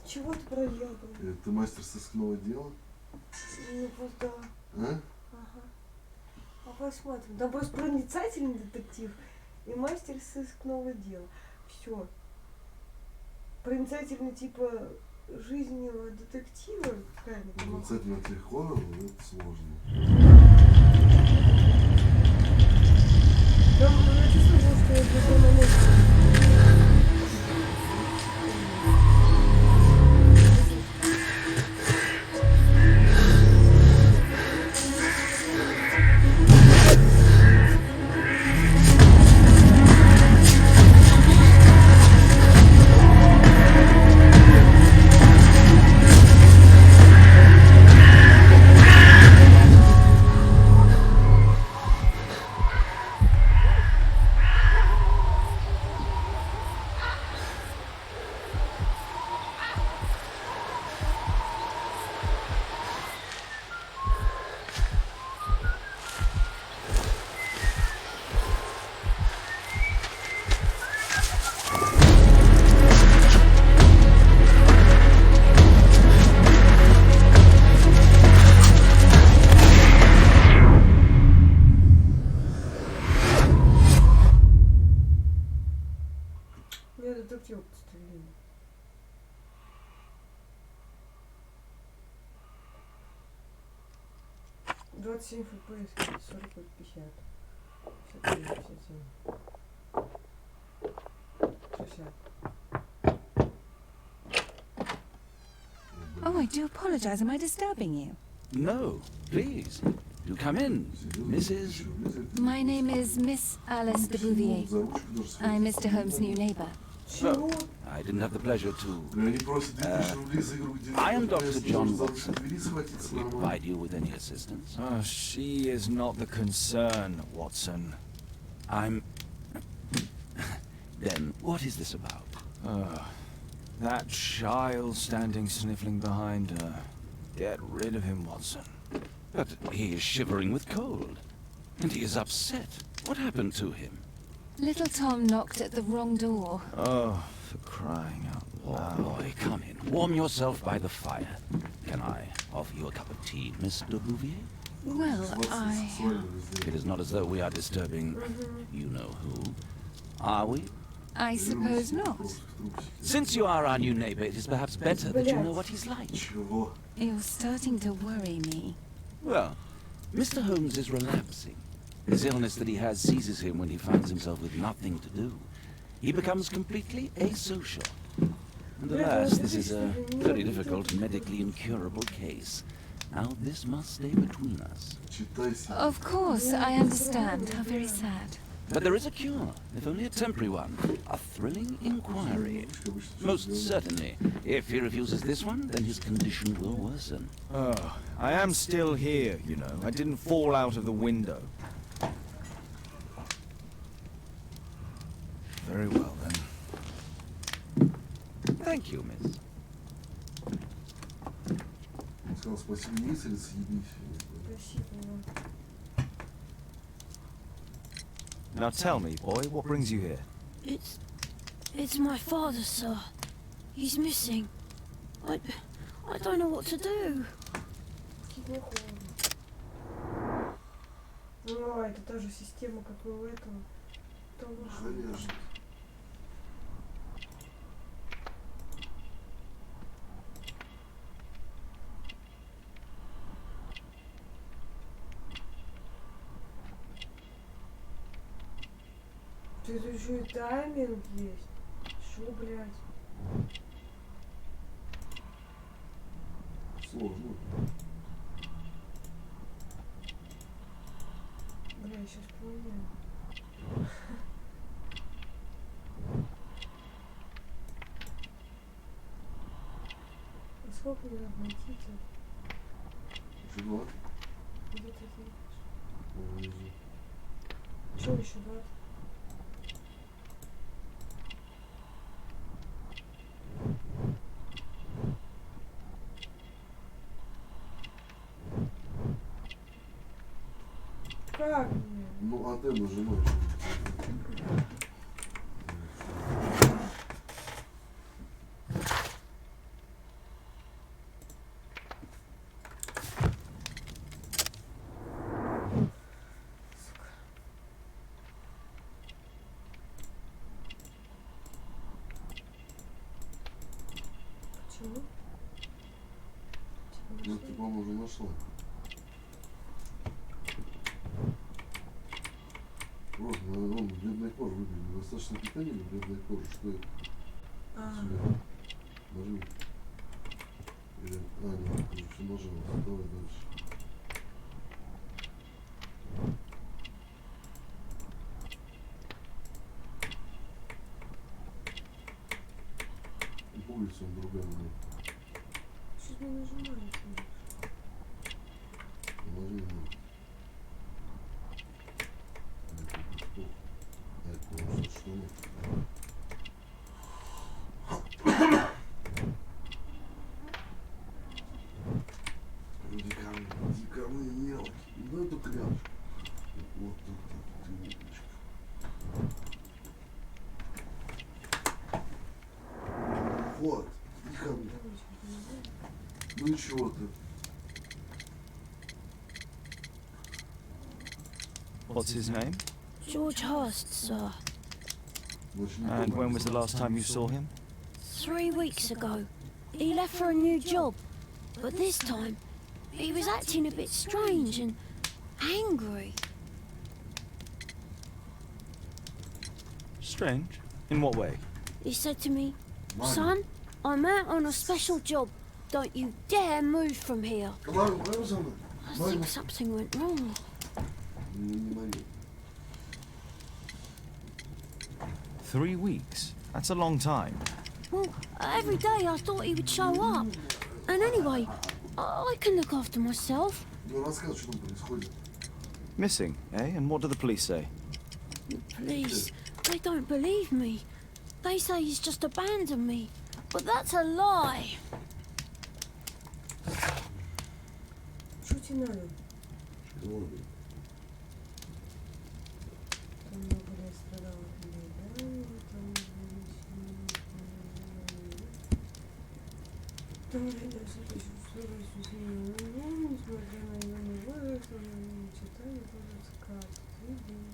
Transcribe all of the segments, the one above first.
Чего ты проделал? Ты мастер сыскного дела? Ну вот да. А? Ага. А посмотрим. Да, просто проницательный детектив и мастер сыскного дела. Все. Проницательный типа жизненного детектива. Проницательный от хоррора, это сложно. Да, я чувствовала, что я в такой момент. Я детектив подстрелил. «27 FPS, 40 от 50. 57, 57. 60. Oh, I do apologize. Am I disturbing you? No, please. Do come in, Mrs. My name is Miss Alice de Bouvier. I'm Mr. Holmes' new neighbor. Oh, I didn't have the pleasure to. I am Dr. John Watson. Could we provide you with any assistance? Oh, she is not the concern, Watson. I'm... Then, what is this about? That child standing sniffling behind her. Get rid of him, Watson. But he is shivering with cold. And he is upset. What happened to him? Little Tom knocked at the wrong door. Oh, for crying out loud. Oh, boy, come in. Warm yourself by the fire. Can I offer you a cup of tea, Miss de Bouvier? Well, It is not as though we are disturbing you-know-who. Are we? I suppose not. Since you are our new neighbor, it is perhaps better that you know what he's like. You're starting to worry me. Well, Mr. Holmes is relapsing. This illness that he has seizes him when he finds himself with nothing to do. He becomes completely asocial. And alas, this is a very difficult, medically incurable case. Now this must stay between us. Of course, I understand. How very sad. But there is a cure, if only a temporary one. A thrilling inquiry. Most certainly. If he refuses this one, then his condition will worsen. Oh, I am still here, you know. I didn't fall out of the window. Very well, then. Thank you, miss. Он сказал спасибо, мисс, или съебись. Спасибо вам. Now tell me, boy, what brings you here? It's my father, sir. He's missing. I don't know what to do. Ну, это та же система, как и у этого. Конечно. Тут еще и тайминг есть. Шо, блядь? Сложно. Бля, я сейчас поменяю. А сколько мне надо найти-то? Еще 2? Где ты видишь? Внизу. Чё еще 2? Как мне? Ну, а ты нажимаешь. Почему? Ну, ты, по-моему, уже нашла. Вот, он бледная кожа выглядит. Достаточно питания или бледная кожа? Что это? Сюда. Нажми. Или... нет, ты уже все нажала. Давай дальше. И пуговица он другая. Что-то не нажимается. Нажми на. Что? Дикарные мелкие. Ну это кряж. Вот тут ты умничка. Вот. Дикарные. Ну и чего ты? What's his name? George Hurst, sir. And when was the last time you saw him? 3 weeks ago. He left for a new job. But this time, he was acting a bit strange and angry. Strange? In what way? He said to me, "Son, I'm out on a special job. Don't you dare move from here." I think something went wrong. Не мою. 3 weeks? That's a long time. Well, every day I thought he would show up. And anyway, I can look after myself. Ну рассказывай, что там происходит. Missing, eh? And what do the police say? The police, they don't believe me. They say he's just abandoned me. But that's a lie. Что тебе надо? Что надо? Там много лет страдал от меня, там несмотря на юный возраст, она не читает, тоже как видишь.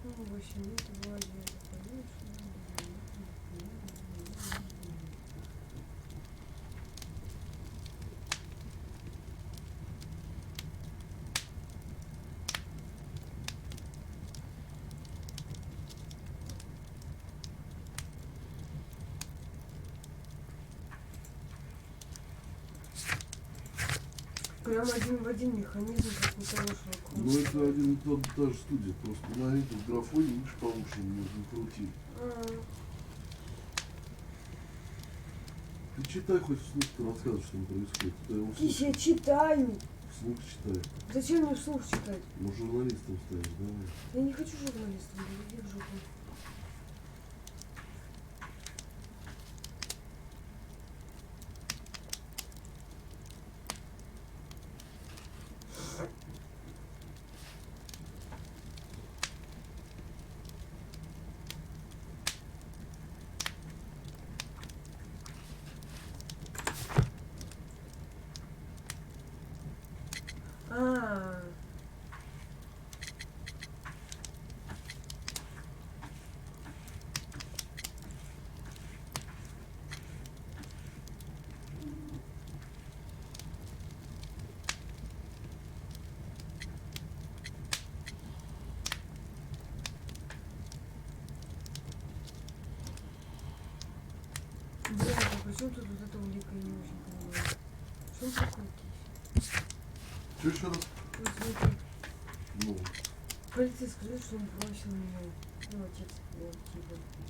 Ну, 8 лет в лагере, конечно. Прям один в один механизм, как у того Шерлока. Ну это один и та же студия, просто на этом графоне видишь получше можно крутить. Ты читай хоть вслух, ты рассказывай, что там происходит. Я читаю. Вслух читай. Зачем мне вслух читать? Ну журналистом станешь, давай. Я не хочу журналистом, я в жопу. Почему тут вот это улика, я не очень понимаю. Что он такой кись? Что еще раз? Вот смотри, Ну, полиция сказала, что он бросил меня. Ну, отец,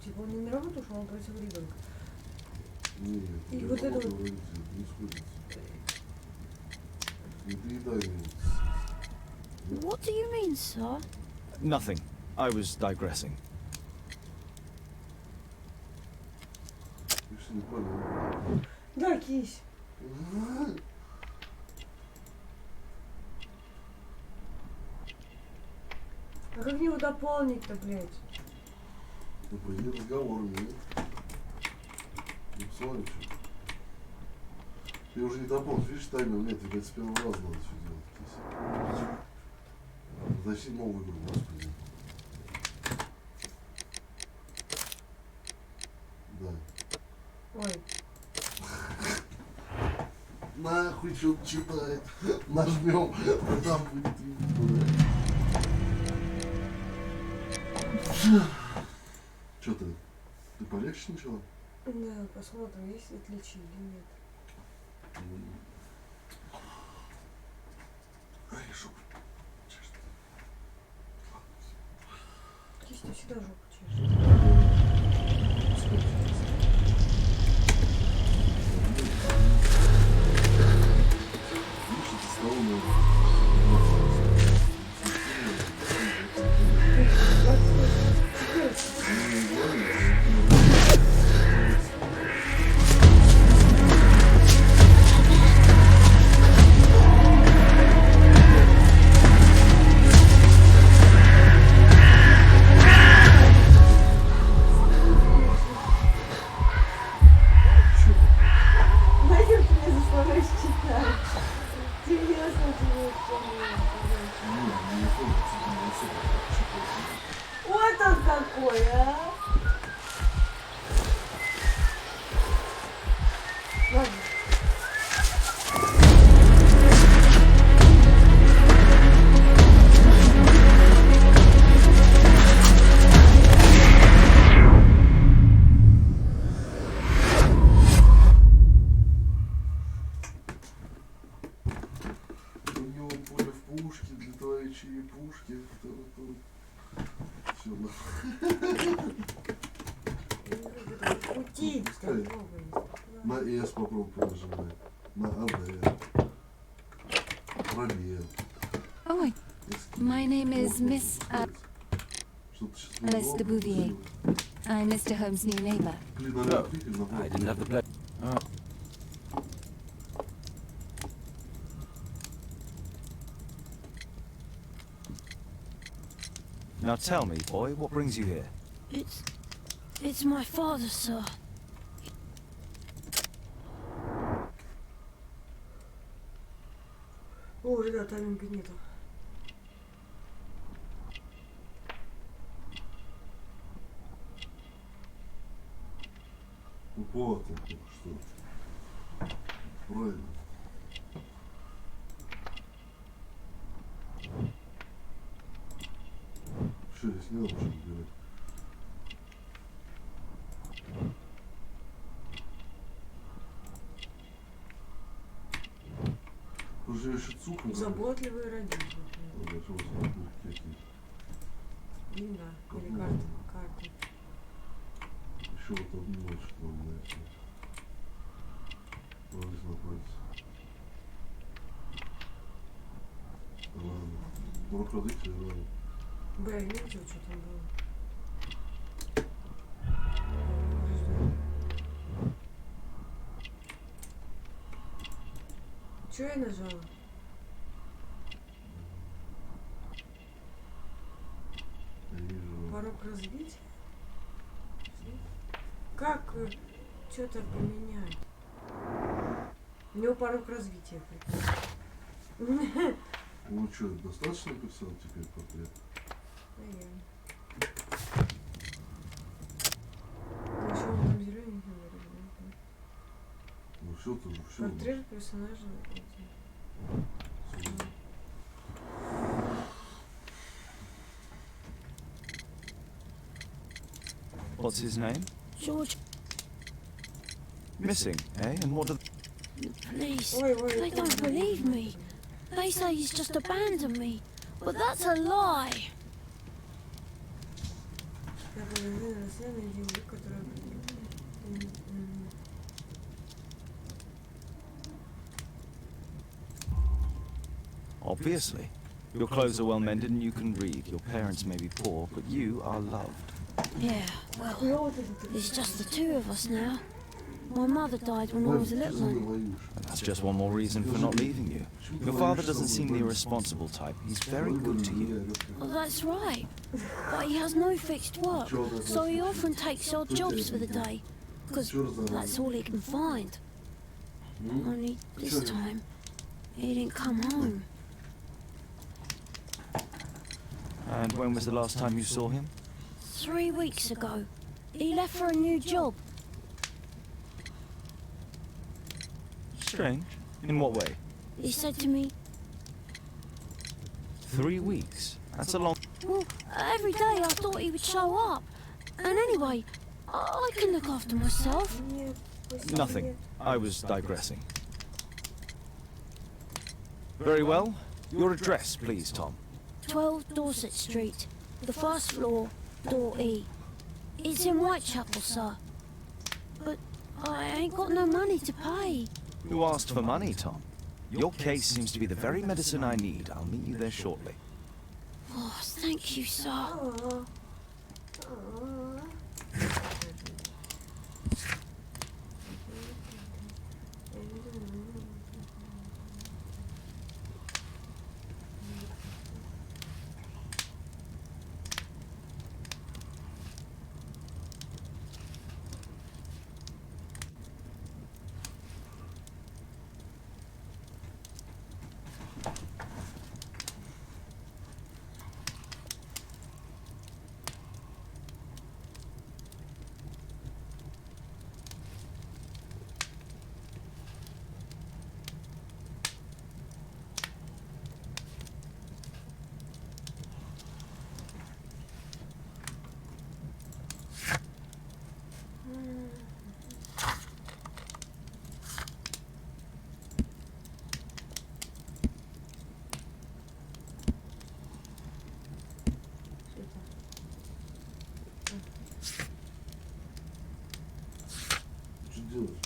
типа он не на работу ушел, он бросил ребенка. нет, И я вот это работал вот- родителей, не сходится. Не передай мне. What do you mean, sir? Nothing. I was digressing. Ты что, не понял? Да, кись. А как его дополнить-то, блядь? Ну, по идее, разговорами, нет? Ну, посмотри, что. Ты уже не дополнишь, видишь, таймер нет, тебе с первого раза надо все делать. Кись. Зачем новую игру, господи. Да. Ой, Нахуй что-то читает. Нажмем, а там будет видно. Что ты? Ты полегче начала? да, посмотрим, есть отличия или нет. Ай, жопа. Кись, ты всегда жопу чешешь. Видишь, это стало Нахер ты меня заставляешь читать? Интересно тебе вот он какой, а? Ладно. у него поле в пушке, для твоей черепушки. Все, Кутить пускай. попробуй. на S попробуй понажимай. На AD. Пробел. Oh, My name is Miss Alice de Bouvier. I'm Mr. Holmes' new neighbor. I didn't have the pleasure. Now tell me, boy, what brings you here? It's my father, sir. О, ребят, тайминга нету. Вот он, что. Правильно. Все, здесь не надо уже убирать. Уже еще цукру. Заботливые родители. Деньга или карты. Еще вот одну ночь надо найти. Вот здесь находится. Ладно. Ну, руководитель, ладно. Бля, я не видел, что там было. Че я нажала? Я вижу. Порог развития? Как что-то поменять? У него порог развития. Ну что, достаточно написал теперь портрет? Еще он там зеленый говорит. Ну все, тоже все. Портрет персонажа. What's his name? George. Missing, eh? And what do... The police, Ой, ой, they don't believe me. They say he's just abandoned me. But that's a lie. Я подозреваю расследование деньги, которые... Obviously. Your clothes are well mended and you can read. Your parents may be poor, but you are loved. Yeah, well, it's just the two of us now. My mother died when I was a little one. And that's just one more reason for not leaving you. Your father doesn't seem the irresponsible type. He's very good to you. Well, that's right. But he has no fixed work, so he often takes odd jobs for the day. Because that's all he can find. Only this time, he didn't come home. And when was the last time you saw him? 3 weeks ago. He left for a new job. Strange. In what way? He said to me, 3 weeks? That's a long... well, every day I thought he would show up. And anyway, I can look after myself. Нет, спасибо. Nothing. I was digressing. Very well. Your address, please, Tom. 12 Dorset Street, the first floor, door E. It's in Whitechapel, sir. But I ain't got no money to pay. Who asked for money, Tom? Your case seems to be the very medicine I need. I'll meet you there shortly. Oh, thank you, sir. А, а. Что делаешь?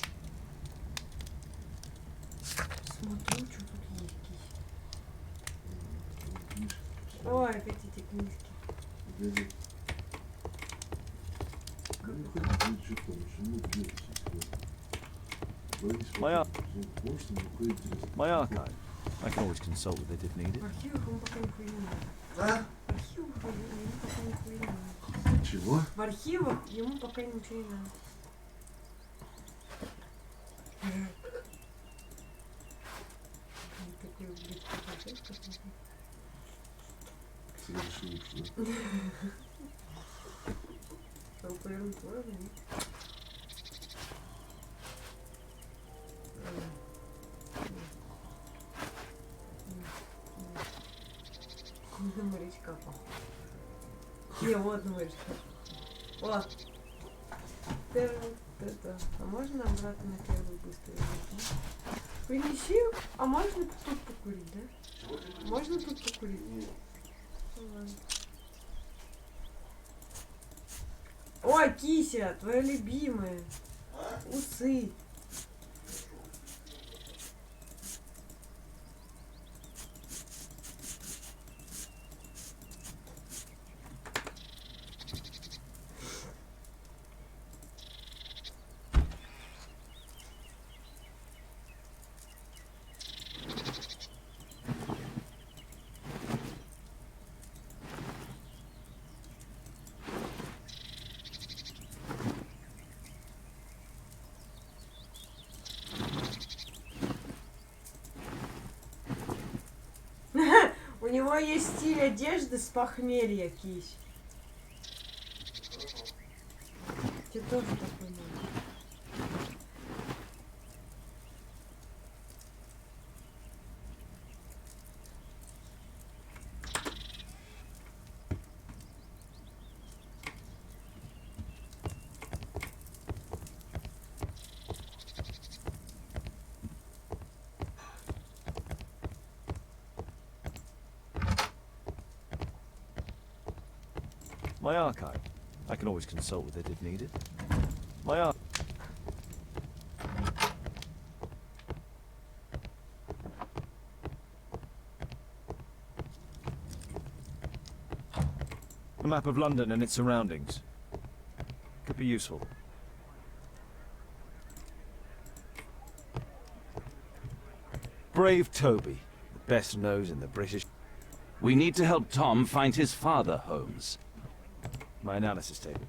Смотрю, что тут есть кись. Книжки. Ой, опять эти книжки. Погоди. Да не ходи, что там, почему делать все? Боись, Моя- Можешь там какое интересное? My archive. I can always consult with it if needed. В архивах ему пока нихуя не надо. А? В архивах ему пока нихуя не надо. Чего? В архивах ему пока ничего не надо. Такой, блядь, какой-то. Совершенно, да? Там повернуть можно, нет? На морячка похож. Не, вот морячка. Вот. Это. А можно обратно на первую быстро вернуть? Принеси. А можно тут покурить, да? Можно тут покурить? Нет. Ну ладно. Ой, кися, твоя любимая. Усы. У него есть стиль одежды с похмелья, кись. Тебе тоже такой надо. My archive. I can always consult with it if needed. My archive. A map of London and its surroundings. Could be useful. Brave Toby, the best nose in the British. We need to help Tom find his father, Holmes. My analysis table.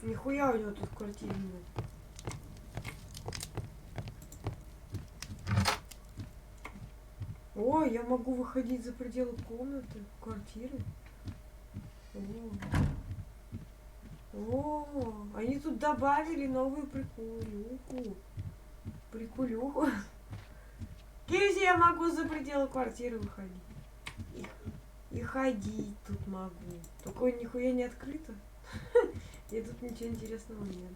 Нихуя у него тут в квартире нет. О, я могу выходить за пределы комнаты, квартиры. О, они тут добавили новую приколюху. Приколюху. Если я могу за пределы квартиры выходить. И ходить тут могу. Только нихуя не открыто. И тут ничего интересного нет.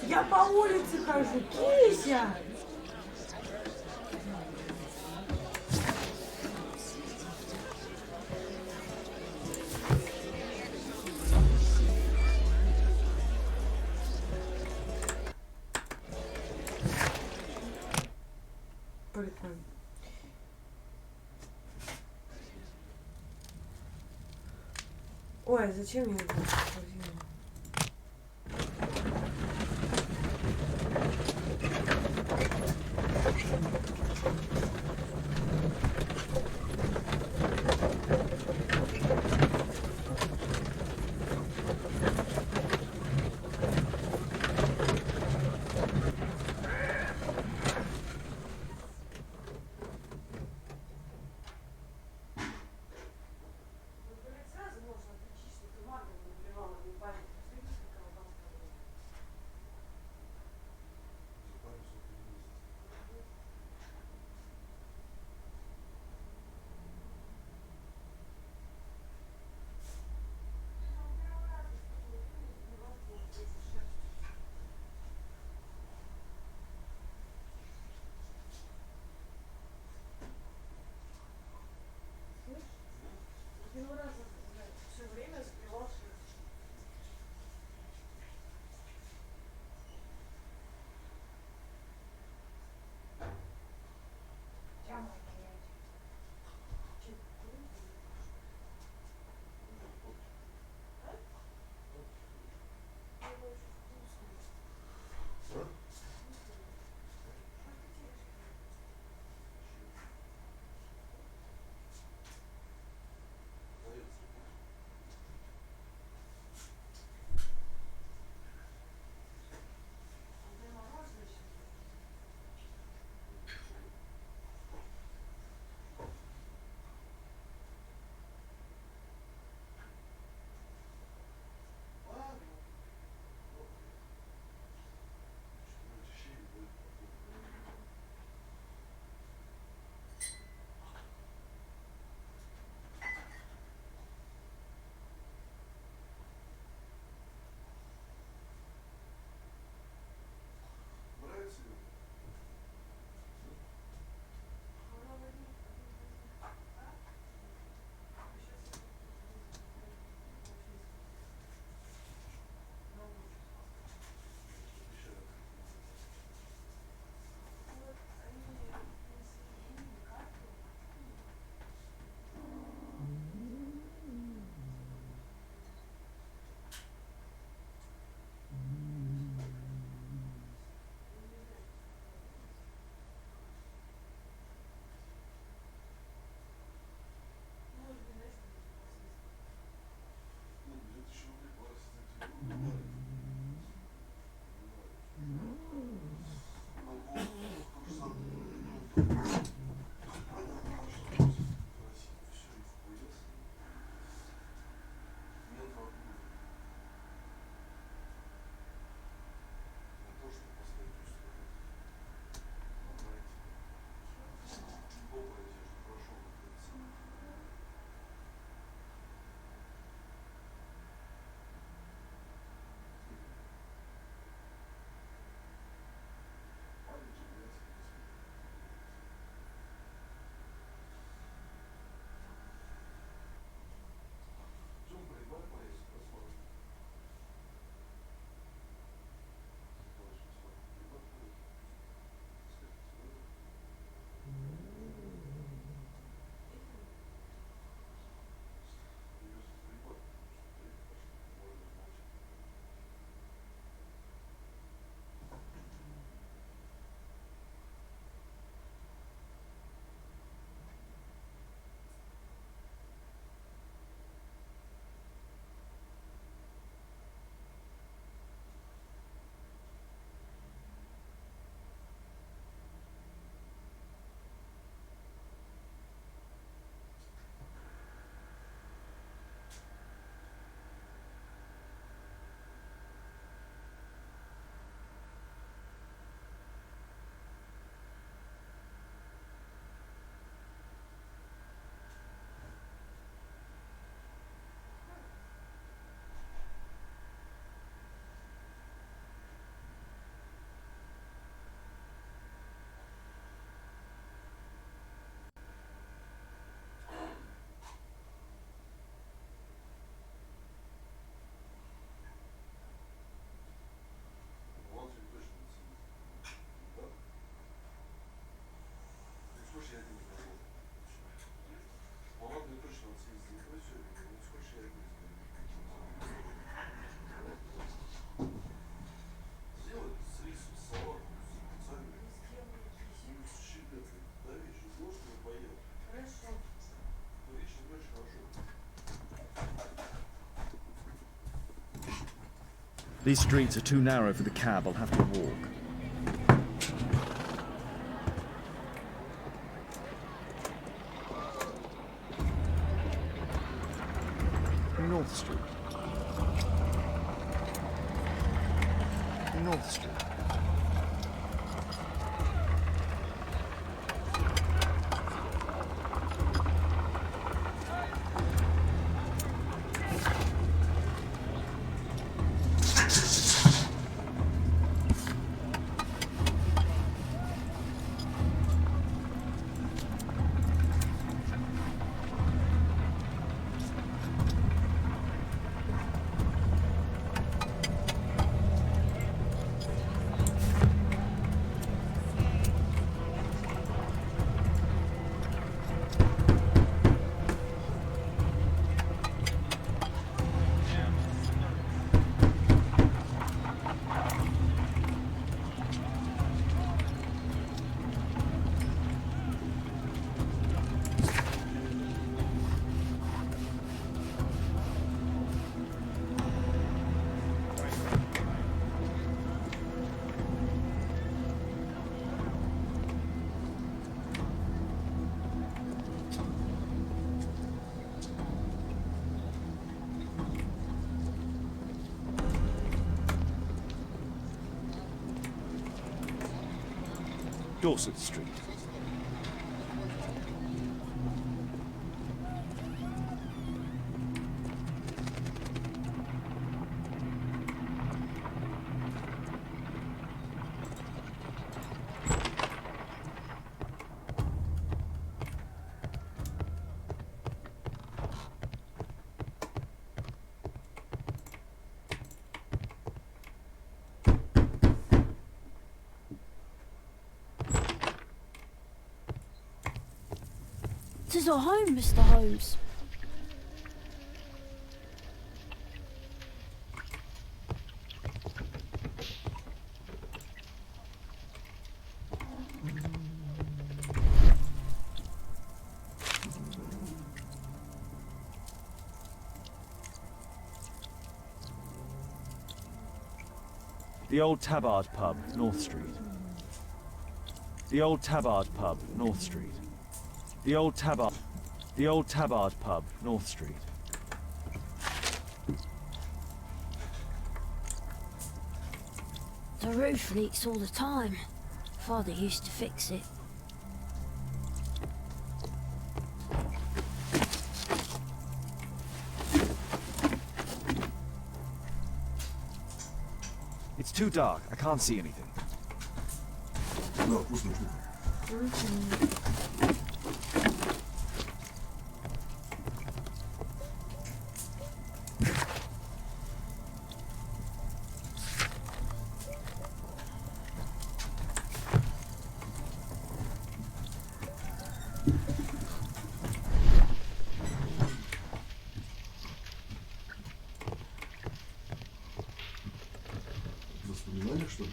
Я по улице хожу, Кися! Прикольно. Ой, зачем я это возьму? Сразу можно отличить, что ты магом убивала, не память. These streets are too narrow for the cab. I'll have to walk. North Street. North Street. Dorset Street. Tis our home, Mr. Holmes. The Old Tabard Pub, North Street. The Old Tabard Pub, North Street. The Old Tabard Pub, North Street. The roof leaks all the time. Father used to fix it. It's too dark. I can't see anything. Да, вкусная штука. Воспоминания, что ли?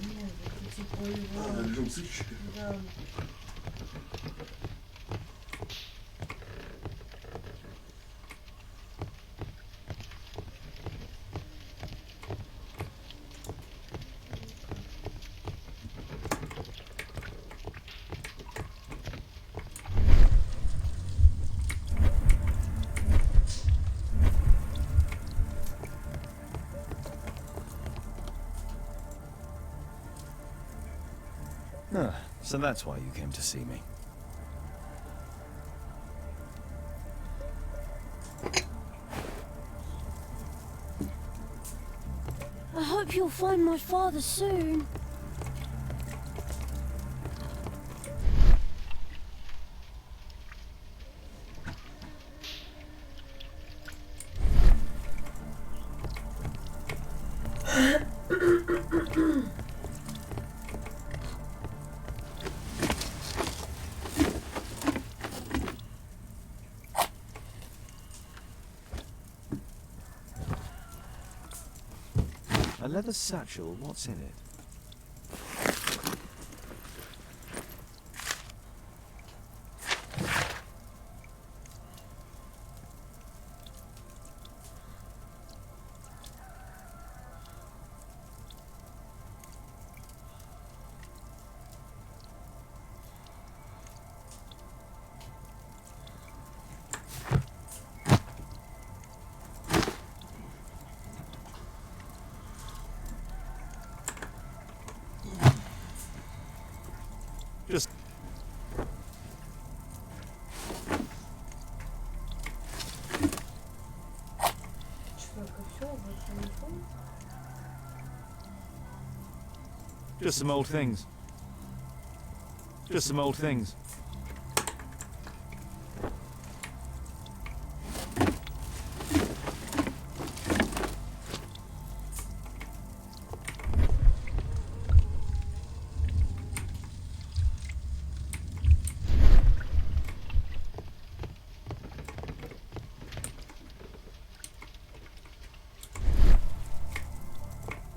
Нет, это типа его... Режим сыщика. Да. Ah, so that's why you came to see me. I hope you'll find my father soon. A leather satchel, what's in it? Just Только все, больше не помню. Just some old things. Just some old things.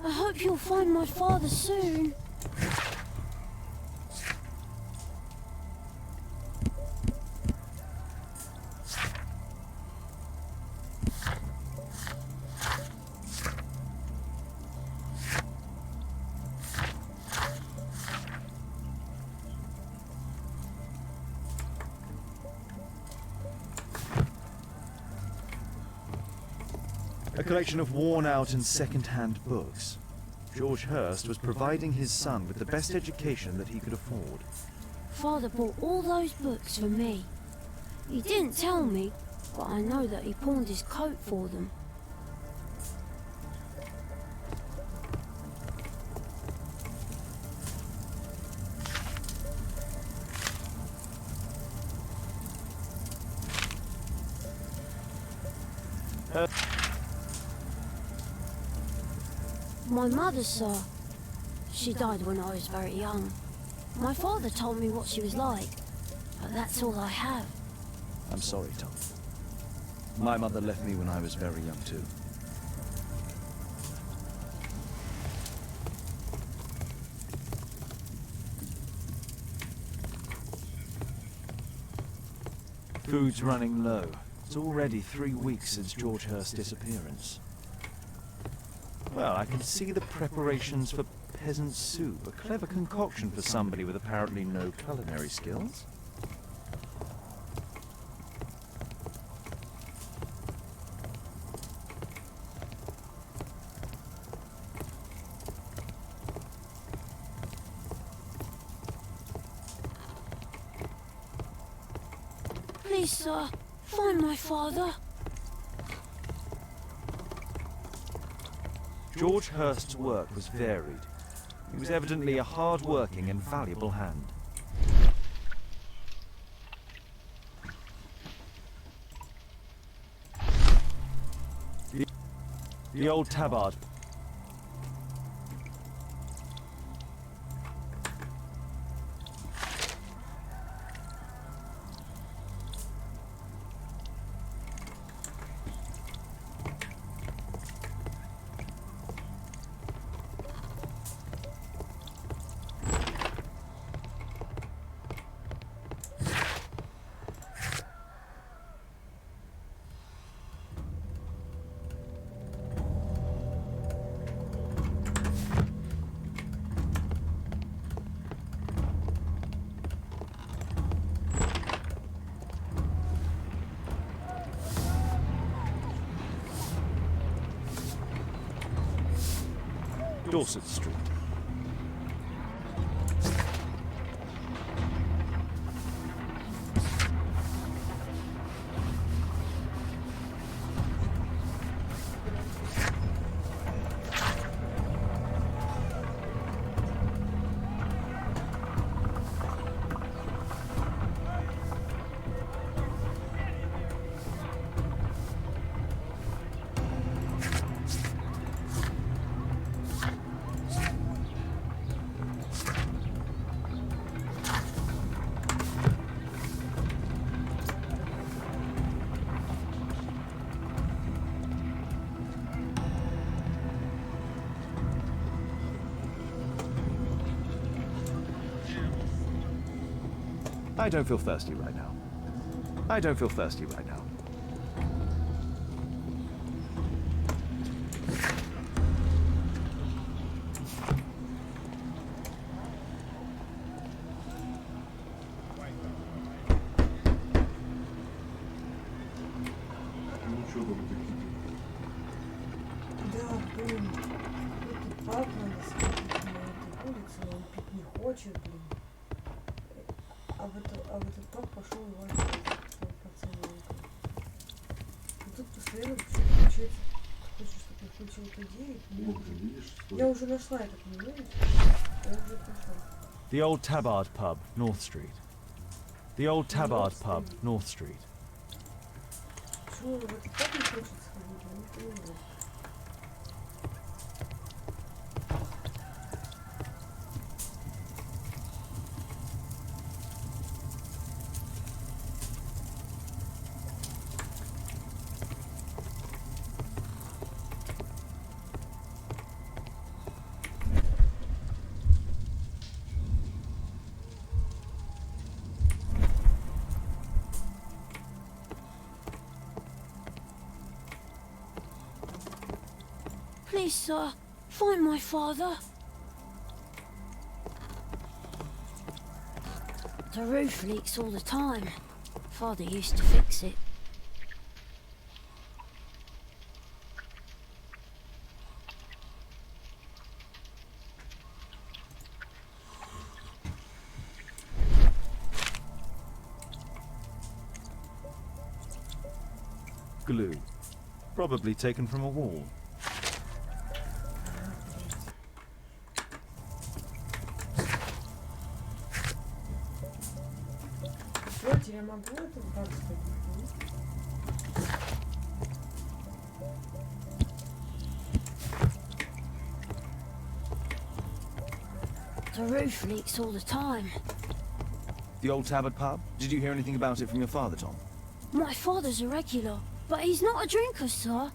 I hope you'll find my father soon. A collection of worn-out and second-hand books. George Hurst was providing his son with the best education that he could afford. Father bought all those books for me. He didn't tell me, but I know that he pawned his coat for them. My mother, sir. She died when I was very young. My father told me what she was like, but that's all I have. I'm sorry, Tom. My mother left me when I was very young too. Food's running low. It's already 3 weeks since George Hurst's disappearance. Well, I can see the preparations for peasant soup, a clever concoction for somebody with apparently no culinary skills. Please, sir, find my father. George Hurst's work was varied. He was evidently a hard-working and valuable hand. The old tabard. Dorset Street. I don't feel thirsty right now. I don't feel thirsty right now. Ну что там такие? Да, блин. Этот пап надо сходить на этой улице, но он пить не хочет, блин. в этот пап пошел его отец, пацаненка. И тут постоянно что-то включается. Ты хочешь, чтобы я включил эту идею? Вот, видишь, Я уже нашла это, понимаешь? Я уже пошла. The old Tabard pub, North Street. The old Tabard pub, North Street. Почему в этот пап не хочет сходить? Я не понимаю. Please, sir, find my father. The roof leaks all the time. Father used to fix it. Glue. Probably taken from a wall. Слушайте, я могу этот баг сходить? The roof leaks all the time. The old Tabard pub? Did you hear anything about it from your father, Tom? My father's a regular, but he's not a drinker, sir.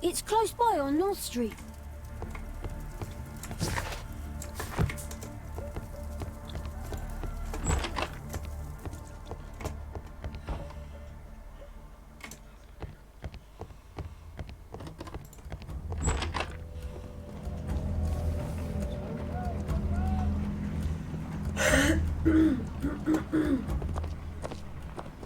It's close by on North Street.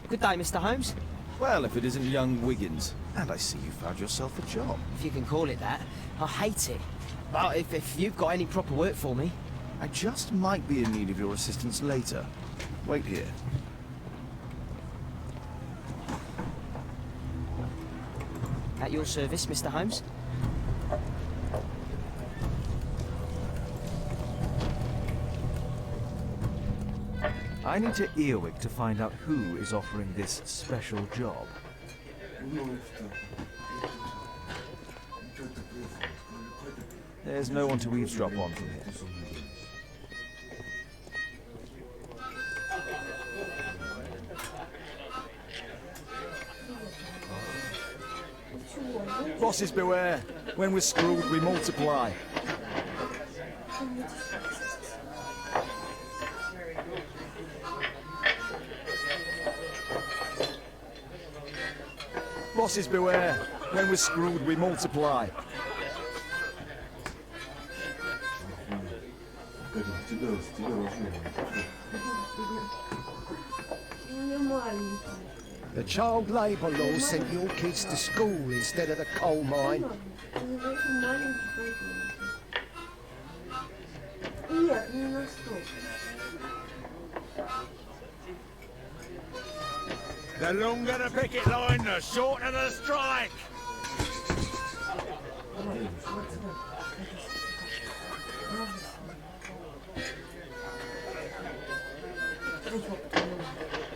Good day, Mr. Holmes. Well, if it isn't young Wiggins. And I see you found yourself a job. If you can call it that. I hate it. But if you've got any proper work for me... I just might be in need of your assistance later. Wait here. At your service, Mr. Holmes. I need to Earwig to find out who is offering this special job. There's no one to eavesdrop on from here. Bosses beware. When we're screwed, we multiply. Bosses beware. When we're screwed, we multiply. The child labour law sent your kids to school instead of the coal mine. Нет, не настолько. The longer the picket line, the shorter the strike.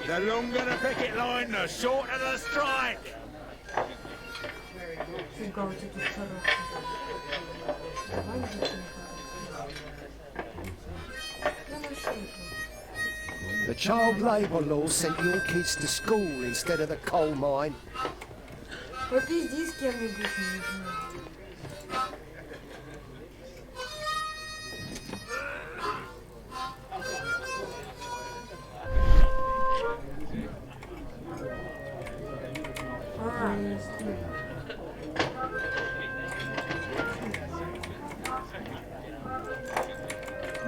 The longer the picket line, the shorter the strike. Фига, у тебя тут шарах. The child labour law sent your kids to school instead of the coal mine. Попизди с кем-нибудь, не знаю.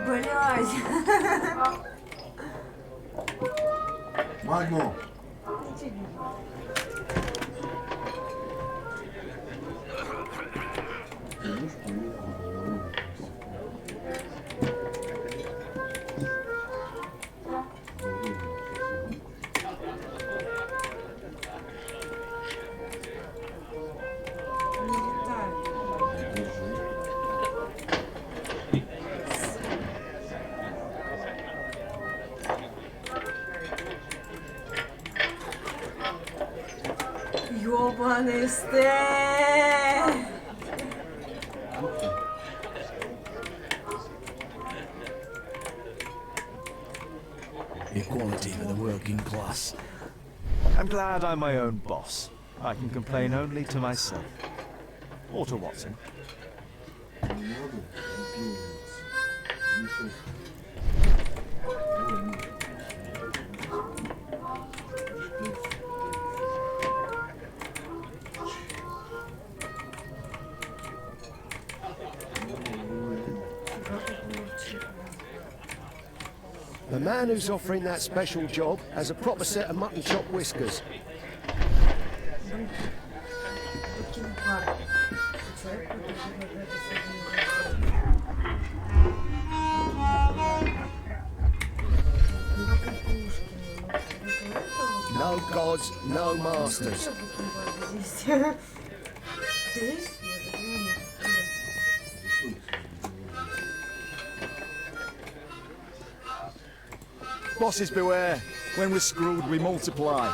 Блядь. Магнум! Understand. Equality for the working class. I'm glad I'm my own boss. I can complain only to myself. Or to Watson. The man who's offering that special job has a proper set of mutton chop whiskers. No gods, no masters. Bosses beware. When we're screwed, we multiply.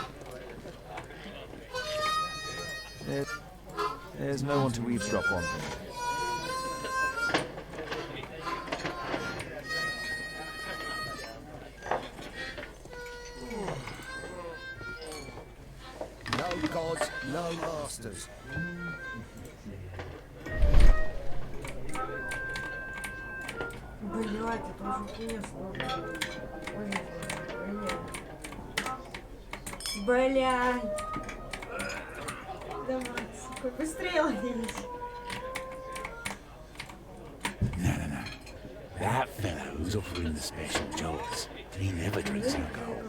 There's no one to eavesdrop on. No gods, no masters. Блядь, это уже хуйня сложная. Блядь. Давай, сука, быстрее ловись. No. That fellow who's offering the special jobs, he never drinks alcohol.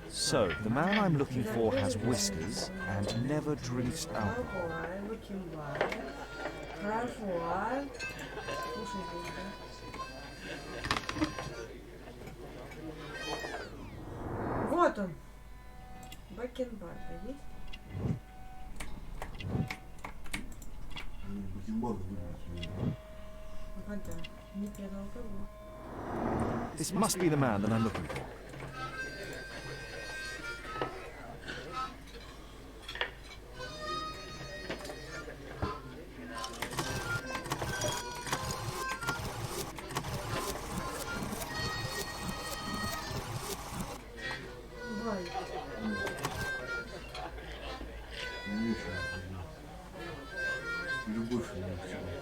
So, the man I'm looking for has whiskers and never drinks alcohol. Хорошо. Слушай, вот он. Бакенбард, есть? Вода. Не пьяный алкоголь. This must be the man that I'm looking for. Любовь у меня всегда.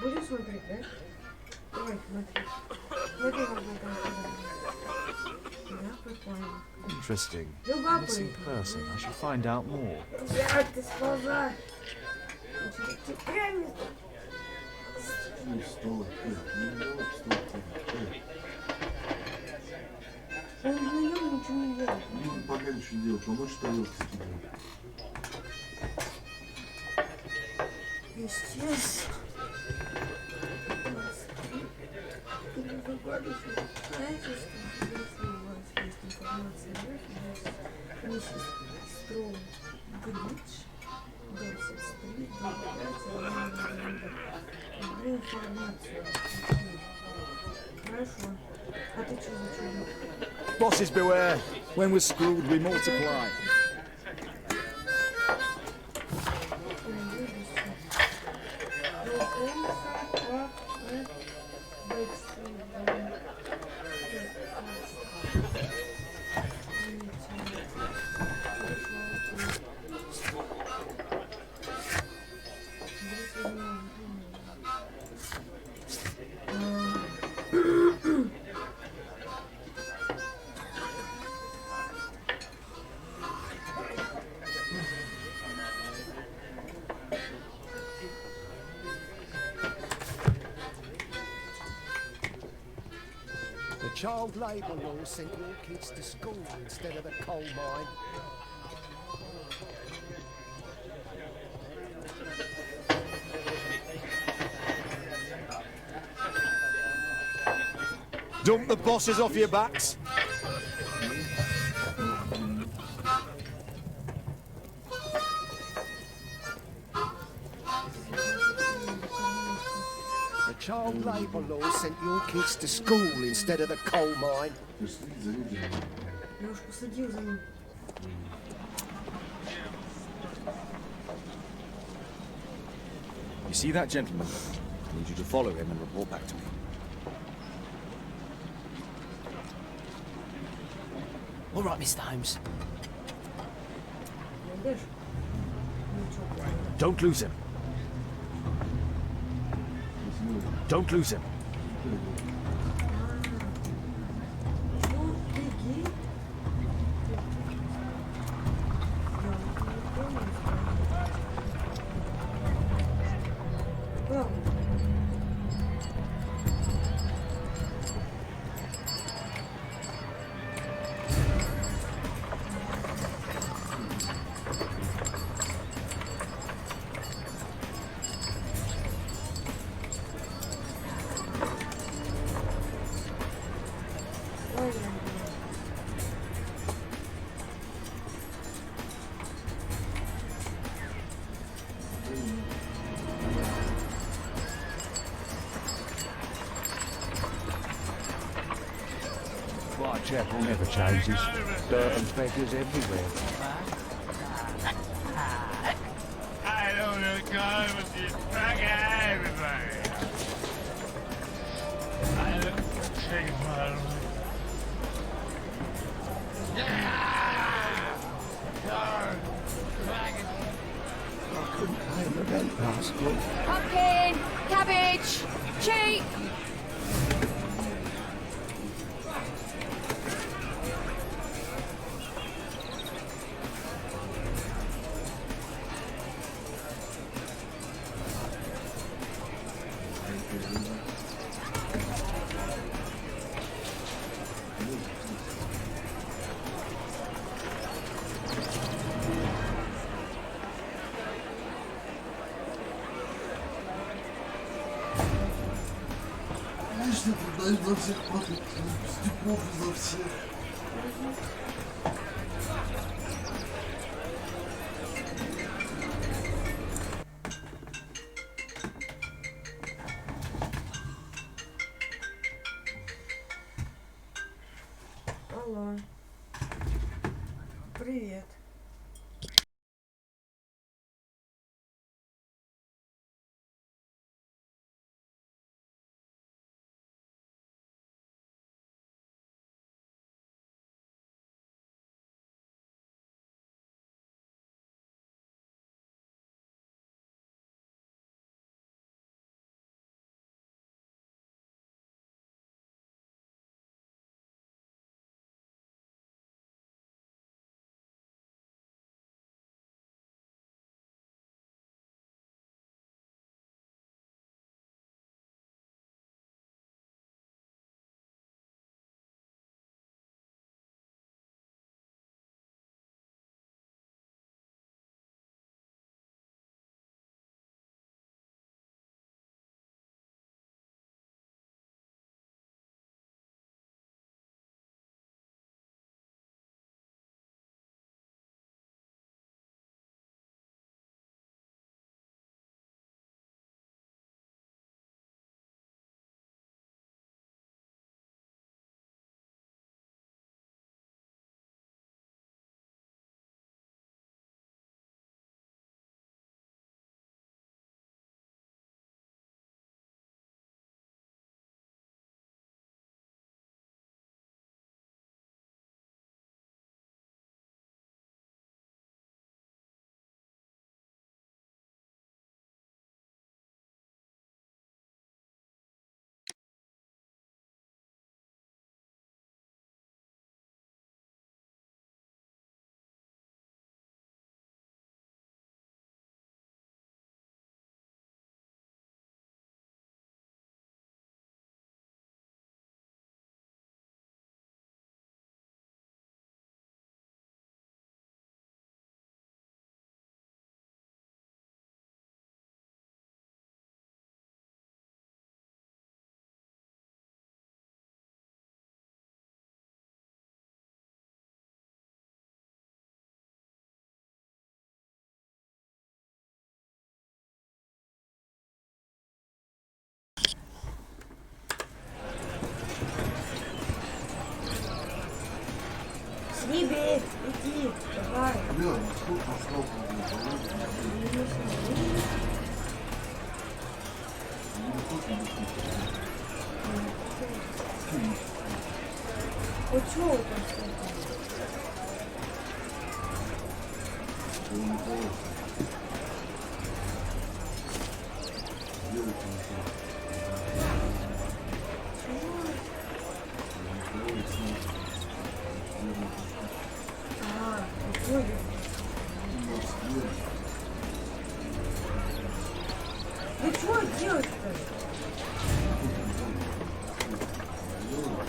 Будем смотреть, да? Давай, смотри. Смотри, как да, прикольно. Interesting. Любопытно. Missing person. I should find out more. Блядь, ты сползай. Прям Не встала. Не давай встала. он вдвоем ничего не делает. Ну, пока ничего не делать. Помочь тарелки скидывать. Естественно. Знаете, что если у вас есть информация, миссис Строу Глич, Дорсет Стрит, информацию. Хорошо. А ты что за чудо? Bosses beware. When we're screwed, we multiply. The child labour law sent your kids to school instead of the coal mine. Dump the bosses off your backs. The child labour law sent your kids to school instead of the coal mine. Я уж посадил за ним. You see that gentleman? I need you to follow him and report back to me. All right, Mr. Holmes. Найдешь? Ничего. Don't lose him. Don't lose him. Ну, беги. Куда? Whitechapel never changes. Dirt and beggars everywhere. I don't know, God, with this fuck everybody. I don't take my I couldn't pay the rent last month. Pumpkin, cabbage, cheap. Лично продают за всех папик, степов за всех. Алло. Привет. Не бей, иди, давай. Бля, сколько осталось? Вот что вы там столько? Вы что делать-то?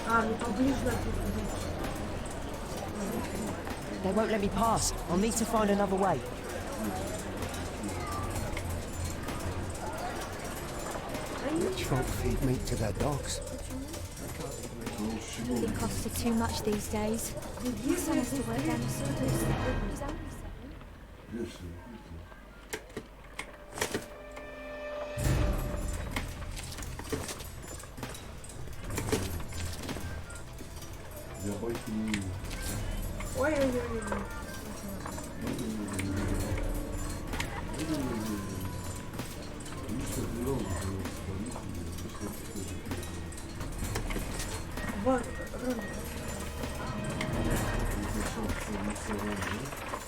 Ну поближе надо. They won't let me pass. I'll need to find another way. Which folk feed meat to their dogs? It costs too much these days. Son has to work down the surface. Я бойся не... Ой-ой-ой.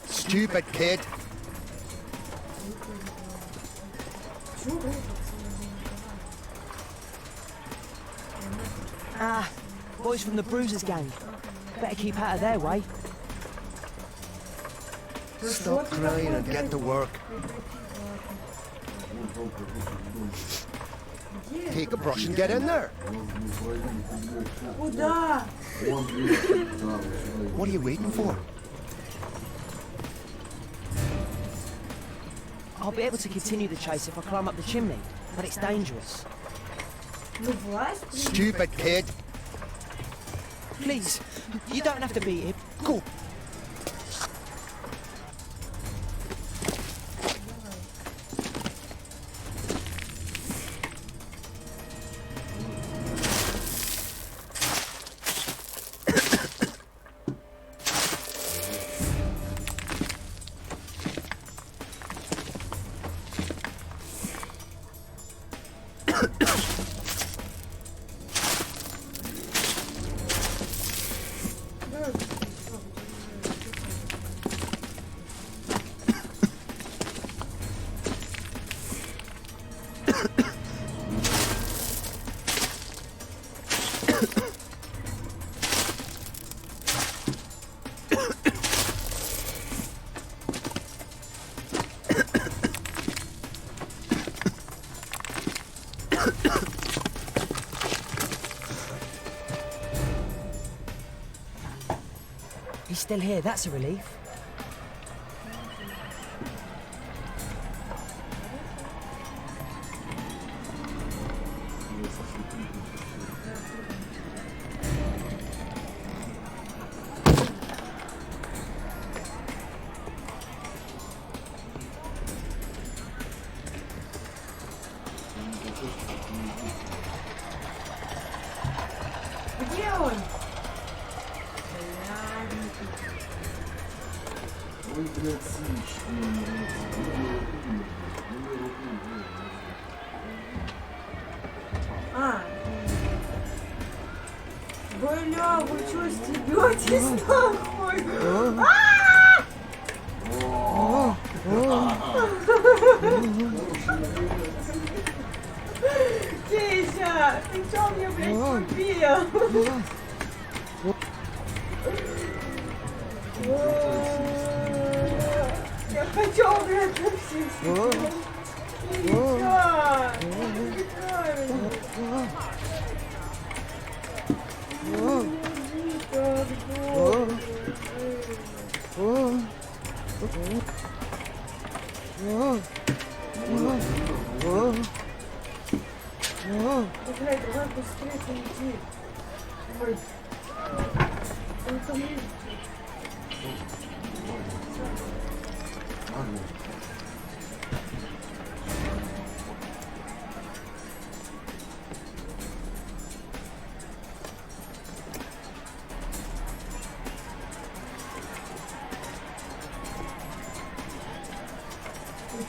Stupid kid. Ah, boys from the Bruisers gang. Better keep out of their way. Stop crying and get to work. Take a brush and get in there. Куда? What are you waiting for? I'll be able to continue the chase if I climb up the chimney, but it's dangerous. Ну власть. Stupid kid. Please, you don't have to beat him. Go. He's still here, that's a relief. Где он? Ой, блядь, Бля, вы что, стебетесь нахуй? Кейся, ты чё мне, блядь, купил? Я хочу, блядь, все. Блядь, давай быстрее ты иди. Ой. Он там есть.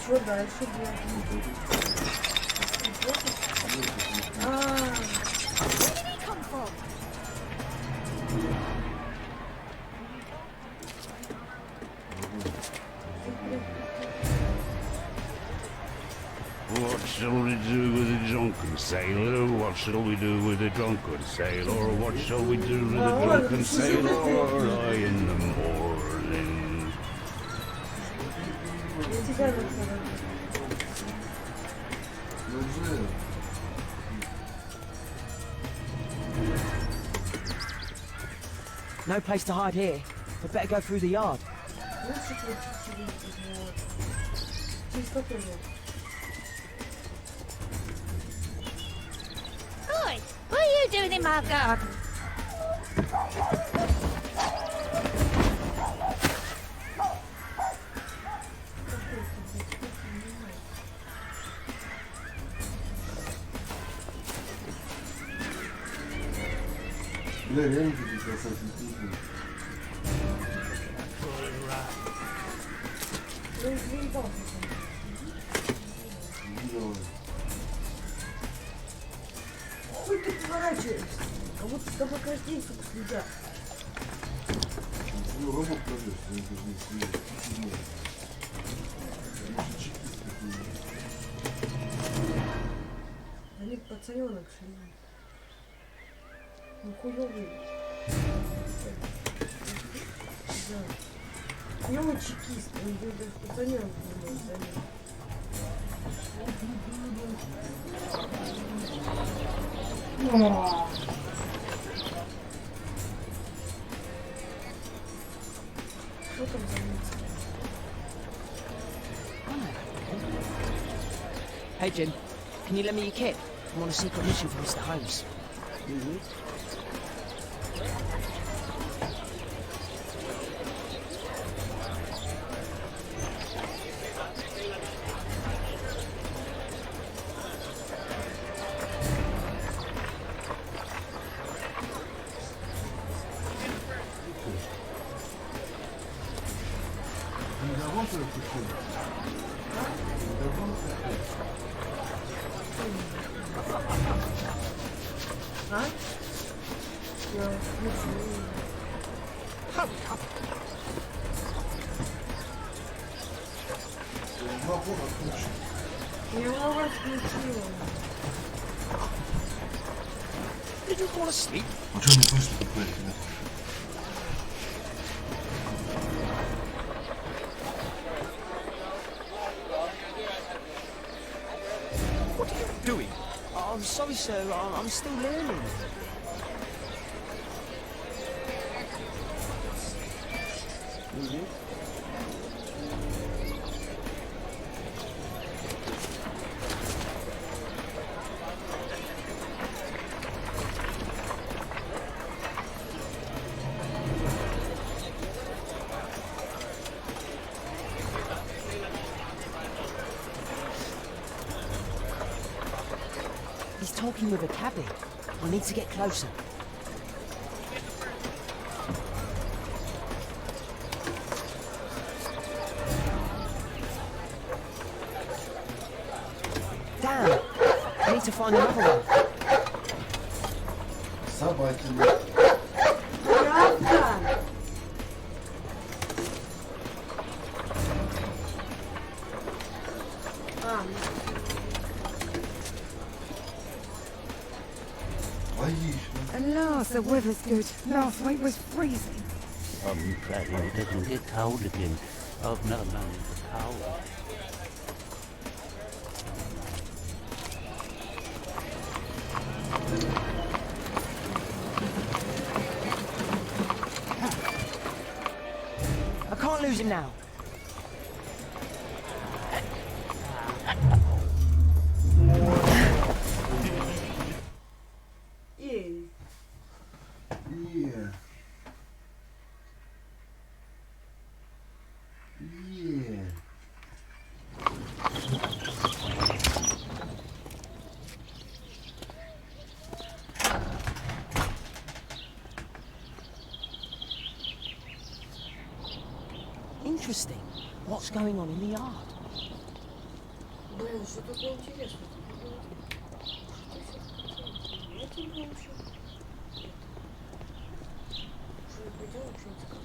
что дальше делать? What shall we do with a drunken sailor? What shall we do with a drunken sailor? What shall we do with a drunken sailor? Early in the morning. No place to hide here. We'd better go through the yard. Oi, what are you doing in my garden? Бля, реально какие красавцы. Хуй ты поворачиваешься? Как будто с тобой каждый день, сука, следят. Ну, робот пройдешь, я даже не следят. Может, чекист какие-нибудь. Они пацаненок шли. Ну, хуёвый. Да. Хуёвый чекист. Он даже пацаненок не может занять. Что там за лица? Hey, Jim. Can you lend me your kit? I'm on a secret mission for Mr. Holmes. А? Я включу. Я его отключила. Did you fall asleep? А что не слышно такое? What are you doing? Oh, I'm sorry, sir. I'm still learning. He's talking with a cabby. I need to get closer. Damn! I need to find another one. Собаки. Правда? Логично. At last the weather's good. Last week was freezing. I'm glad it doesn't get cold again. Oh, no, it's cold. I can't lose him now. Ей. Yeah. Yeah. Interesting. What's going on in the yard? Блин, что такое интересное? Что все хотелось? Давайте лучше. Что не пойдем, что не скажем.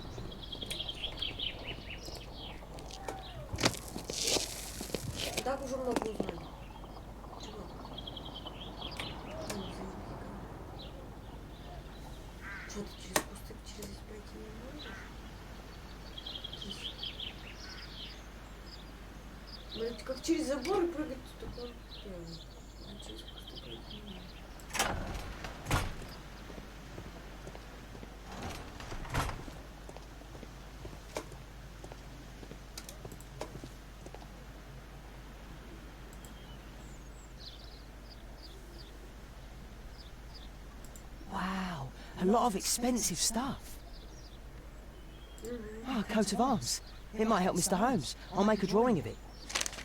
Так уже много узнали. Чего? Что ты через кусты через эти пройти не можешь? Блин, как через забор прыгать тут такое. Через кусты пройти не можешь. Wow, a lot of expensive stuff. Oh, a coat of arms. It might help Mr. Holmes. I'll make a drawing of it.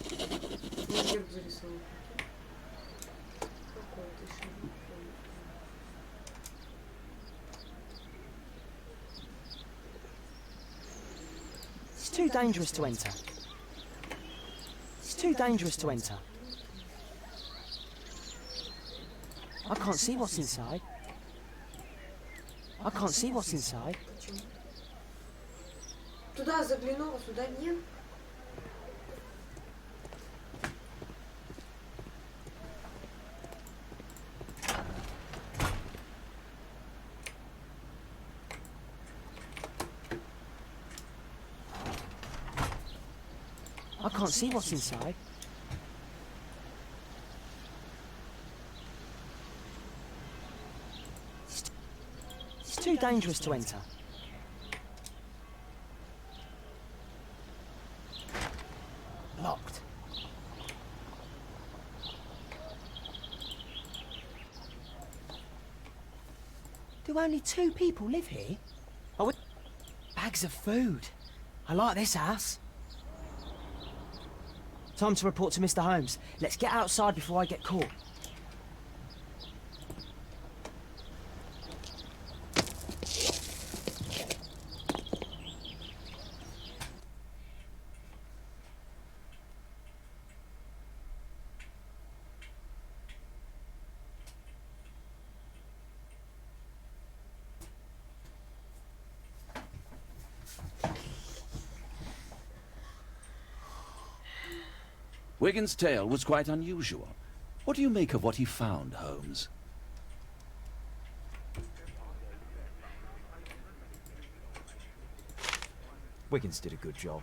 Герб зарисовал. Какой ты Шерлок? It's too dangerous to enter. It's too dangerous to enter. I can't see what's inside. I can't see what's inside. Почему? Туда заглянула, сюда нет. I can't see what's inside. It's too dangerous to enter. Locked. Do only 2 people live here? Oh, bags of food. I like this house. Time to report to Mr. Holmes. Let's get outside before I get caught. Wigan's tale was quite unusual. What do you make of what he found, Holmes? Wiggins did a good job.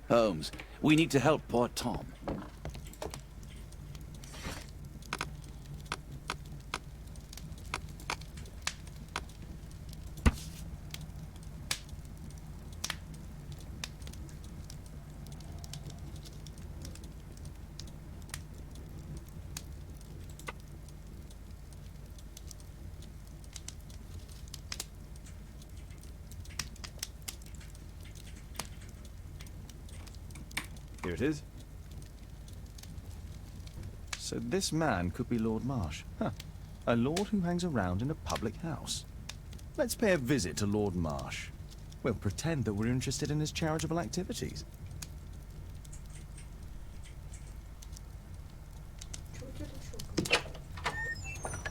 Holmes, we need to help poor Tom. Here it is. So this man could be Lord Marsh. Huh. A lord who hangs around in a public house. Let's pay a visit to Lord Marsh. We'll pretend that we're interested in his charitable activities.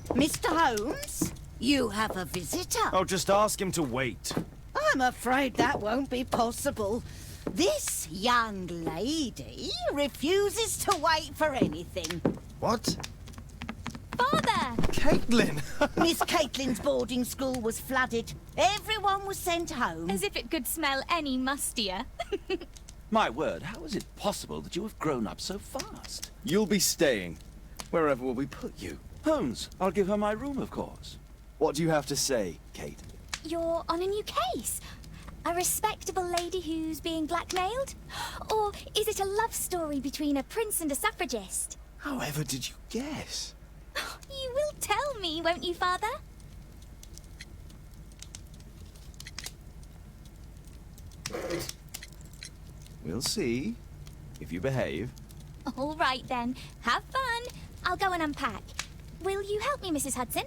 Mr. Holmes, you have a visitor. Oh, just ask him to wait. I'm afraid that won't be possible. This young lady refuses to wait for anything. What? Father! Caitlin! Miss Caitlin's boarding school was flooded. Everyone was sent home. As if it could smell any mustier. My word, how is it possible that you have grown up so fast? You'll be staying. Wherever will we put you? Holmes, I'll give her my room, of course. What do you have to say, Kate? You're on a new case. A respectable lady who's being blackmailed? Or is it a love story between a prince and a suffragist? However did you guess? You will tell me, won't you, Father? We'll see. if you behave. All right then. Have fun. I'll go and unpack. Will you help me, Mrs. Hudson?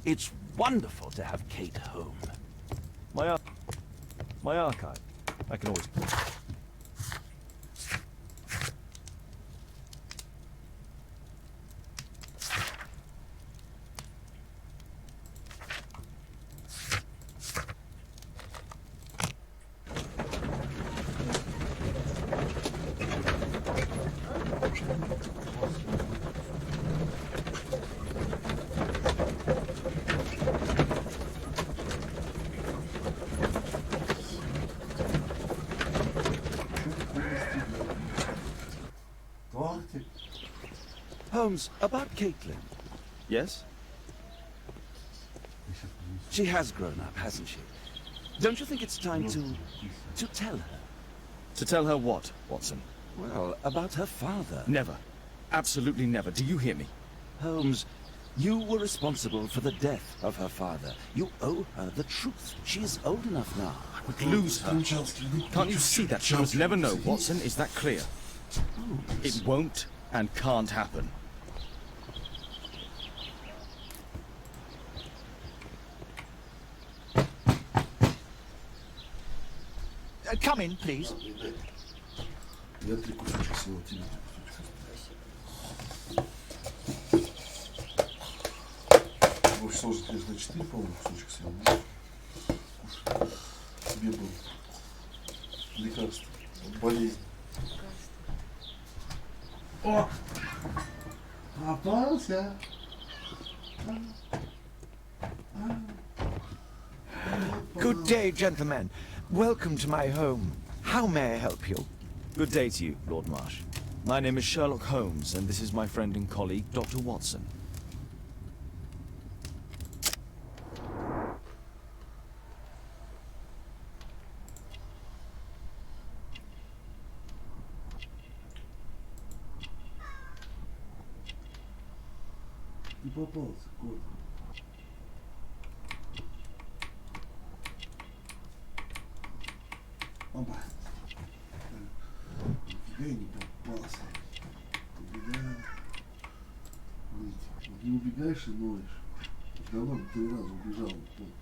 It's wonderful to have Kate home. My archive. I can always... Holmes, about Caitlin. Yes? She has grown up, hasn't she? Don't you think it's time to tell her? To tell her what, Watson? Well, about her father. Never. Absolutely never. Do you hear me? Holmes, you were responsible for the death of her father. You owe her the truth. She is old enough now. I would lose her. Can't you see that? She must never know, Watson. Is that clear? It won't and can't happen. Come in, please. Я 3 кусочка съел, тебе 3 кусочка. В общем, сложно, конечно, 4, по-моему, кусочка съел. Кушай. Тебе был лекарство от болезни. О! Попался! Good day, gentlemen. Welcome to my home. How may I help you? Good day to you, Lord Marsh. My name is Sherlock Holmes, and this is my friend and colleague, Dr. Watson. Ты попался, кот. Опа. Нифига я не попался. Убегаю. Видите, вот не убегаешь и ноешь. Давно бы 3 раза убежал. Вот.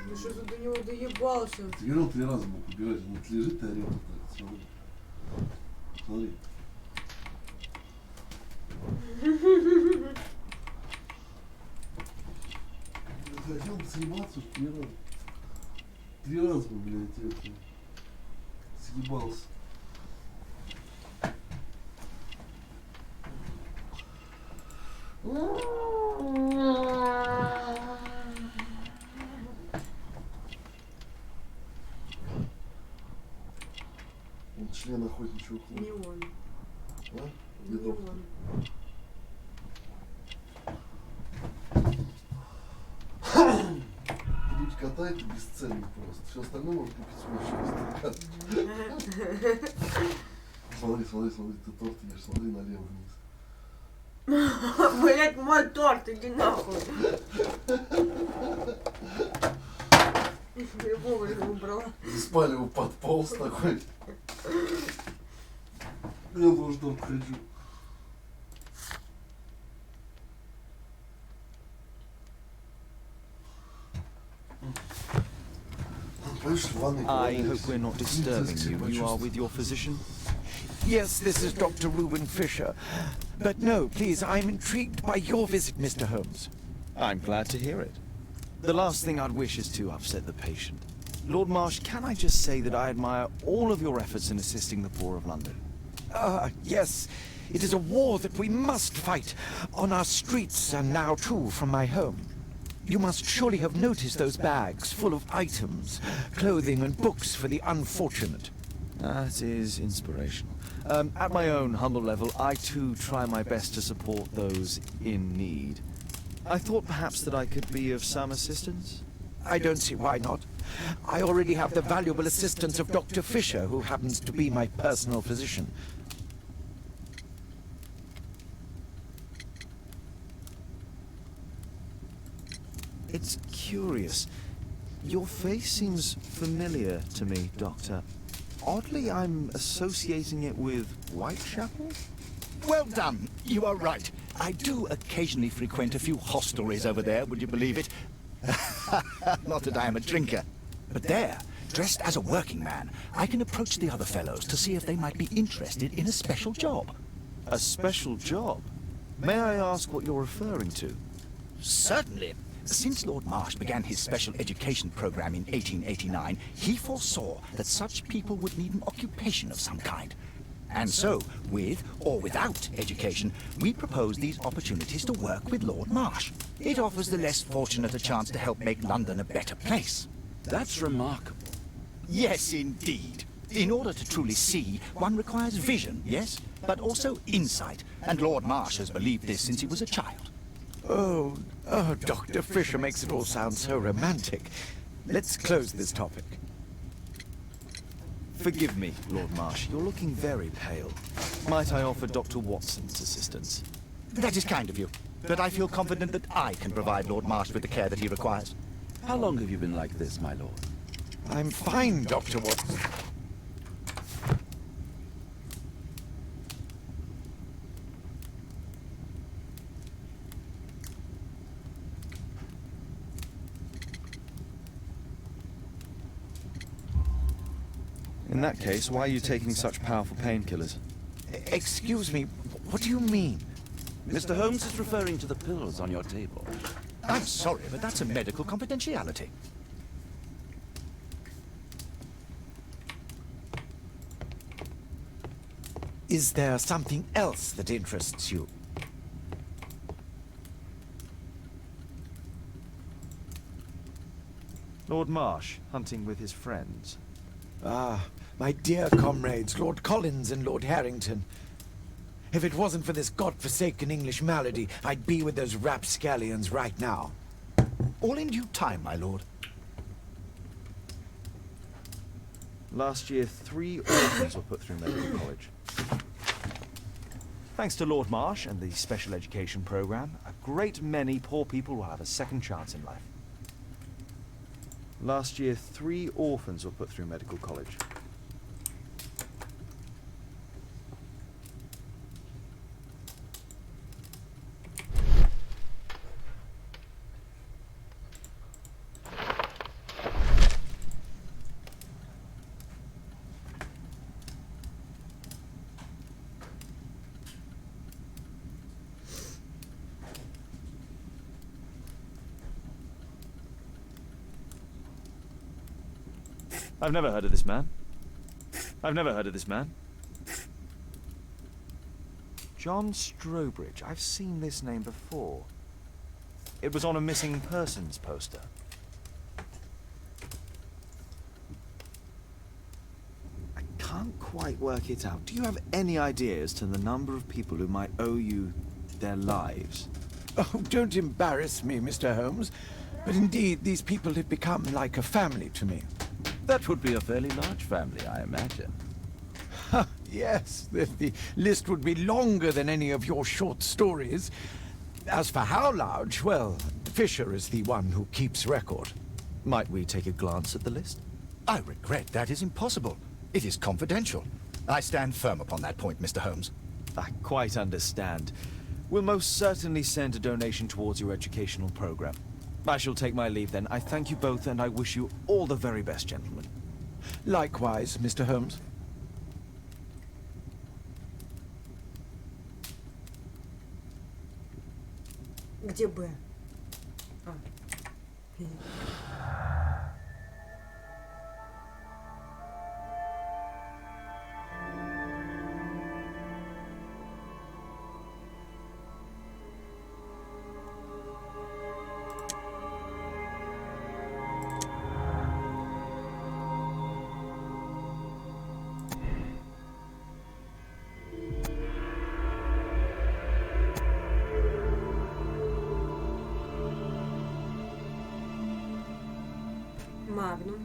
Ну что ты до него доебался? Ты говорил, 3 раза мог убежать. Он вот лежит и орет вот так. Смотри. Смотри. Хотел бы съебаться уж 3 раза. 3 раза бы, блядь, это съебался. Он член охотничьего клуба. Не он. А? Не Где доктор? он. Будь кота, это бесценно просто. Все остальное можно купить смешно. Смотри, смотри, смотри, ты торт ешь, смотри налево вниз. Блять, мой торт, иди нахуй. Я вовремя убрала. Спали его под полз такой. Я тоже торт хочу. I hope we're not disturbing you. You are with your physician? Yes, this is Dr. Reuben Fisher. But no, please, I'm intrigued by your visit, Mr. Holmes. I'm glad to hear it. The last thing I'd wish is to upset the patient. Lord Marsh, can I just say that I admire all of your efforts in assisting the poor of London? Yes. It is a war that we must fight, on our streets and now too from my home. You must surely have noticed those bags full of items, clothing and books for the unfortunate. That is inspirational. At my own humble level, I too try my best to support those in need. I thought perhaps that I could be of some assistance. I don't see why not. I already have the valuable assistance of Dr. Fisher, who happens to be my personal physician. It's curious. Your face seems familiar to me, Doctor. Oddly, I'm associating it with Whitechapel? Well done. You are right. I do occasionally frequent a few hostelries over there, would you believe it? Not that I am a drinker. But there, dressed as a working man, I can approach the other fellows to see if they might be interested in a special job. A special job? May I ask what you're referring to? Certainly. Since Lord Marsh began his special education program in 1889, he foresaw that such people would need an occupation of some kind. And so, with or without education, we propose these opportunities to work with Lord Marsh. It offers the less fortunate a chance to help make London a better place. That's remarkable. Yes, indeed. In order to truly see, one requires vision, yes, but also insight. And Lord Marsh has believed this since he was a child. Oh, Dr. Fisher makes it all sound so romantic. Let's close this topic. Forgive me, Lord Marsh. You're looking very pale. Might I offer Dr. Watson's assistance? That is kind of you. But I feel confident that I can provide Lord Marsh with the care that he requires. How long have you been like this, my lord? I'm fine, Dr. Watson. In that case, why are you taking such powerful painkillers? Excuse me, what do you mean? Mr. Holmes is referring to the pills on your table. I'm sorry, but that's a medical confidentiality. Is there something else that interests you? Lord Marsh, hunting with his friends. Ah, my dear comrades, Lord Collins and Lord Harrington. If it wasn't for this godforsaken English malady, I'd be with those rapscallions right now. All in due time, my lord. Last year, 3 orphans were put through medical college. Thanks to Lord Marsh and the special education program, a great many poor people will have a second chance in life. Last year, 3 orphans were put through medical college. I've never heard of this man. I've never heard of this man. John Strobridge. I've seen this name before. It was on a missing persons poster. I can't quite work it out. Do you have any idea as to the number of people who might owe you their lives? Oh, don't embarrass me, Mr. Holmes. But indeed, these people have become like a family to me. That would be a fairly large family, I imagine. Yes, the list would be longer than any of your short stories. As for how large, well, Fisher is the one who keeps record. Might we take a glance at the list? I regret that is impossible. It is confidential. I stand firm upon that point, Mr. Holmes. I quite understand. We'll most certainly send a donation towards your educational program. I shall take my leave then. I thank you both and I wish you all the very best, gentlemen. Likewise, Mr. Holmes. Где Б? А. Магнум.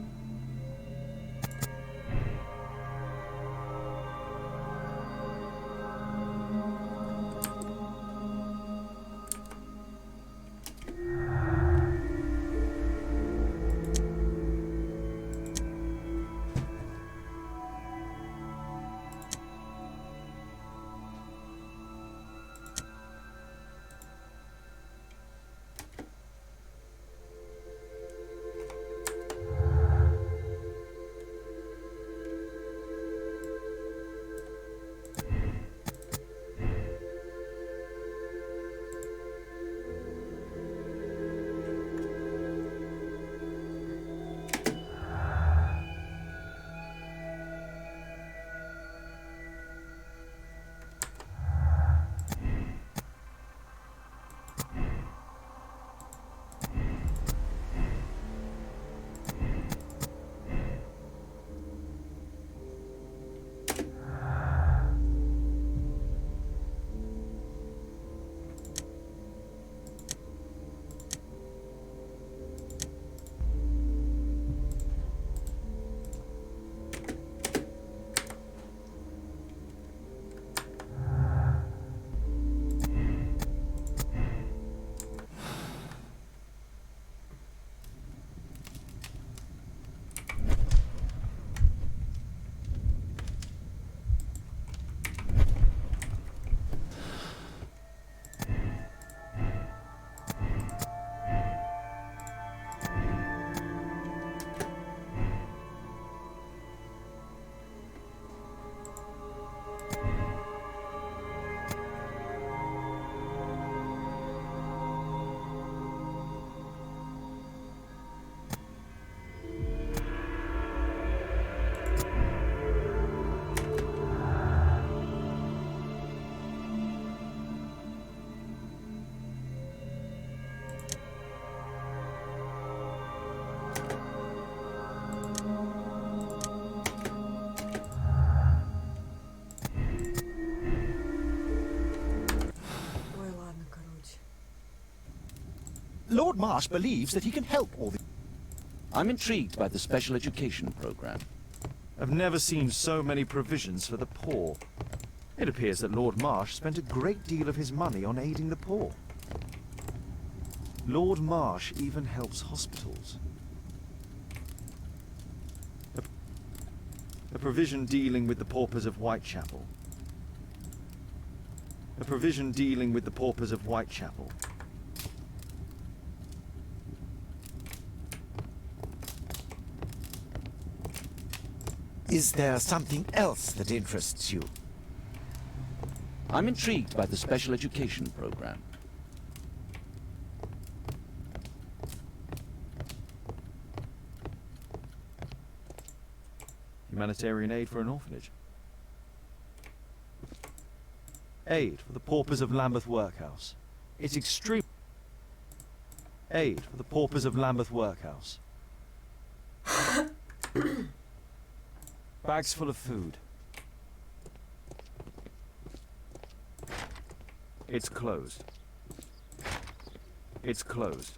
Lord Marsh believes that he can help all the... I'm intrigued by the special education program. I've never seen so many provisions for the poor. It appears that Lord Marsh spent a great deal of his money on aiding the poor. Lord Marsh even helps hospitals. A provision dealing with the paupers of Whitechapel. A provision dealing with the paupers of Whitechapel. Is there something else that interests you? I'm intrigued by the special education program. Humanitarian aid for an orphanage. Aid for the paupers of Lambeth Workhouse. It's extreme. Aid for the paupers of Lambeth Workhouse. Bags full of food. It's closed. It's closed.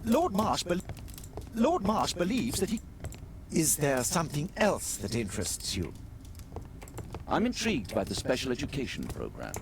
Lord Marsh believes that he... Is there something else that interests you? I'm intrigued by the special education program.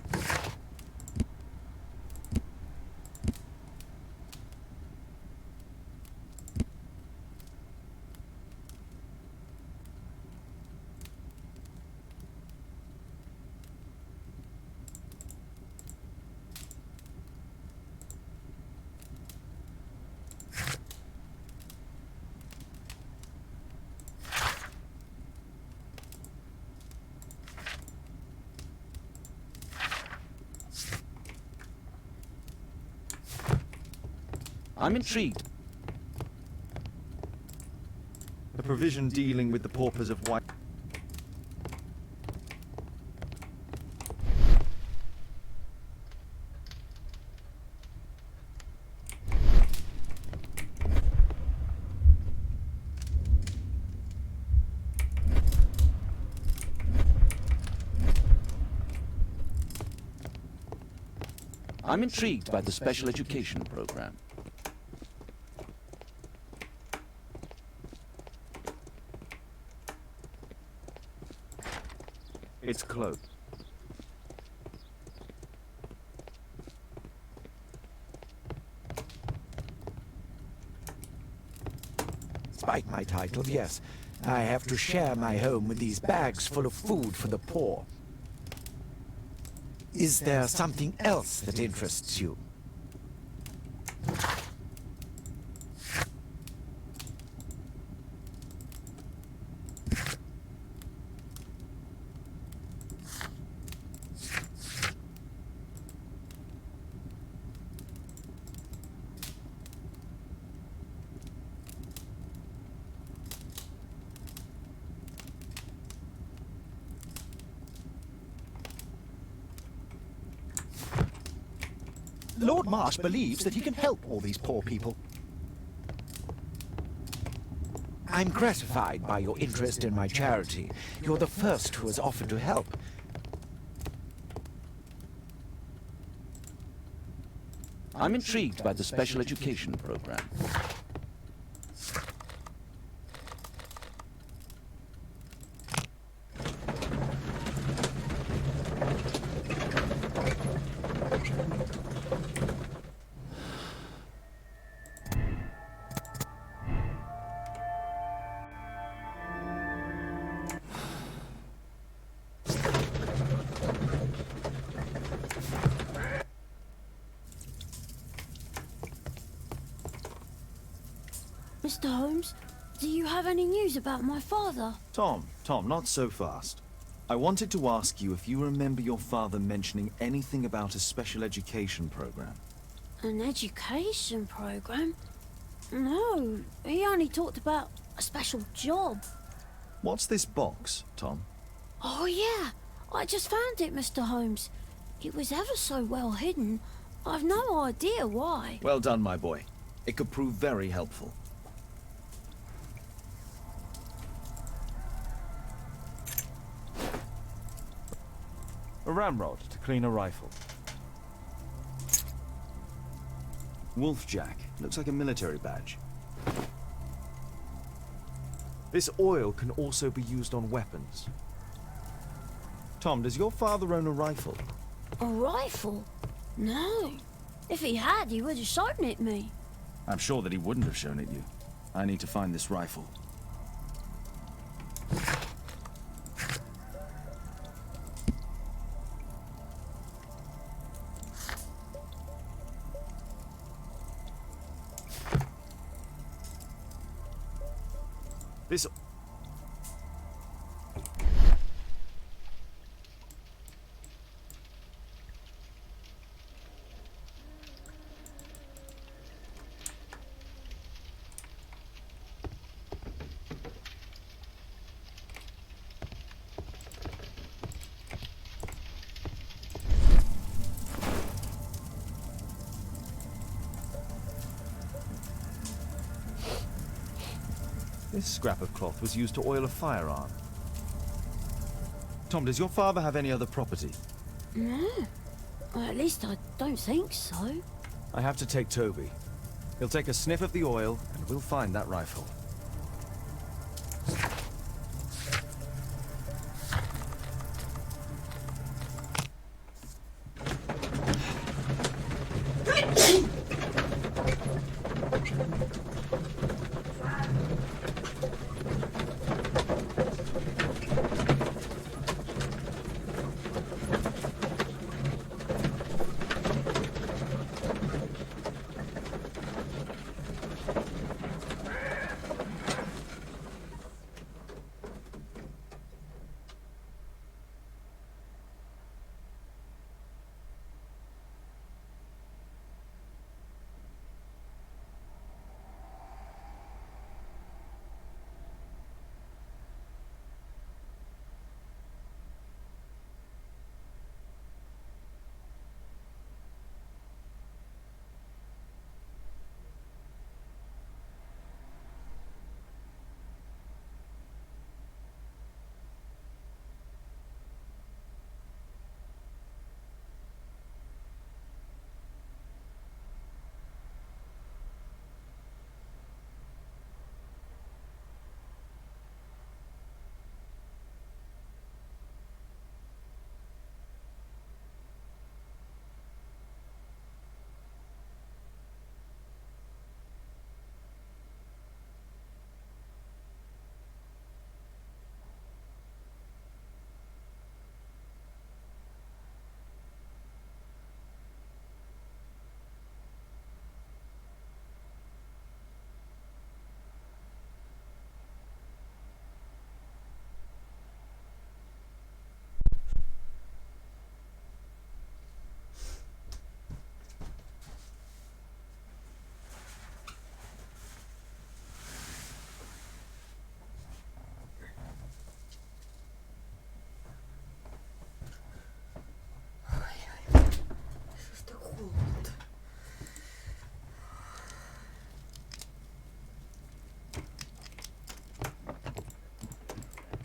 I'm intrigued. A provision dealing with the paupers of White... I'm intrigued by the special education program. It's closed. Despite my title, yes, I have to share my home with these bags full of food for the poor. Is there something else that interests you? Lord Marsh believes that he can help all these poor people. I'm gratified by your interest in my charity. You're the first who has offered to help. I'm intrigued by the special education program. Mr. Holmes, do you have any news about my father? Tom, not so fast. I wanted to ask you if you remember your father mentioning anything about a special education program. An education program? No, he only talked about a special job. What's this box, Tom? Oh yeah, I just found it, Mr. Holmes. It was ever so well hidden. I've no idea why. Well done, my boy. It could prove very helpful. A ramrod to clean a rifle. Wolfjack. Looks like a military badge. This oil can also be used on weapons. Tom, does your father own a rifle? A rifle? No. If he had, he would have shown it me. I'm sure that he wouldn't have shown it you. I need to find this rifle. This... This scrap of cloth was used to oil a firearm. Tom, does your father have any other property? No. Well, at least I don't think so. I have to take Toby. He'll take a sniff of the oil, and we'll find that rifle.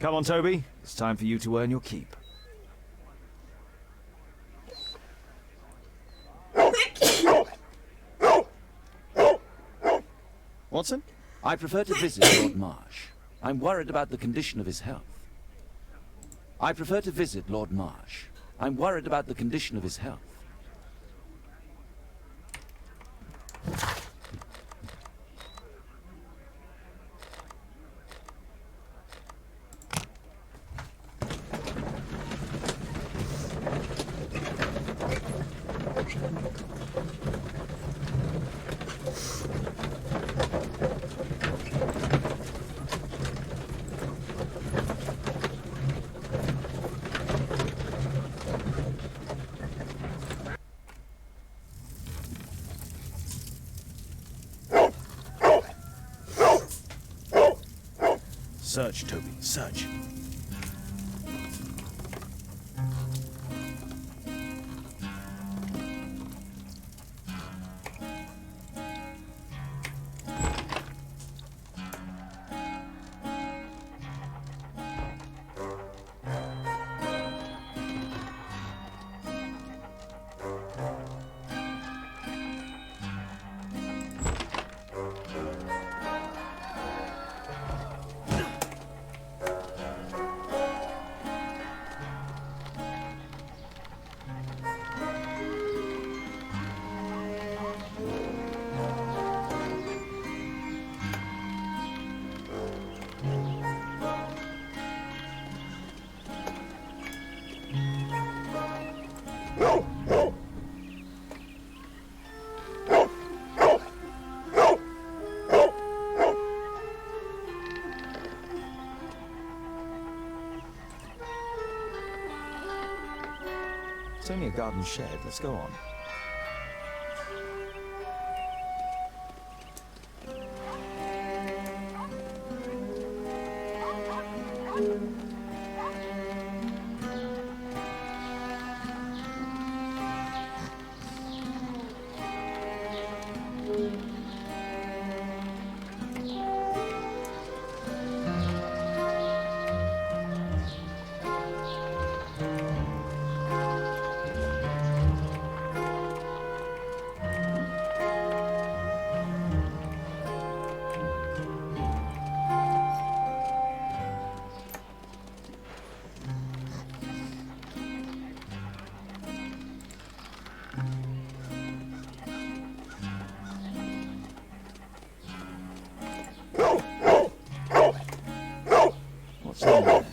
Come on, Toby. It's time for you to earn your keep. Watson? I prefer to visit Lord Marsh. I'm worried about the condition of his health. I prefer to visit Lord Marsh. I'm worried about the condition of his health. Search, Toby, search. It's only a garden shed. Let's go on. What's in there?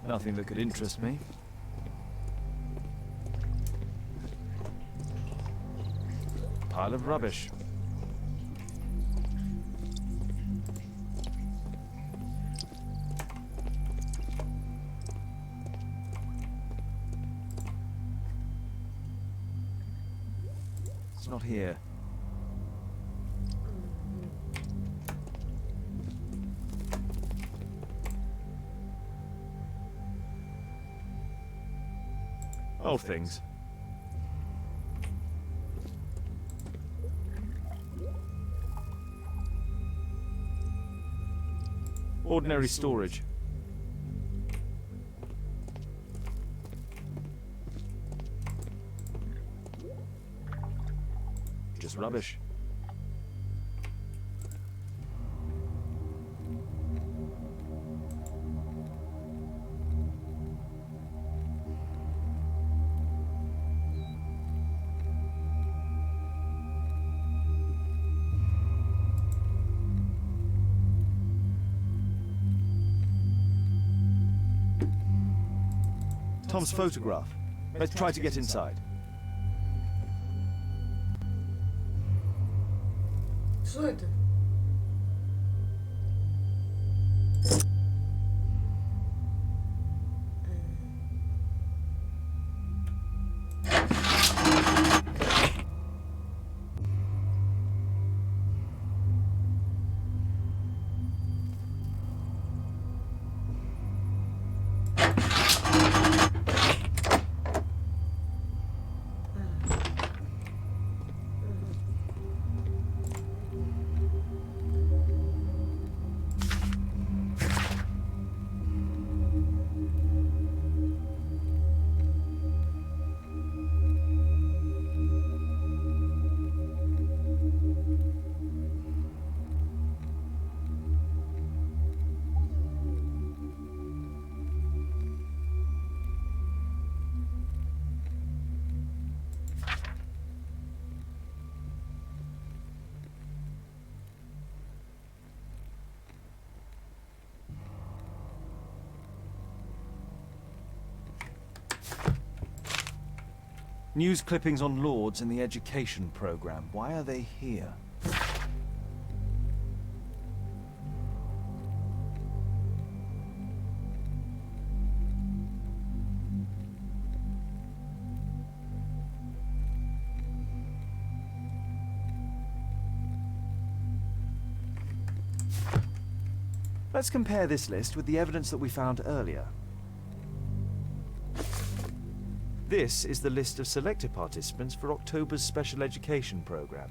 Nothing that could interest me. Pile of rubbish. It's not here. Old things. Ordinary storage. Just rubbish. Tom's photograph. Let's try to get inside. Что это? News clippings on Lords in the education program. Why are they here? Let's compare this list with the evidence that we found earlier. This is the list of selected participants for October's special education program.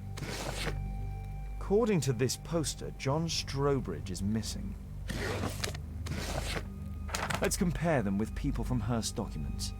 According to this poster, John Strobridge is missing. Let's compare them with people from Hearst documents.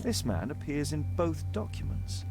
This man appears in both documents.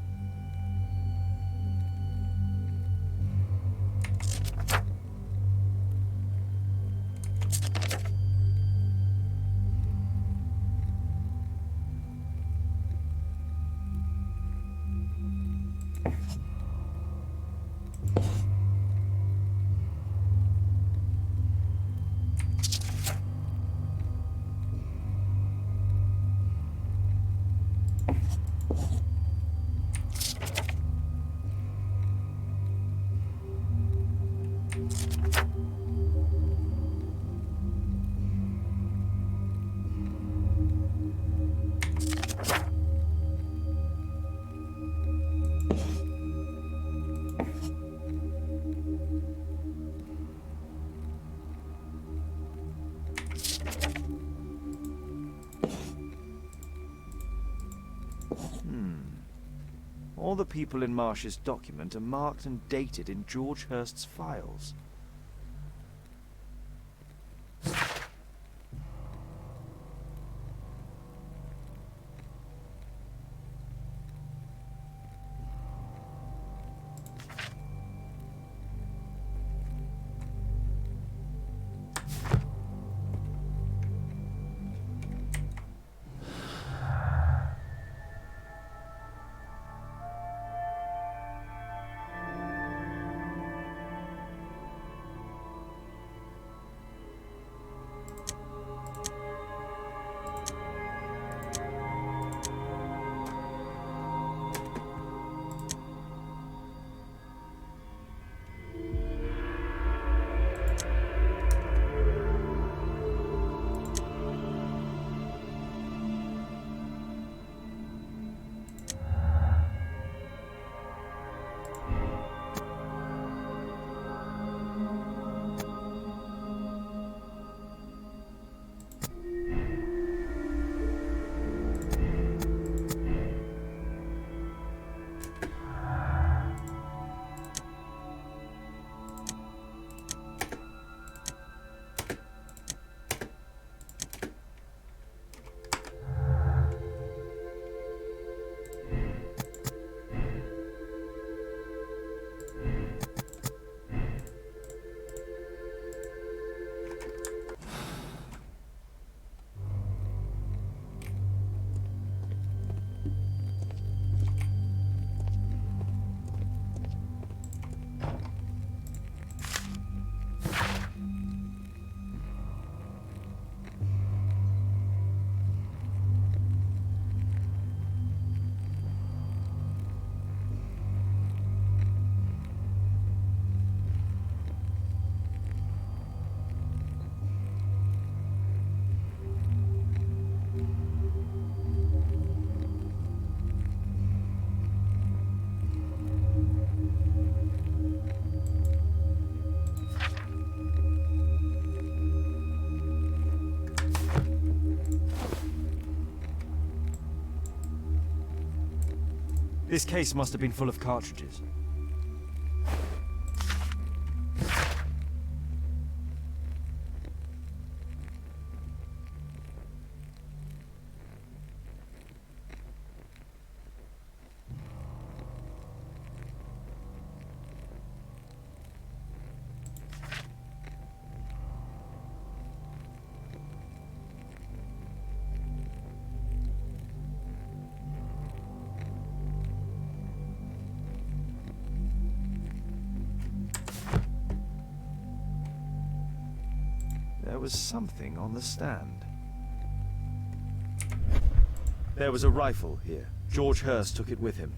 All the people in Marsh's document are marked and dated in George Hurst's files. This case must have been full of cartridges. There was something on the stand. There was a rifle here. George Hurst took it with him.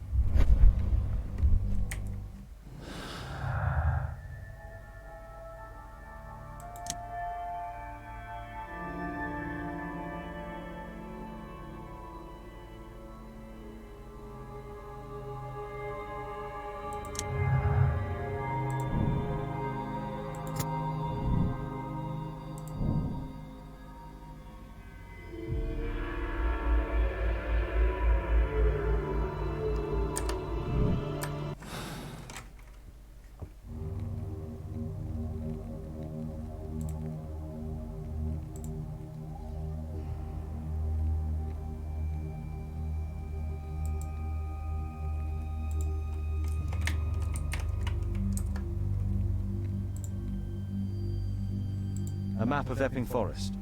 A map of Epping Forest.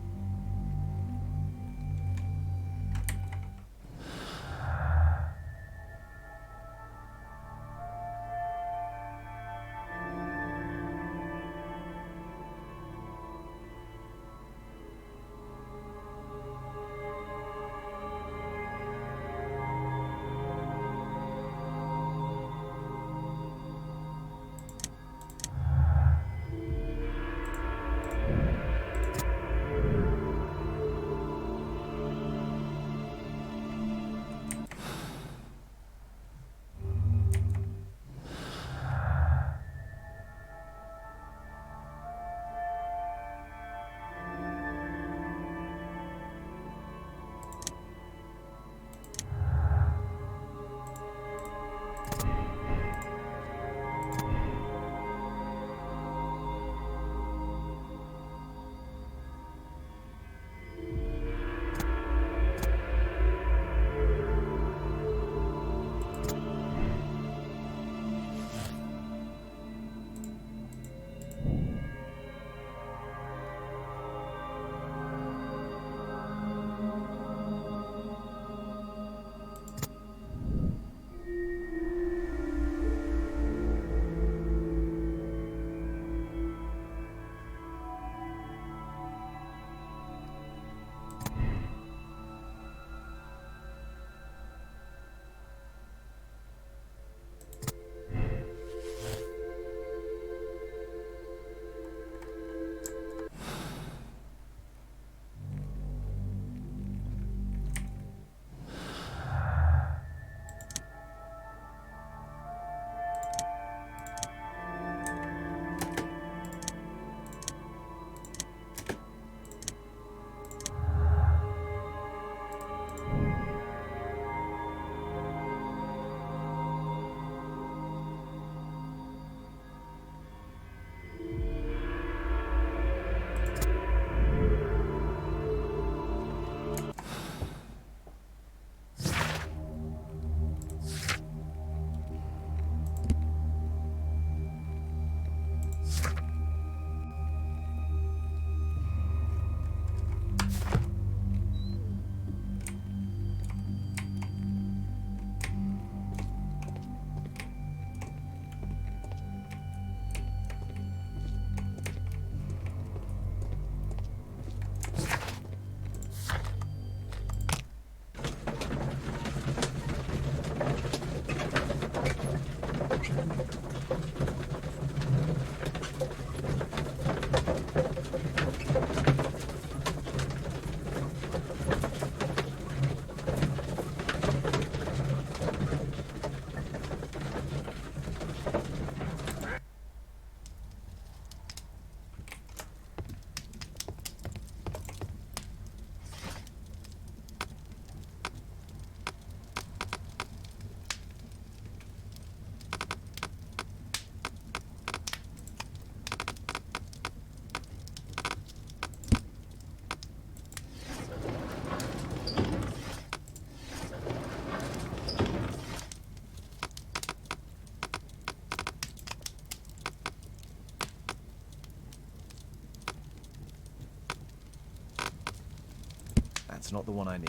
That's not the one I need.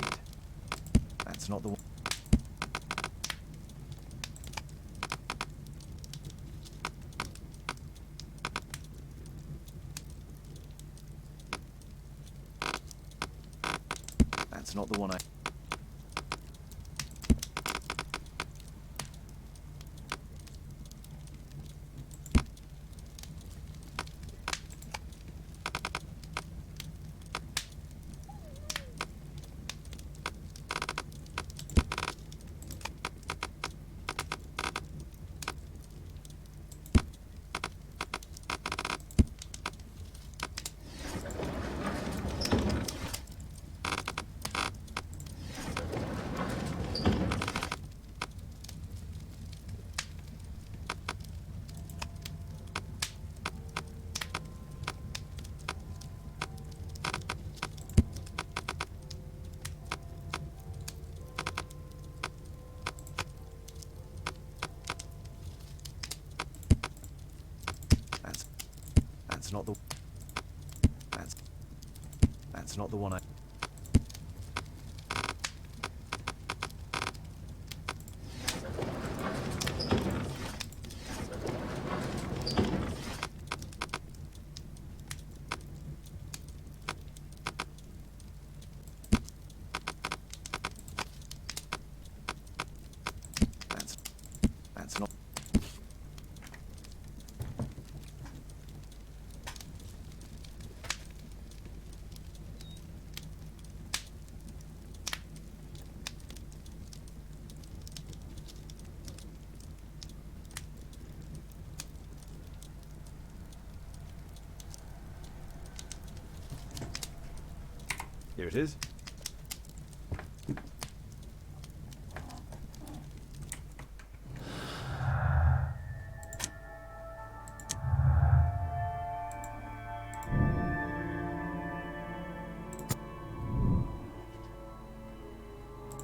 That's not the one. That's not the one I... That's not the... That's not the one I... That's not... Here it is.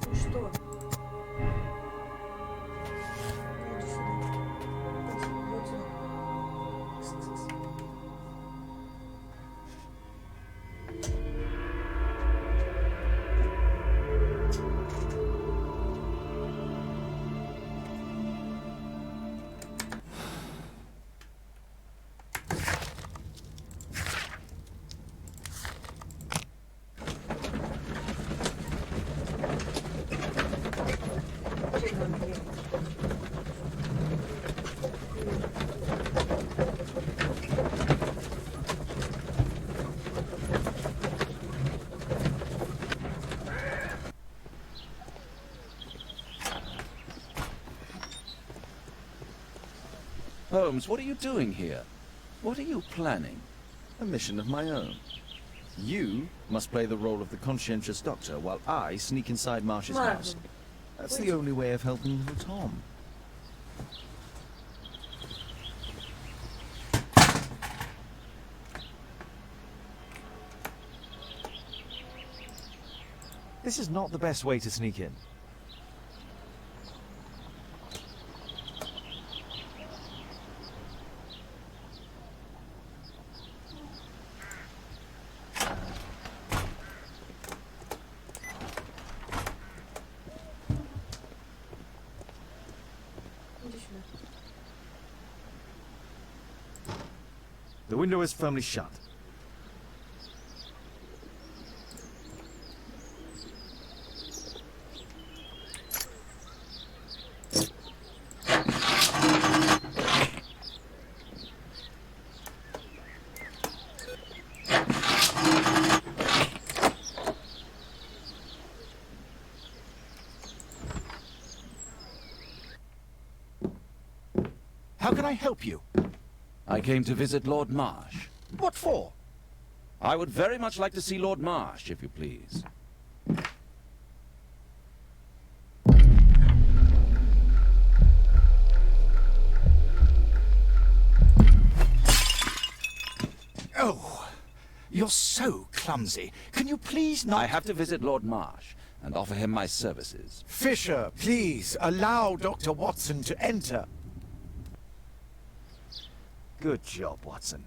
Ну что? Иди сюда. Вот сюда. Кс-кс-кс. Holmes, what are you doing here? What are you planning? A mission of my own. You must play the role of the conscientious doctor while I sneak inside Marsh's house. That's the only way of helping little Tom. This is not the best way to sneak in. The window is firmly shut. How can I help you? I came to visit Lord Marsh. What for? I would very much like to see Lord Marsh, if you please. Oh, you're so clumsy. Can you please not... I have to visit Lord Marsh and offer him my services. Fisher, please, allow Dr. Watson to enter. Good job, Watson.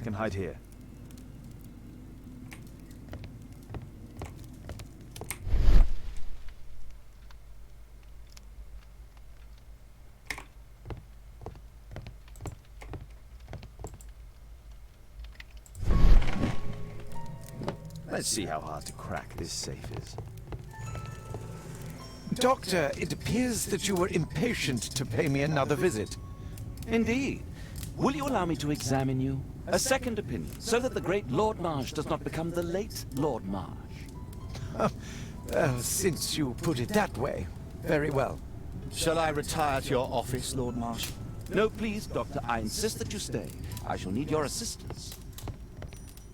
can hide here. Let's see how hard to crack this safe is. Doctor, it appears that you were impatient to pay me another visit. Indeed. Will you allow me to examine you? A second opinion, so that the great Lord Marsh does not become the late Lord Marsh. Well, since you put it that way, very well. Shall I retire to your office, Lord Marsh? No, please, Doctor. I insist that you stay. I shall need your assistance.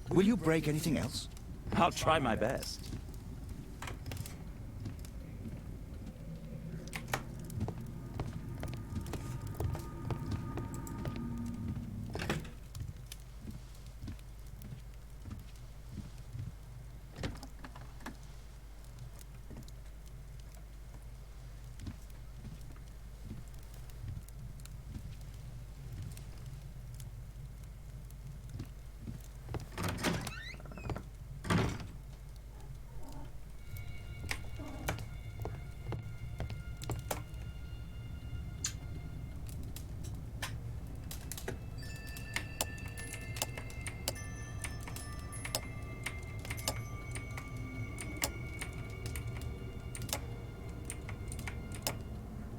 Will you break anything else? I'll try my best.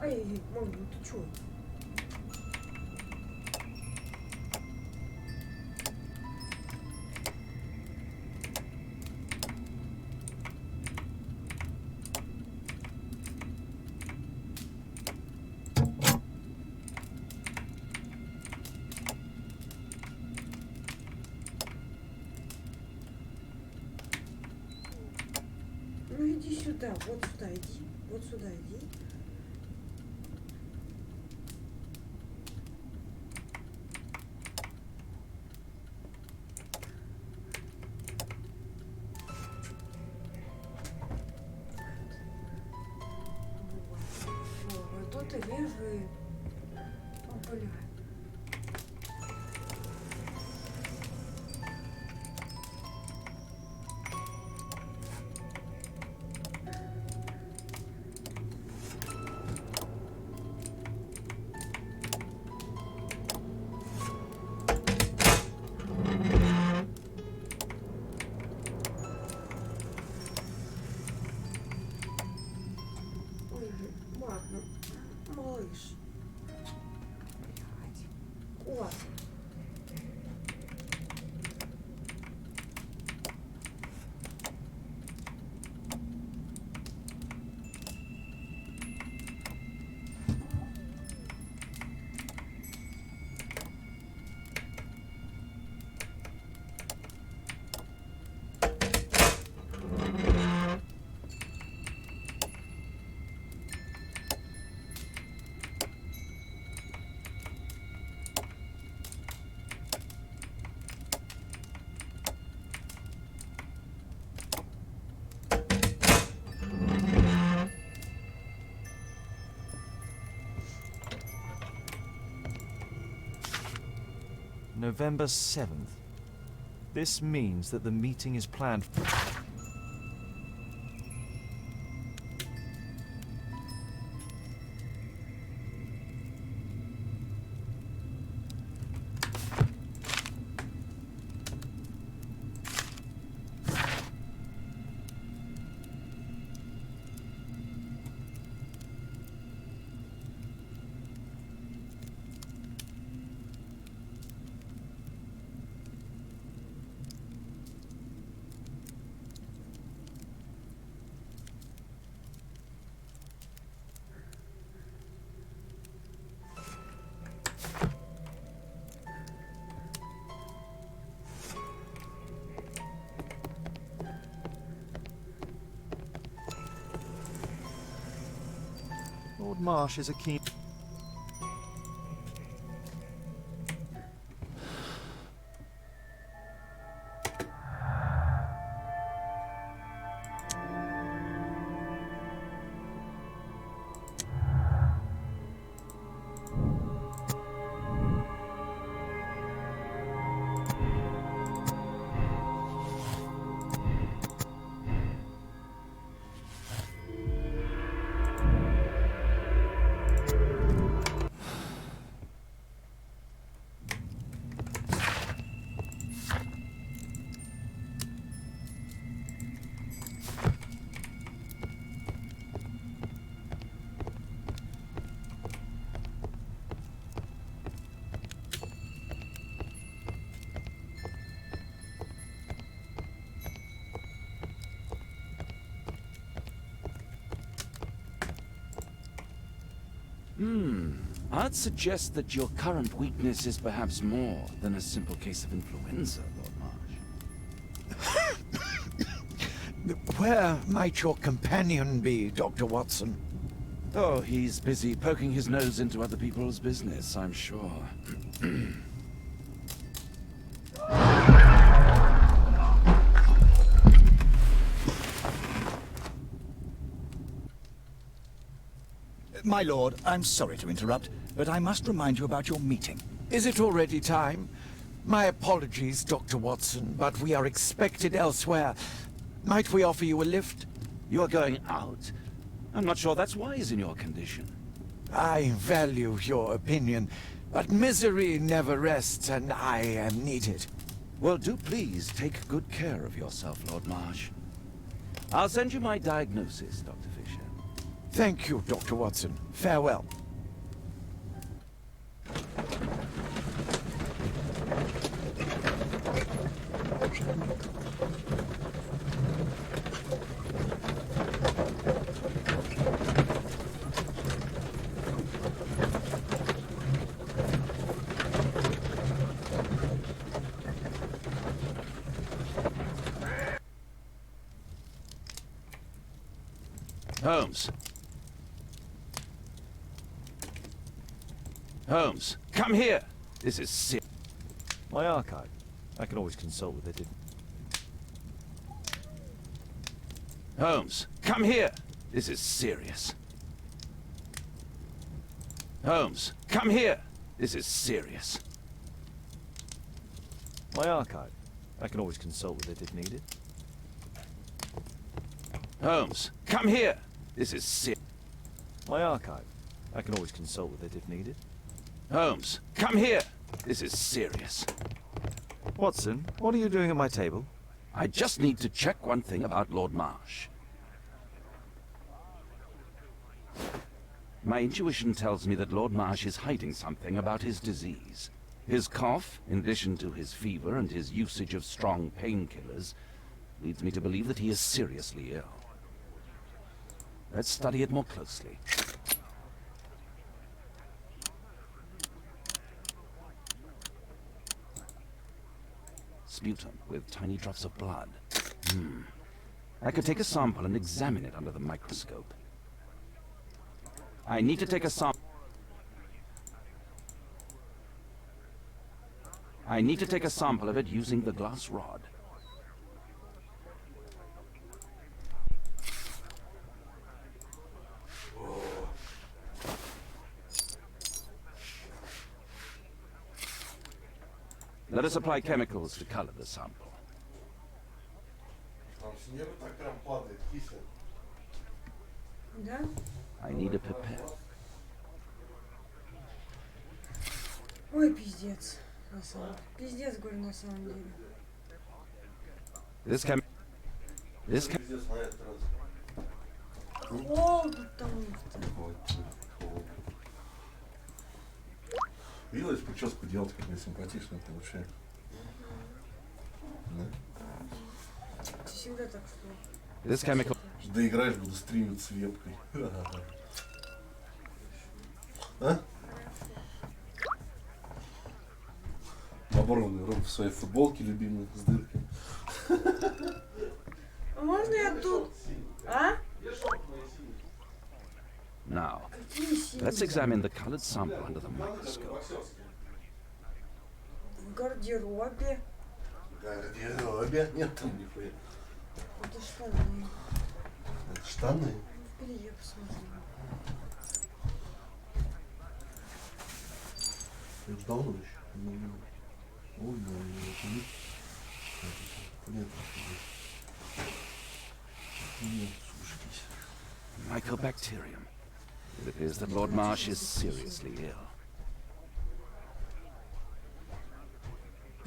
Ай, мам, ну ты чё? Ну иди сюда, вот сюда иди, вот сюда иди. Вот тут и лежит. О, бля. Ладно, малыш. Блядь. О. November 7th. This means that the meeting is planned for... Lord Marsh is a keen... I'd suggest that your current weakness is perhaps more than a simple case of influenza, Lord Marsh. Where might your companion be, Dr. Watson? Oh, he's busy poking his nose into other people's business, I'm sure. My lord, I'm sorry to interrupt, but I must remind you about your meeting. Is it already time? My apologies, Dr. Watson, but we are expected elsewhere. Might we offer you a lift? You're going out? I'm not sure that's wise in your condition. I value your opinion, but misery never rests, and I am needed. Well, do please take good care of yourself, Lord Marsh. I'll send you my diagnosis, Dr. Fisher. Thank you, Dr. Watson. Farewell. Holmes. Holmes, come here! This is sick. My archive. I can always consult with it. Holmes, come here! This is serious. Holmes, come here! This is serious. My archive. I can always consult with it if needed. Holmes, come here! This is serious. My archive. I can always consult with it if needed. Holmes, come here! This is serious. Watson, what are you doing at my table? I just need to check one thing about Lord Marsh. My intuition tells me that Lord Marsh is hiding something about his disease. His cough, in addition to his fever and his usage of strong painkillers, leads me to believe that he is seriously ill. Let's study it more closely. Sputum with tiny drops of blood. I could take a sample and examine it under the microscope. I need to take a sample. I need to take a sample of it using the glass rod. Let us apply chemicals to color the sample. Да? I need a pipette. Ой, пиздец. Пиздец, говорю, на самом деле. This chem... Холодно там. Видела, прическу делать, как мне симпатично получается. Да? Ты всегда так что? This chemical... Доиграешь, буду стримить с вебкой. А? Оборванный Ром в своей футболке любимой с дыркой. А можно я тут? А? Now, let's examine the colored sample under the microscope. В гардеробе. В гардеробе? Нет там нихуя. Это штаны. Это штаны? В белье посмотри. Это давно еще. Ой, нет. Нет, слушайтесь. Mycobacterium. It appears that Lord Marsh is seriously ill.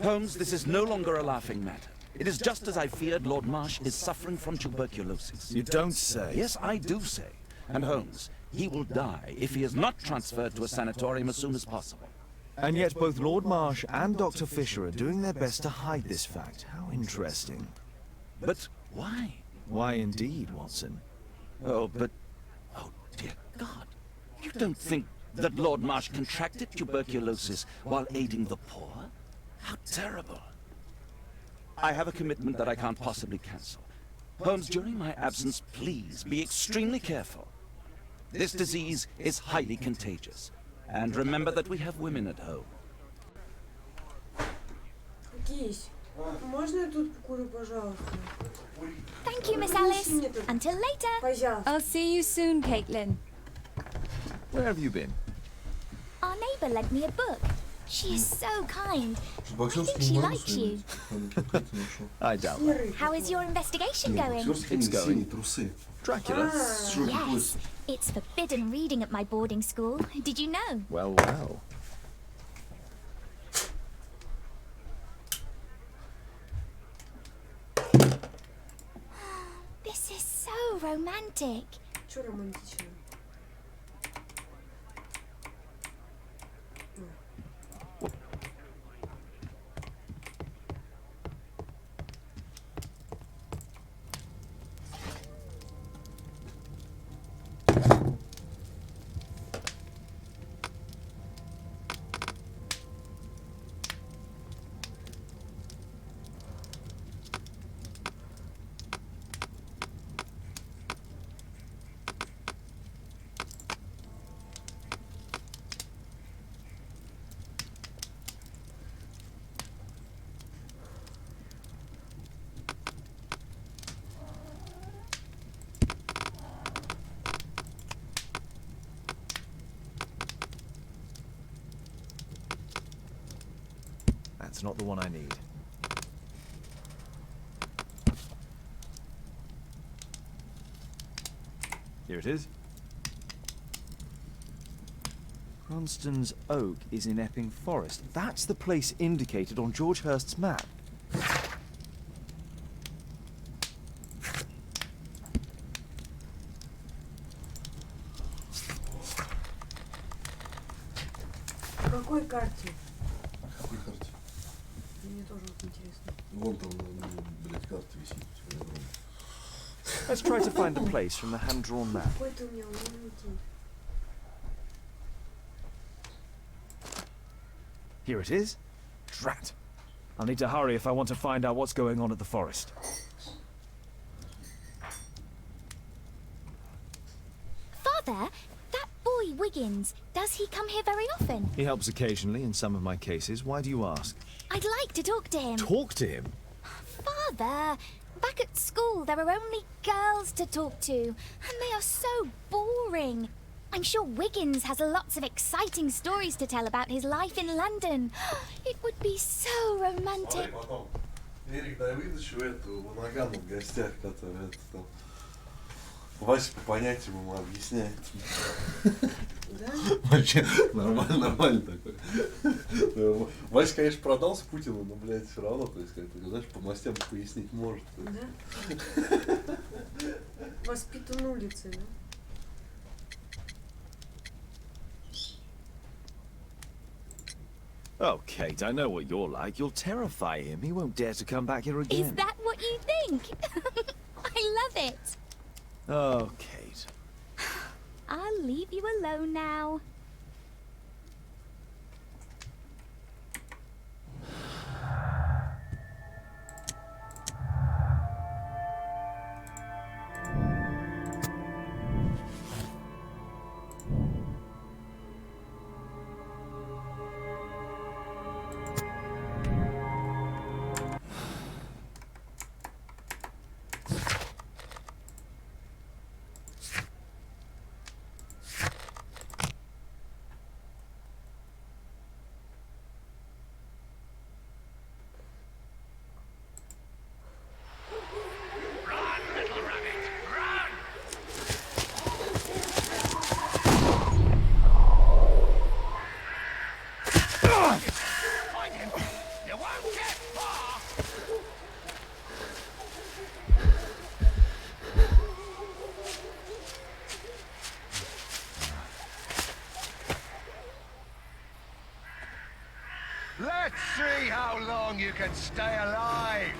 Holmes, this is no longer a laughing matter. It is just as I feared. Lord Marsh is suffering from tuberculosis. You don't say. Yes, I do say. And Holmes, he will die if he is not transferred to a sanatorium as soon as possible. And yet both Lord Marsh and Dr. Fisher are doing their best to hide this fact. How interesting. But why? Why indeed, Watson? Oh, but... Oh, dear God. You don't think That Lord Marsh contracted tuberculosis while aiding the poor? How terrible. I have a commitment that I can't possibly cancel. Holmes, during my absence, please be extremely careful. This disease is highly contagious. And remember that we have women at home. Кись, можно я тут покурю, пожалуйста? Thank you, Miss Alice. Until later. Пожалуйста. I'll see you soon, Caitlin. Where have you been? Our neighbour lent me a book. She is so kind. I think she likes you. I doubt that. How is your investigation going? It's going. Dracula? Yes. It's forbidden reading at my boarding school. Did you know? Well, well. This is so romantic. Чё романтично? That's not the one I need. Here it is. Cranston's Oak is in Epping Forest. That's the place indicated on George Hurst's map. В какой карте? Какой карте? Мне тоже вот интересно. Вон там, блядь, карта висит. Let's try to find the place from the hand-drawn map. Какой-то у меня умненький. Here it is. Drat. I'll need to hurry if I want to find out what's going on at the forest. Father, that boy Wiggins, does he come here very often? He helps occasionally in some of my cases. Why do you ask? I'd like to talk to him. Talk to him? Father, back at school there are only girls to talk to, and they are so boring. I'm sure Wiggins has lots of exciting stories to tell about his life in London. It would be so romantic. Эрик Давидович у этого Ванагану в гостях, который это там Вася по понятиям ему объясняет. Да? Вообще нормально такой. Вася, конечно, продался Путину, но, блядь, все равно, то есть, как-то, знаешь, по мастям пояснить может. Да? Воспитан улицей, да? Oh, Kate, I know what you're like. You'll terrify him. He won't dare to come back here again. Is that what you think? I love it. Oh, Kate. I'll leave you alone now. Let's see how long you can stay alive.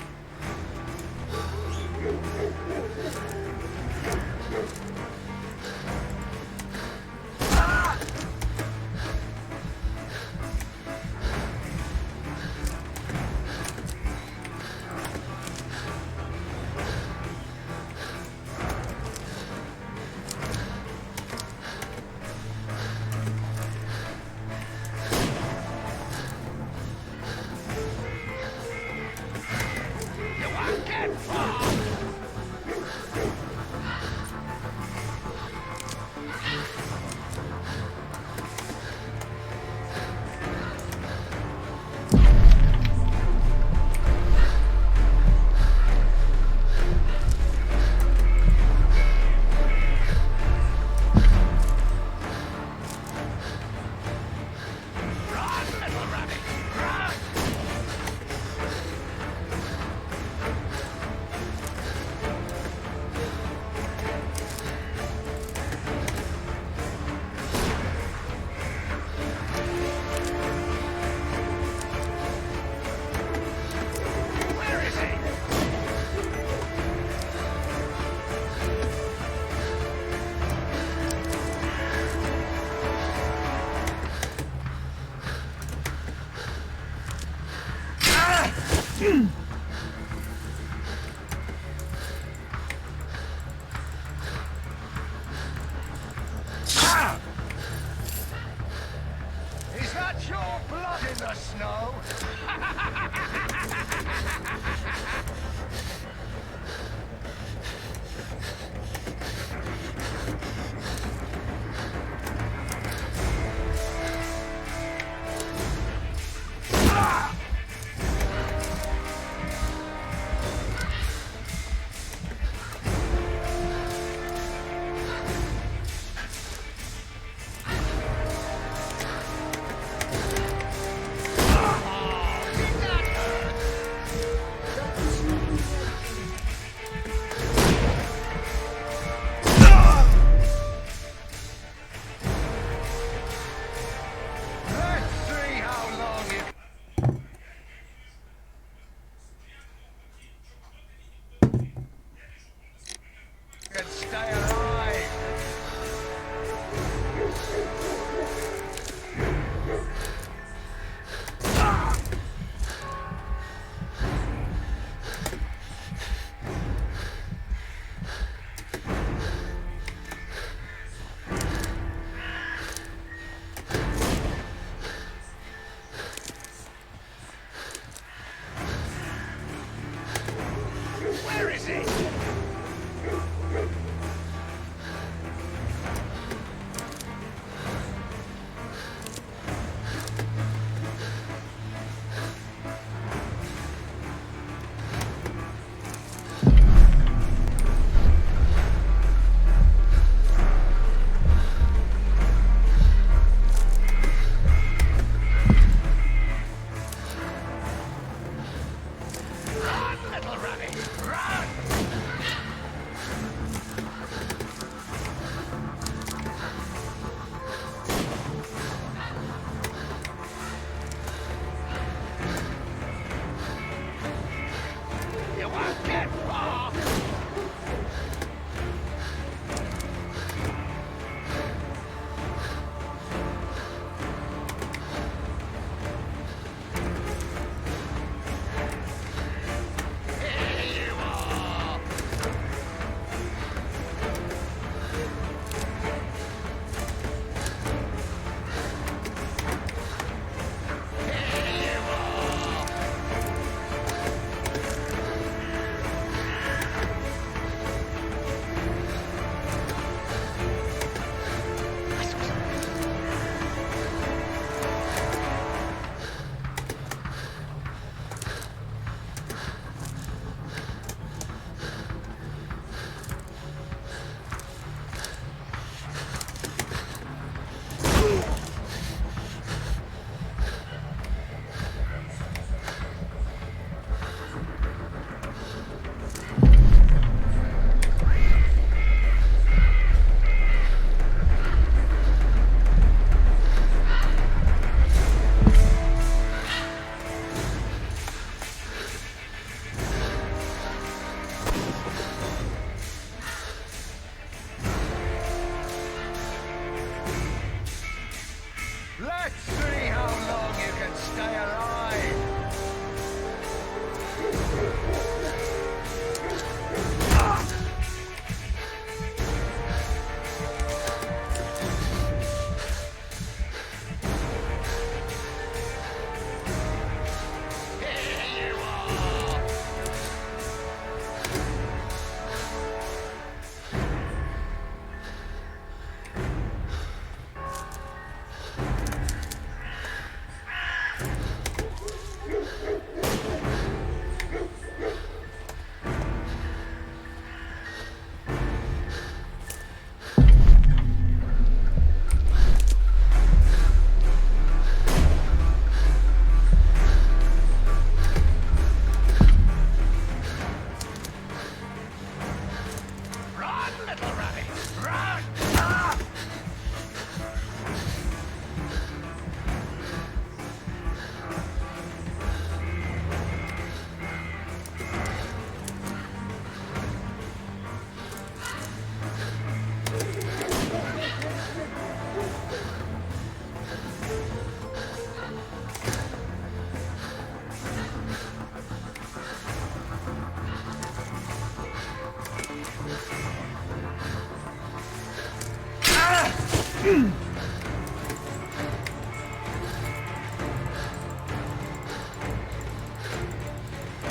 Where is it? Run, little rabbit, run! You won't get far! Here you are! Here you are! Let's see how long you can stay alive! Here you are! Run, little rabbit, run!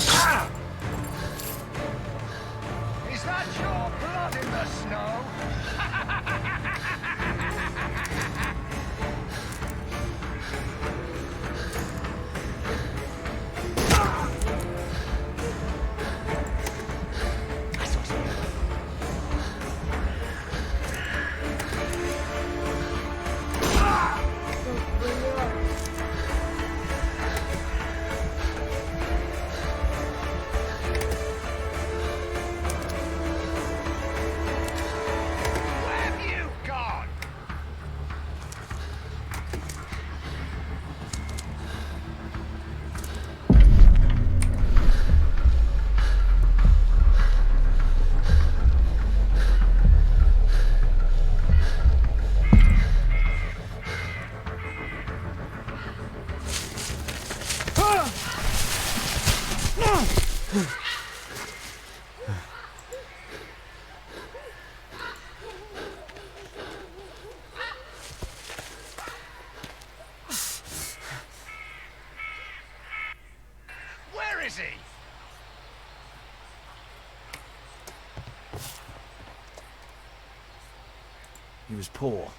Ah! Is that your blood in the snow? Where have you He was poor.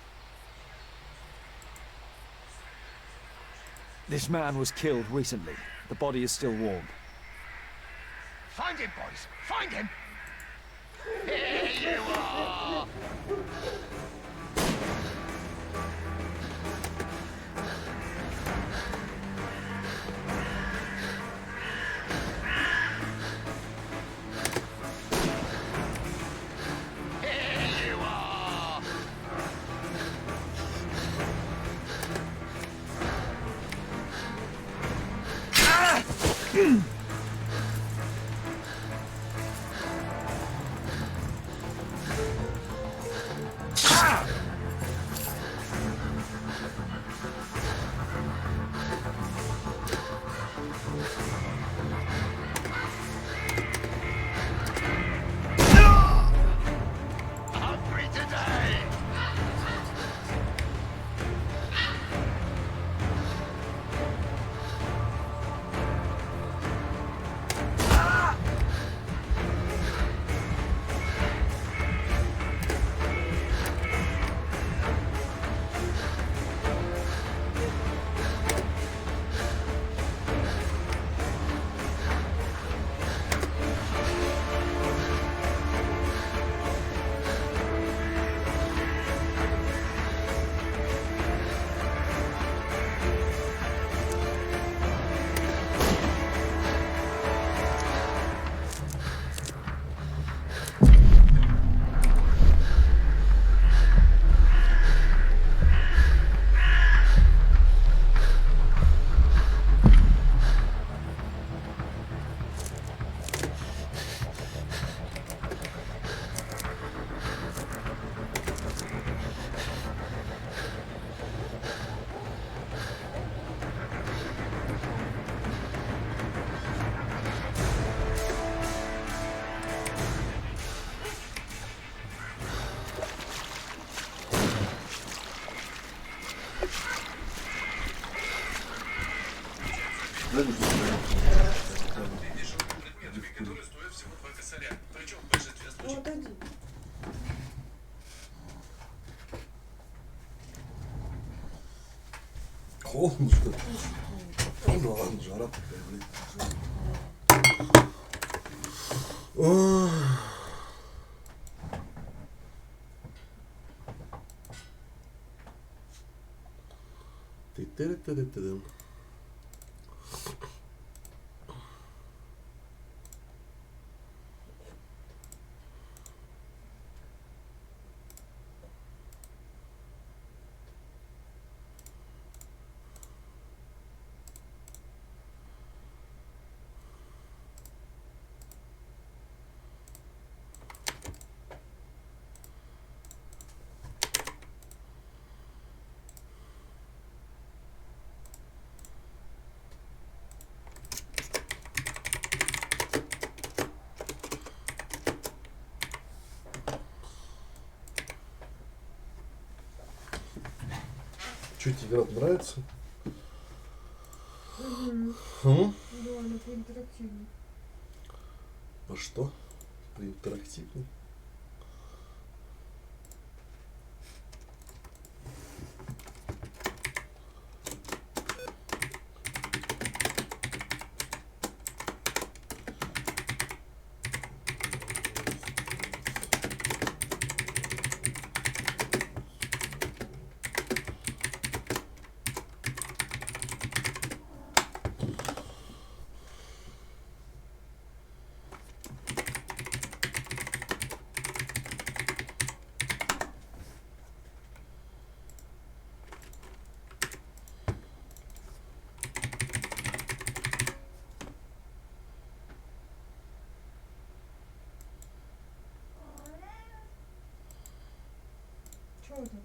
This man was killed recently. The body is still warm. Find him, boys! Find him! Here you are! Here you are! Hungry today! Ну, отойди. Холодно, что ли? Ну ладно, жара такая, блин. Ой. Ты-ты-ты-ты-ты. Что тебе нравится? Угу. Да, она поинтерактивнее. А что? Поинтерактивнее? Что такое?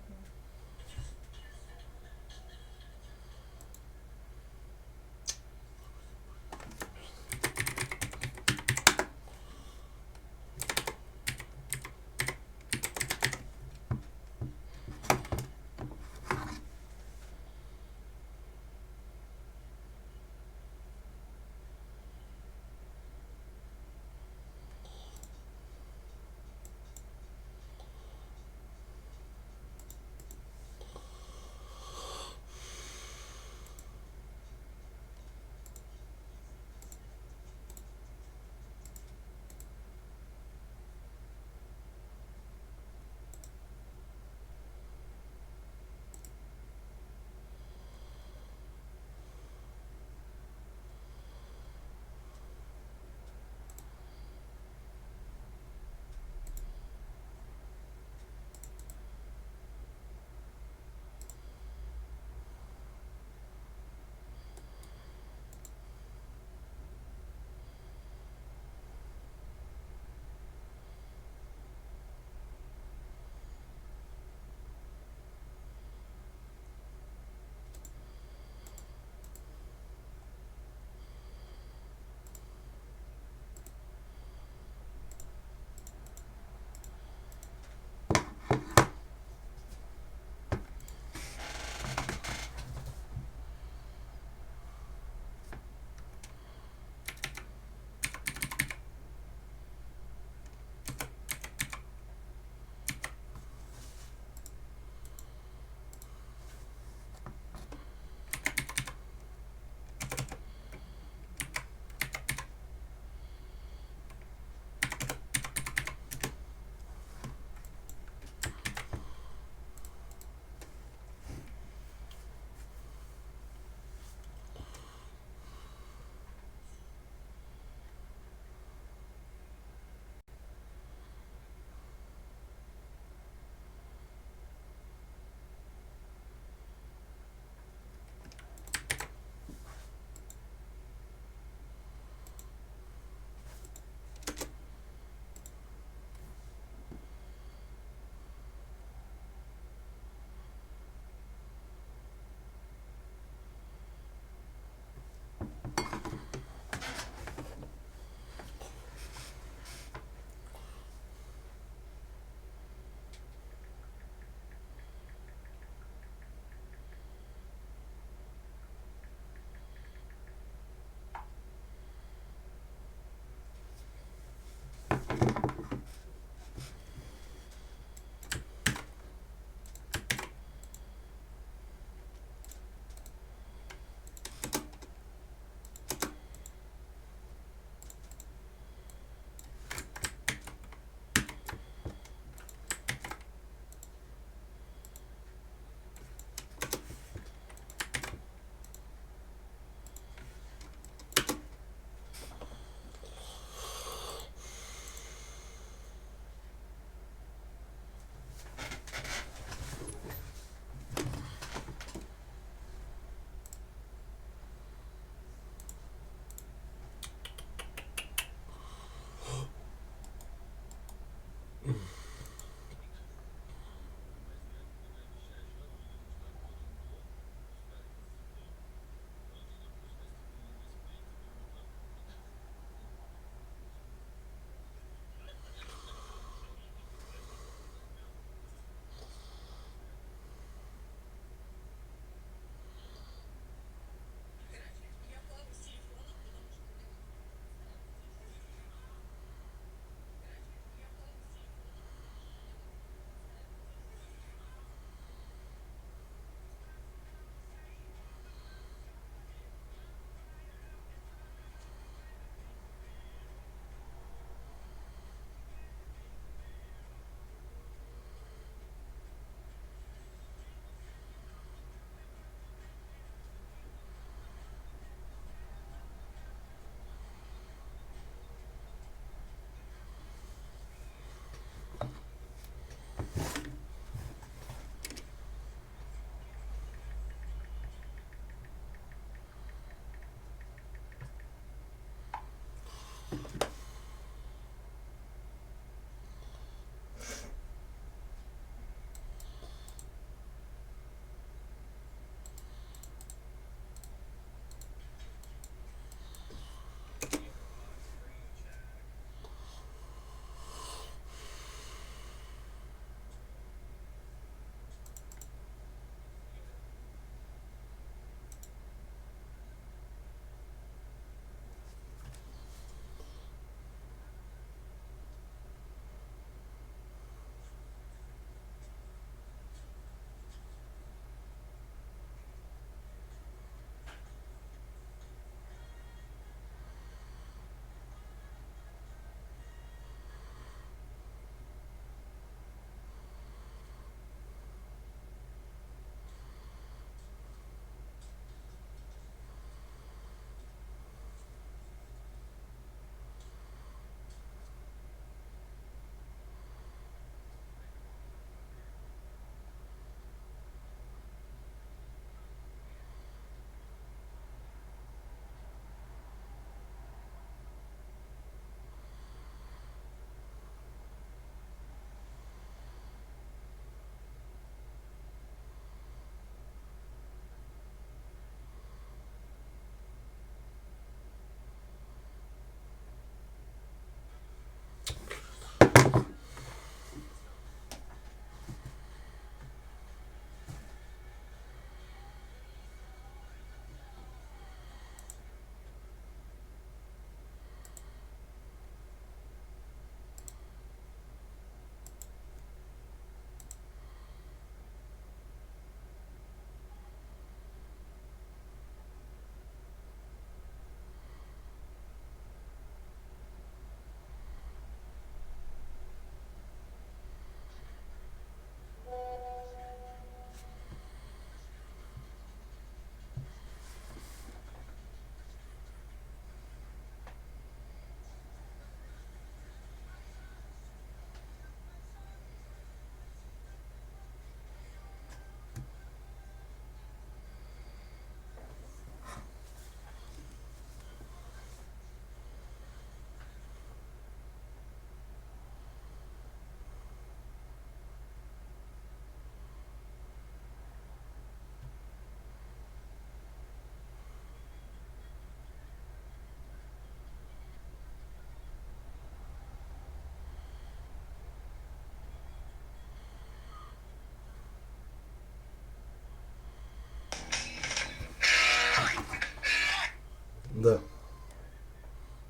Да.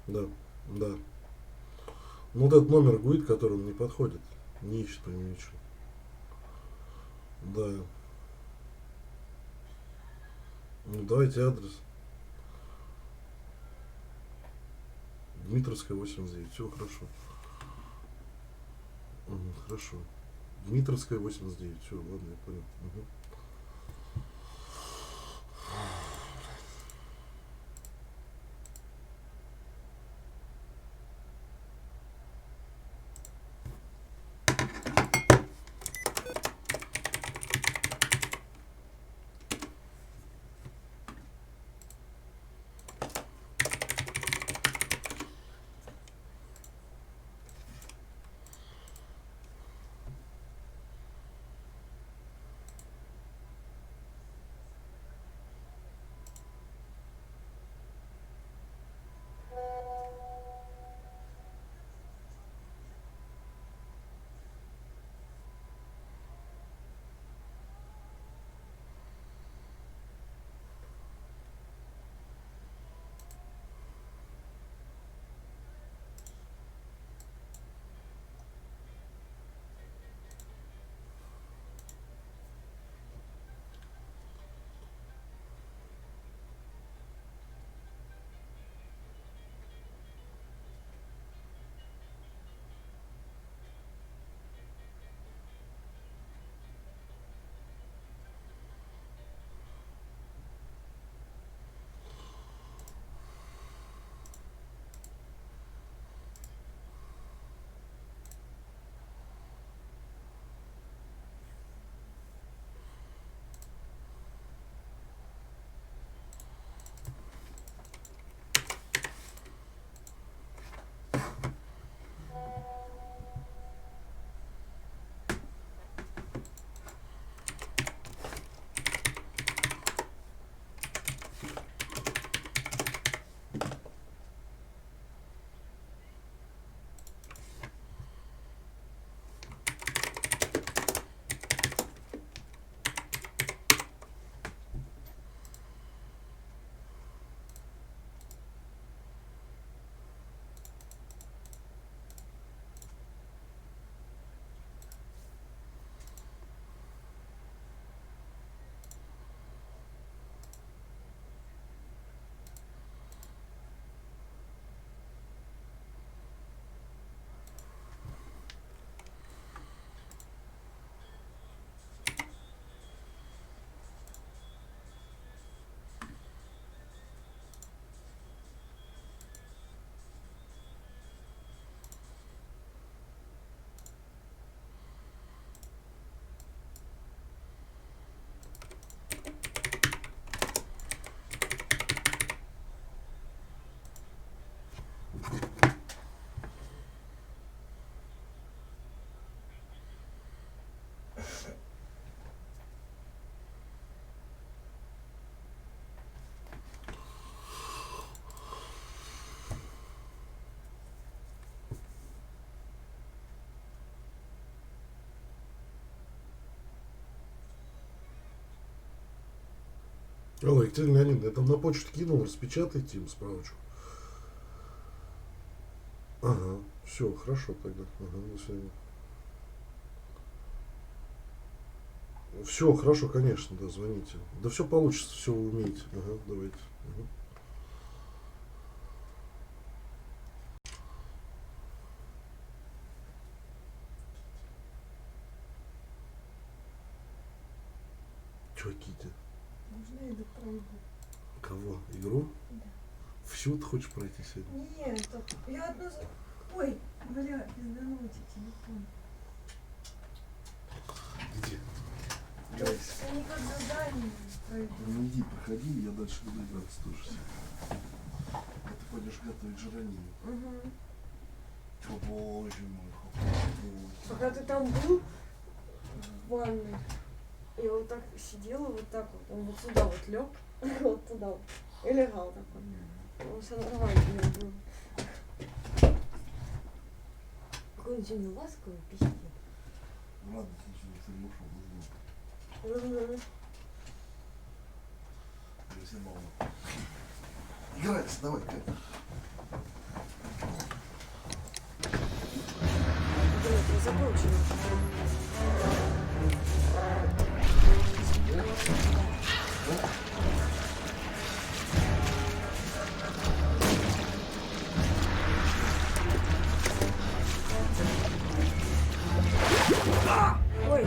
Да. Да. Ну, вот этот номер ГУИД, который он не подходит. Не ищет по нему ничего. Да. Ну, давайте адрес. Дмитровская, 89. Все хорошо. Хорошо. Дмитровская, 89. Все, ладно, я понял. Угу. Алло, Екатерина Леонидовна, я там на почту кинул, распечатайте им справочку. Ага, все, хорошо тогда. Ага, до свидания. Все, хорошо, конечно, да, звоните. Да все получится, все вы умеете. Ага, давайте. Угу. Че, Китя? Можно я иду пройду? Кого? Игру? Да. Всю ты хочешь пройти сегодня? Нет, я одну... Ой, бля, пиздануть телефон. Где? Я никак задание пройду. Ну иди, проходи, я дальше буду играться тоже. А ты пойдешь готовить жаранину. Угу. О, боже мой. Пока ты там был в ванной, я вот так сидела, вот так вот, он вот сюда вот лег, вот туда вот, и лежал такой. Он все нормально у него был. Какой он сегодня ласковый, пиздец. Ладно, если не ушел, Угу. если мало. Играйся, давай, Кать. Блин, я забыл, что ой.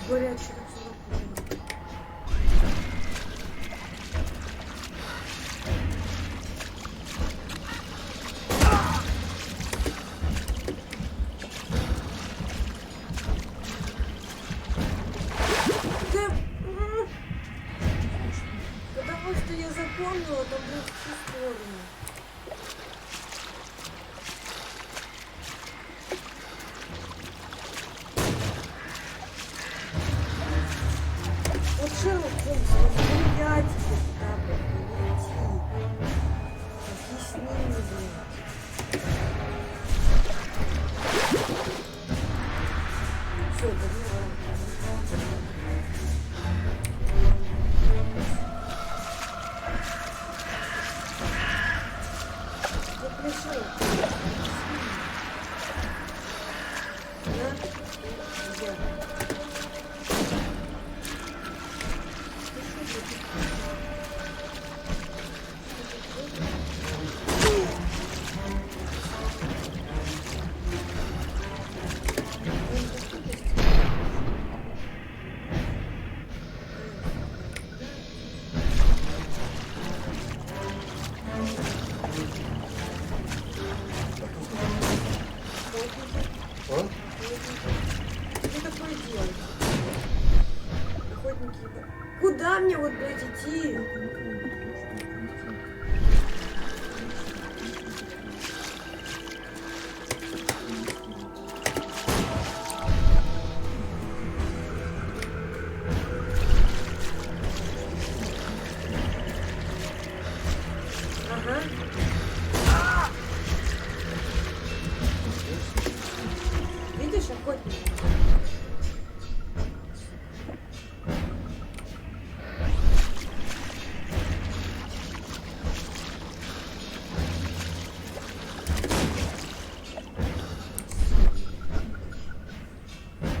Горячий, как всегда. Потому что я запомнила, там будет в ту сторону. Вот Шерлок Холмс, вот я тебе туда, блядь, не идти. Объясни мне, блядь. Все, поняла. Вот пришел. Да? Где? А? Что такое делать? Охотники. Куда мне вот, блядь, идти? Ага. Видишь, охотник?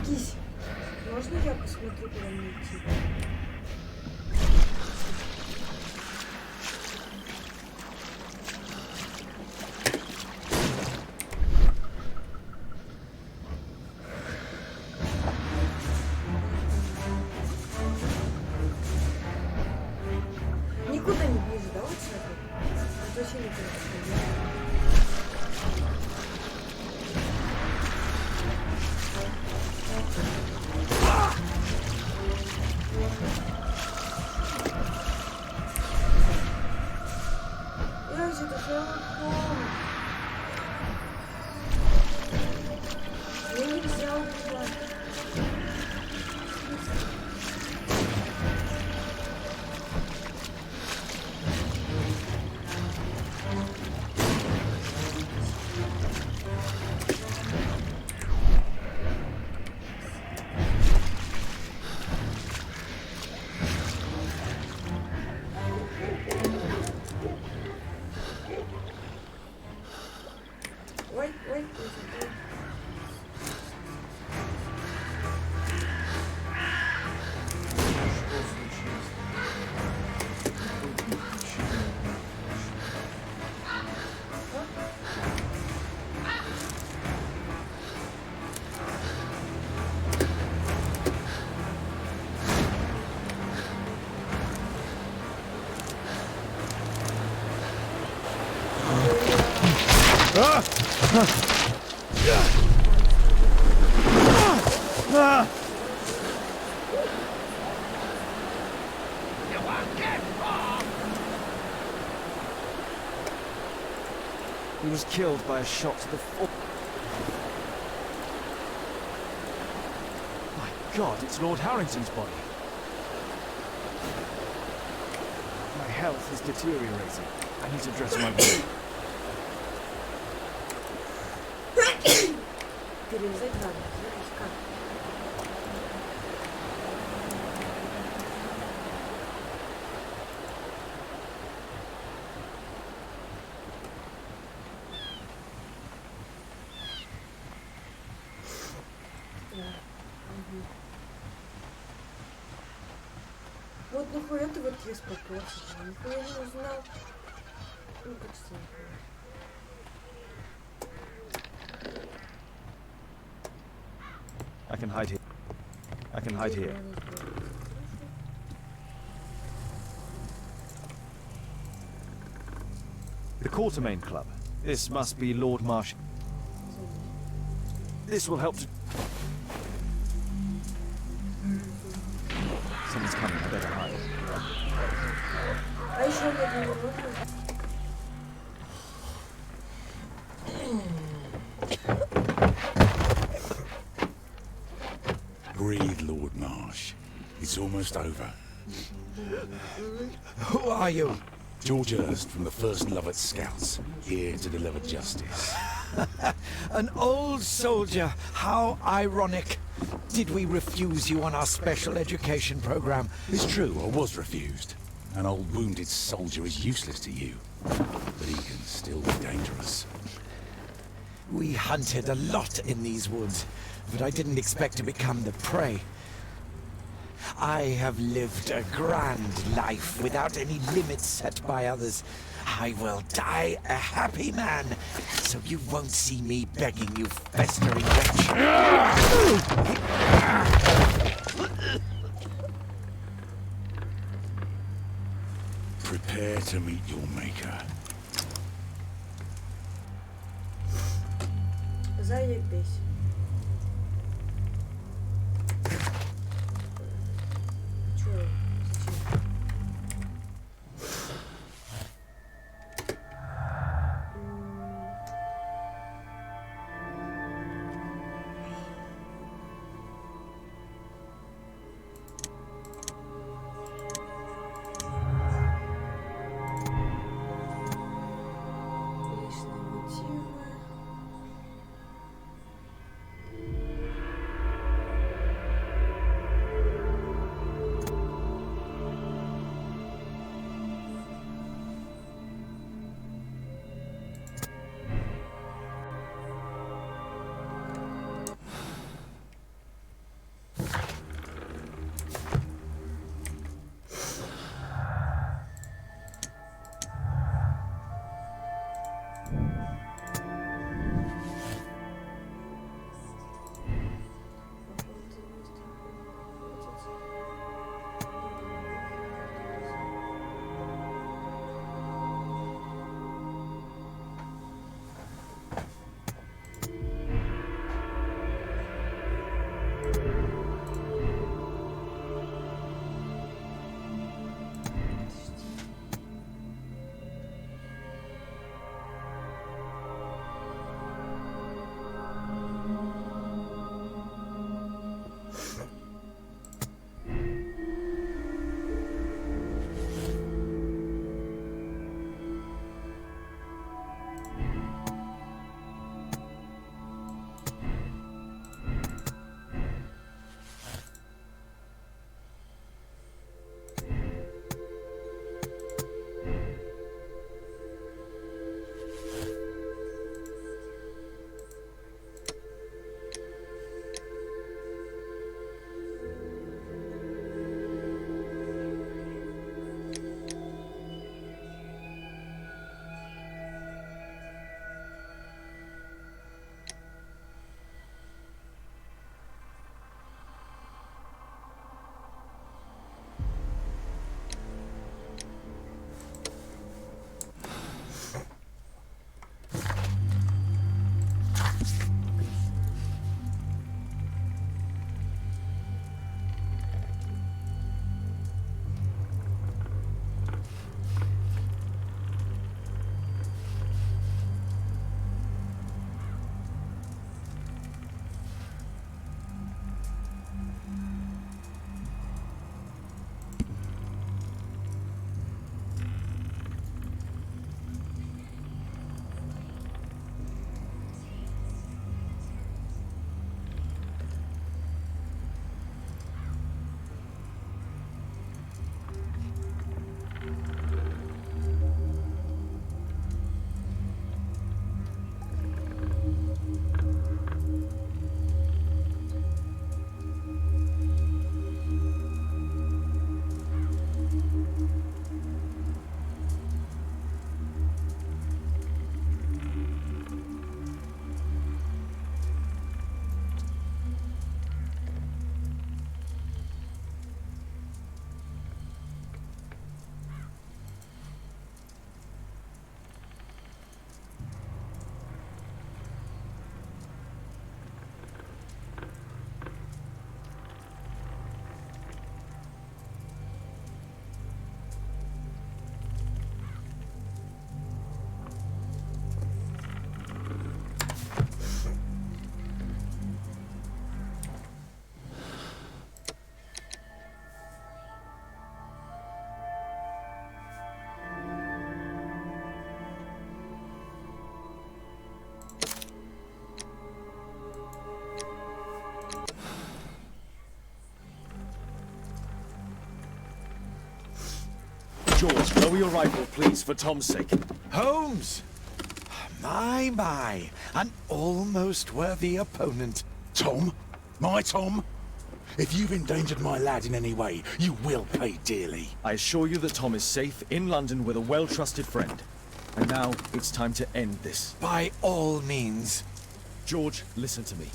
Кись, можно я посмотрю, куда мне идти? Никуда не ближе, да, вот сюда? Вот вообще никуда не ближе. Я же это Шерлок Холмс. Мне нельзя убивать. He was killed by a shot to the foot. My God, it's Lord Harrington's body. My health is deteriorating. I need to dress my wound. Перевязать надо. Знаешь, как? Вот нахуя ты вот лес попёрся? Нихуя не узнал. Ну, как странно. I can hide here. I can hide here. The Quartermain Club. This must be Lord Marsh. This will help to... Someone's coming, I better hide. А еще одна минута. Breathe, Lord Marsh. It's almost over. Who are you? George Hurst from the 1st Lovett Scouts, here to deliver justice. An old soldier. How ironic. Did we refuse you on our special education program? It's true, I was refused. An old wounded soldier is useless to you, but he can still be dangerous. We hunted a lot in these woods, but I didn't expect to become the prey. I have lived a grand life without any limits set by others. I will die a happy man, so you won't see me begging you, festering wretch. Prepare to meet your maker. Заебись. Чё? Зачем? Личные мотивы. George, lower your rifle, please, for Tom's sake. Holmes! My, an almost worthy opponent. Tom? My Tom? If you've endangered my lad in any way, you will pay dearly. I assure you that Tom is safe in London with a well-trusted friend. And now it's time to end this. By all means. George, listen to me.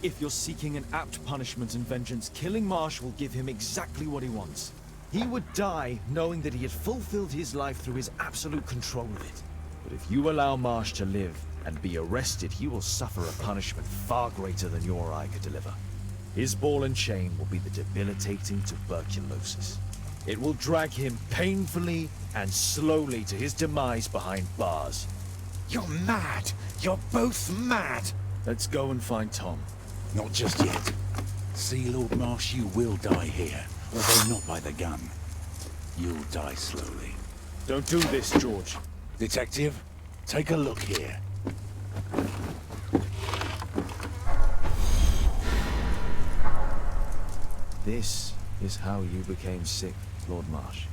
If you're seeking an apt punishment and vengeance, killing Marsh will give him exactly what he wants. He would die knowing that he had fulfilled his life through his absolute control of it. But if you allow Marsh to live and be arrested, he will suffer a punishment far greater than your or I could deliver. His ball and chain will be the debilitating tuberculosis. It will drag him painfully and slowly to his demise behind bars. You're mad! You're both mad! Let's go and find Tom. Not just yet. See, Lord Marsh, you will die here. Although not by the gun. You'll die slowly. Don't do this, George. Detective, take a look here. This is how you became sick, Lord Marsh.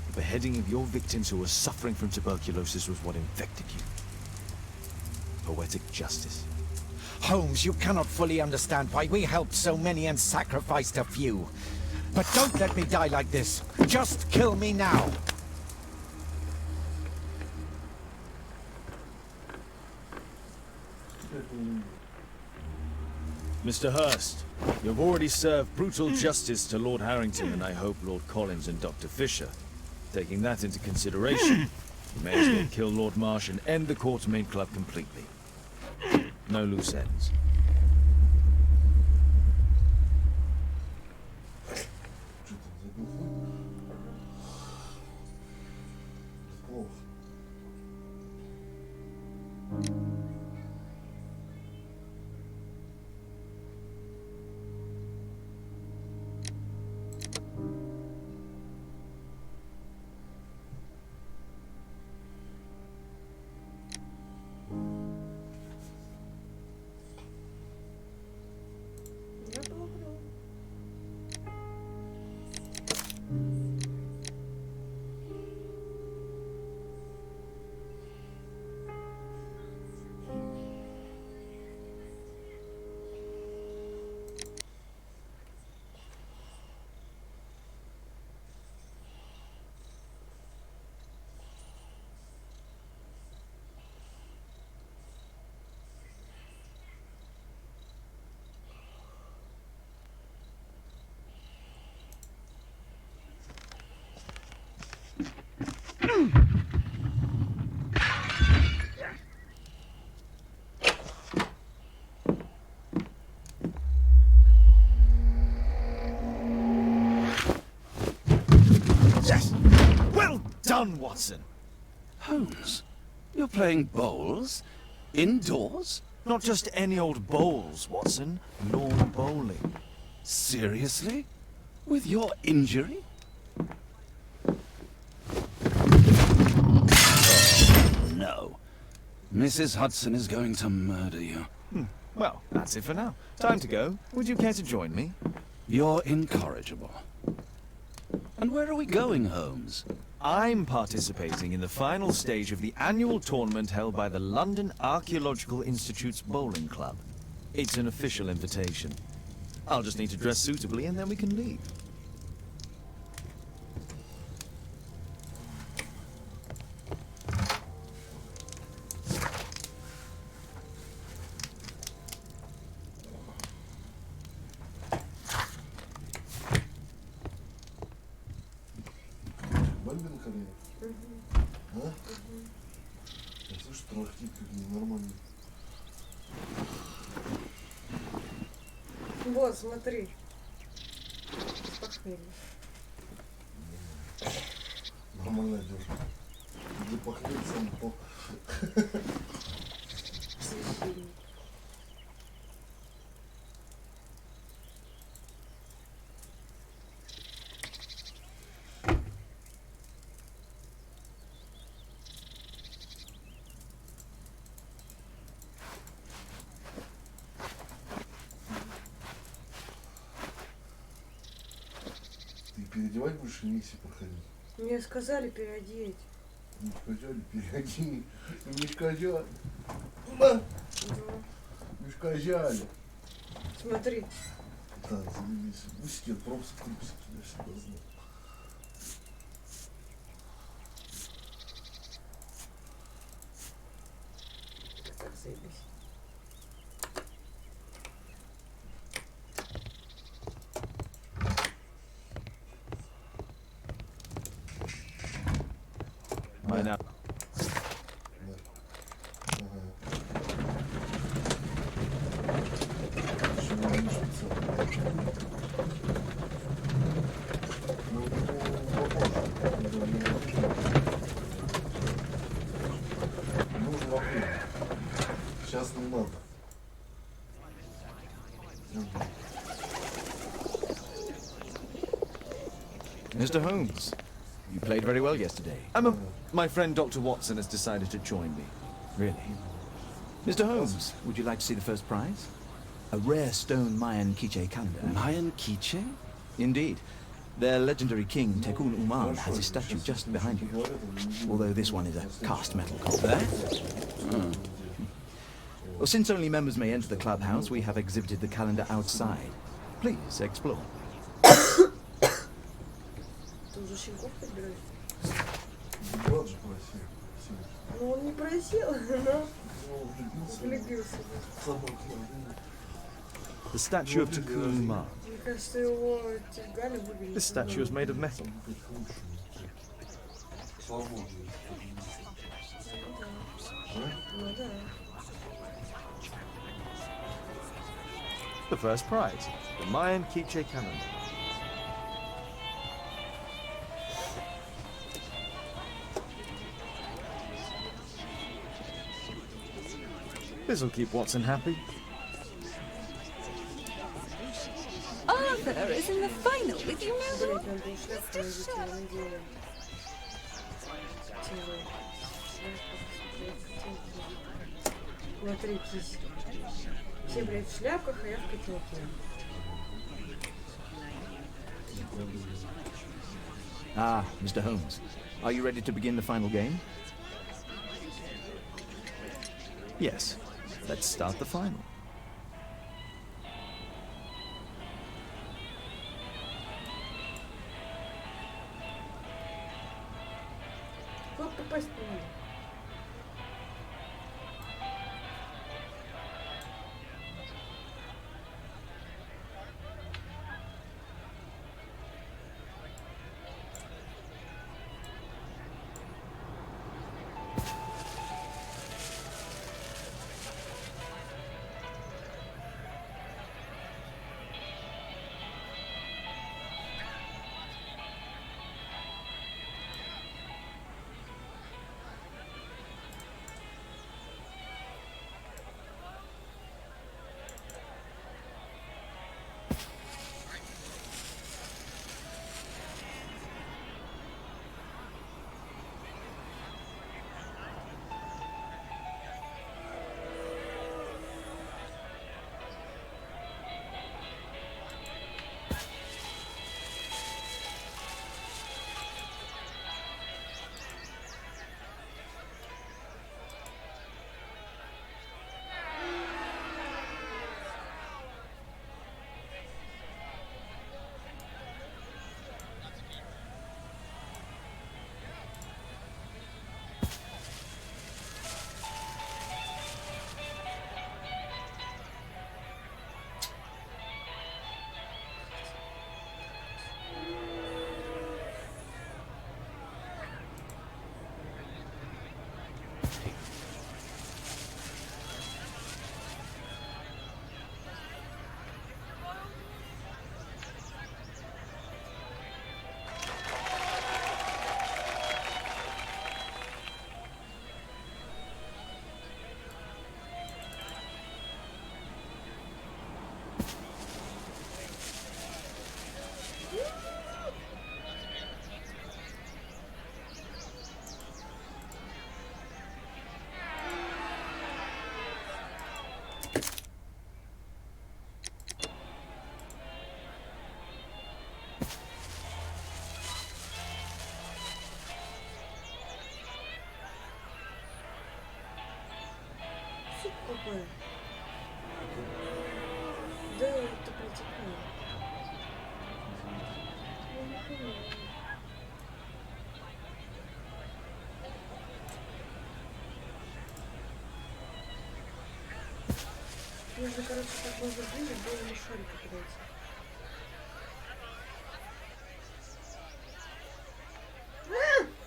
The beheading of your victims who were suffering from tuberculosis was what infected you. Poetic justice. Holmes, you cannot fully understand why we helped so many and sacrificed a few. But don't let me die like this. Just kill me now. Mr. Hurst, you've already served brutal justice to Lord Harrington and I hope Lord Collins and Dr. Fisher. Taking that into consideration, you may as well kill Lord Marsh and end the Quartermain Club completely. No loose ends. Yes! Well done, Watson! Holmes, you're playing bowls? Indoors? Not just any old bowls, Watson. Lawn bowling. Seriously? With your injury? Oh, no. Mrs. Hudson is going to murder you. Well, that's it for now. Time to go. Would you care to join me? You're incorrigible. And where are we going, Holmes? I'm participating in the final stage of the annual tournament held by the London Archaeological Institute's Bowling Club. It's an official invitation. I'll just need to dress suitably and then we can leave. Бомбин колени? А? Я слышу, трахтит как ненормально. Вот, смотри. Похмелье. Нормальная девушка. Где похмелье, сам по... Священник. Ты переодевать будешь или миссии проходить? Мне сказали переодеть. Не сказали, переоди. Не сказали. Не сказали. Смотри. Так, завелись. Усики, пропуск, трусики, я всегда знал. Так, заебись. I know. Сейчас не надо. Mr. Holmes, you played very well yesterday. My friend Dr. Watson has decided to join me. Really? Mr. Holmes, would you like to see the first prize? A rare stone Mayan quiche calendar. Mayan quiche? Indeed. Their legendary king, Tekun Uman, has a statue just behind you. Although this one is a cast metal copy. That? Well, since only members may enter the clubhouse, we have exhibited the calendar outside. Please explore. Ты уже щенков подбираешь? Брат же просил. Ну он не просил, но влюбился. The statue of Tekun Umar. Мне кажется, его Галя выглядит. This statue is made of metal. Ну да. The first prize, the Mayan quiche calendar. This'll keep Watson happy. Arthur is in the final with you now. Блять, надо было шляпку надеть, я не делаю. Смотри, кисть. Все, блядь, в шляпках, а я в котелке. Ah, Mr. Holmes. Are you ready to begin the final game? Yes, let's start the final. Как попасть по нему? такое? Да, это протекает. Нужно, короче, как можно ближе к белому шарику подойти.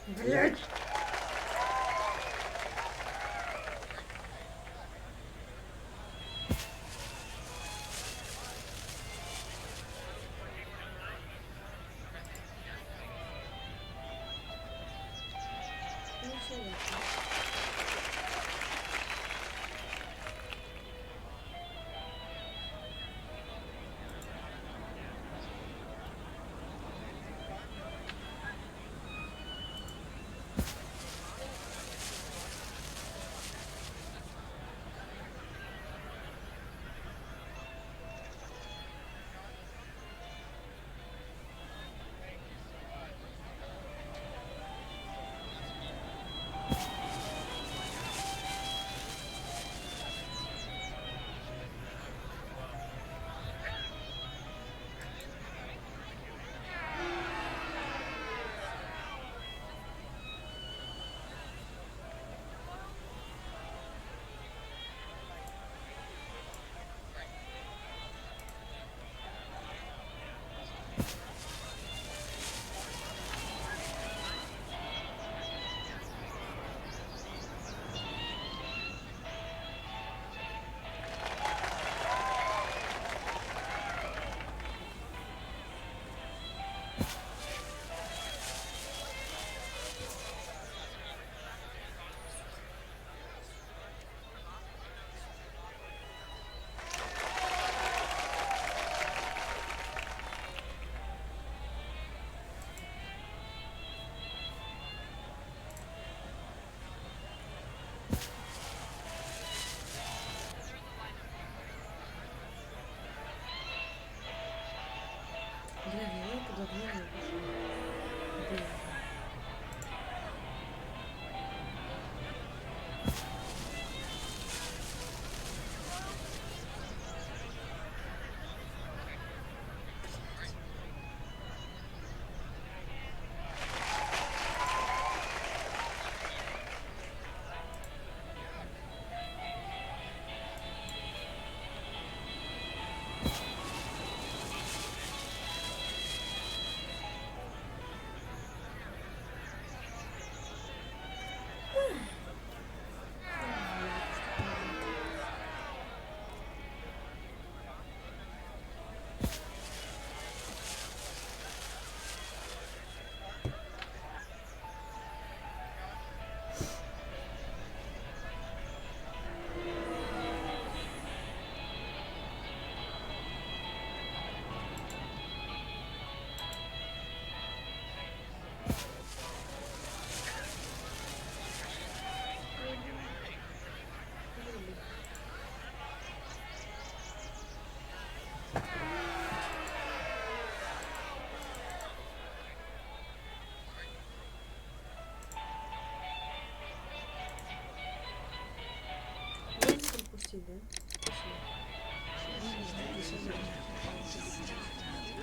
Блять! Бля, я подобрала. Блин.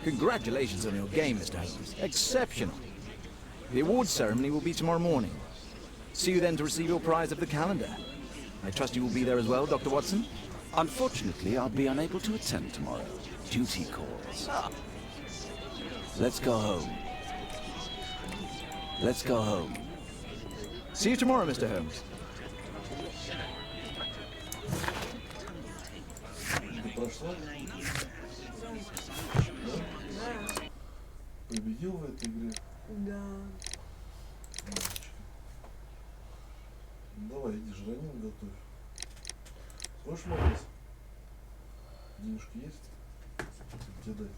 Congratulations on your game, Mr. Holmes. Exceptional. The awards ceremony will be tomorrow morning. See you then to receive your prize of the calendar. I trust you will be there as well, Dr. Watson? Unfortunately, I'll be unable to attend tomorrow. Duty calls. Let's go home. Let's go home. See you tomorrow, Mr. Holmes. Победил в этой игре? Да. Давай, иди жранину готовь. Сможешь магаз? Денежки есть? Тебе дать?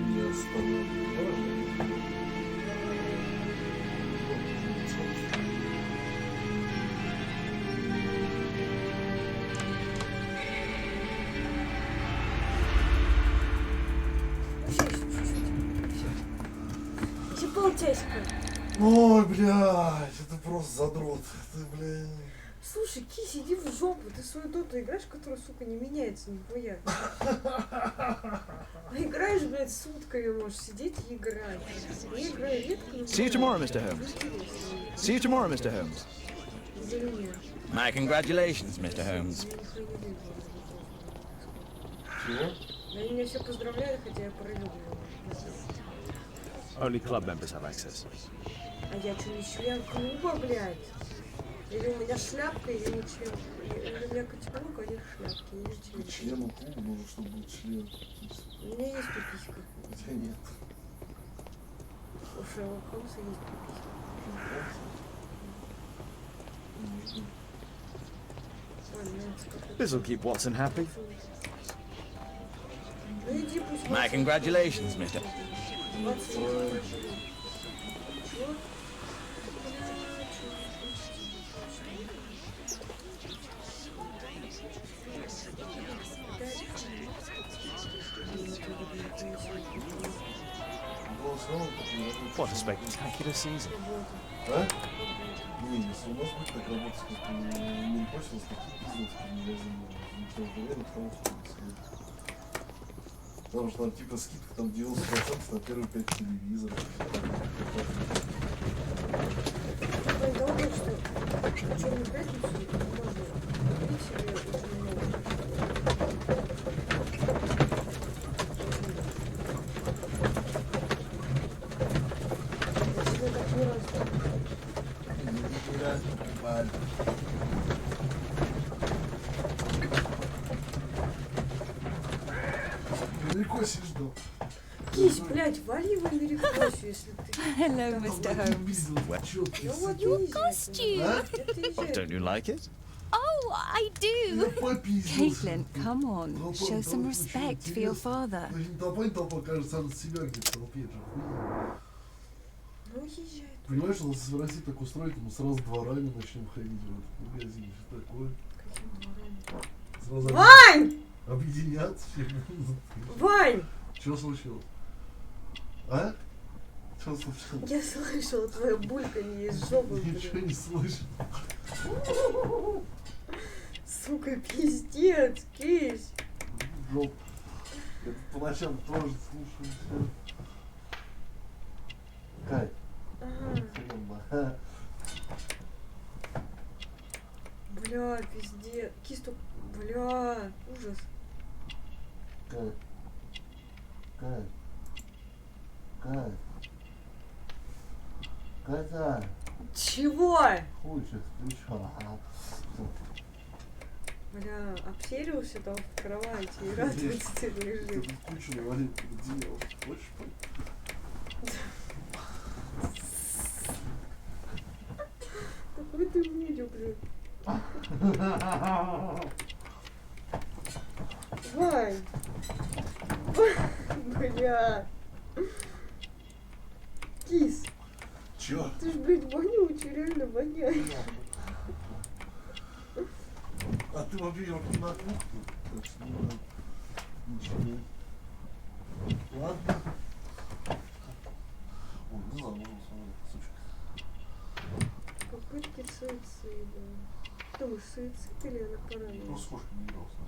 Не останавливай. тяська. Ой, блядь, это просто задрот. Ты, блядь. Слушай, Кись, иди в жопу. Ты свою доту играешь, которая, сука, не меняется нихуя. А играешь, блядь, сутками можешь сидеть и играть. Я играю редко, но... See you tomorrow, Mr. Holmes. See you tomorrow, Mr. Holmes. My congratulations, Mr. Holmes. Чего? Они меня все поздравляют, хотя я провел. Only club members have access. А я что, не член клуба, блядь? Или у меня шляпка, или не член. Или у меня котелок, а не шляпки, или член. Члену клуба нужно, чтобы был член. У меня есть пиписька. У тебя нет. У Шерлока Холмса есть пиписька. This'll keep Watson happy. Ну иди, пусть... My congratulations, Mr. What a spectacular season. А? Не, если у нас будет так работать, как не почта, такие бизнес в магазине, ничего в время, потому что потому что там типа скидка там 90% на первые 5 телевизоров. Черную пятницу можно купить себе очень много. Америкоси ждал. Кись, блядь, вали в Америкосию, если ты... Hello, Mr. Holmes. Your costume! Don't you like it? Oh, I do. Caitlin, come on. Show some respect for your father. Толпа кажется, сам себя где-то в толпе же. Ну, езжай. Понимаешь, у нас в России так устроить, мы сразу дворами начнем ходить в этот магазин, что такое. Сразу Вань! Объединяться все. Вань! Что случилось? А? Что случилось? Я слышала твое бульканье из жопы. Ничего не слышал. Сука, пиздец, Кись. Жоп. Это по ночам тоже слушаю все. Кай. Ага. Бля, пиздец. Кись тут... Бля, ужас. Кай. Кай. Кай. Катя. Чего? Хочешь, ты чё? Бля, обселился там в кровати и радуется, ты лежишь. Ты кучу навалил под одеяло. Хочешь пойти? Какой ты мудик, блин. Вань! Бля! Кис! Чё? Ты ж, блядь, вонючий, реально воняешь. А ты, во-первых, не на кухню, так что ничего. Ладно. Ой, не знаю, можно смотреть, сучка. Попытки суицида. Что вы, суицид или она поранена? Ну, с кошкой не игрался.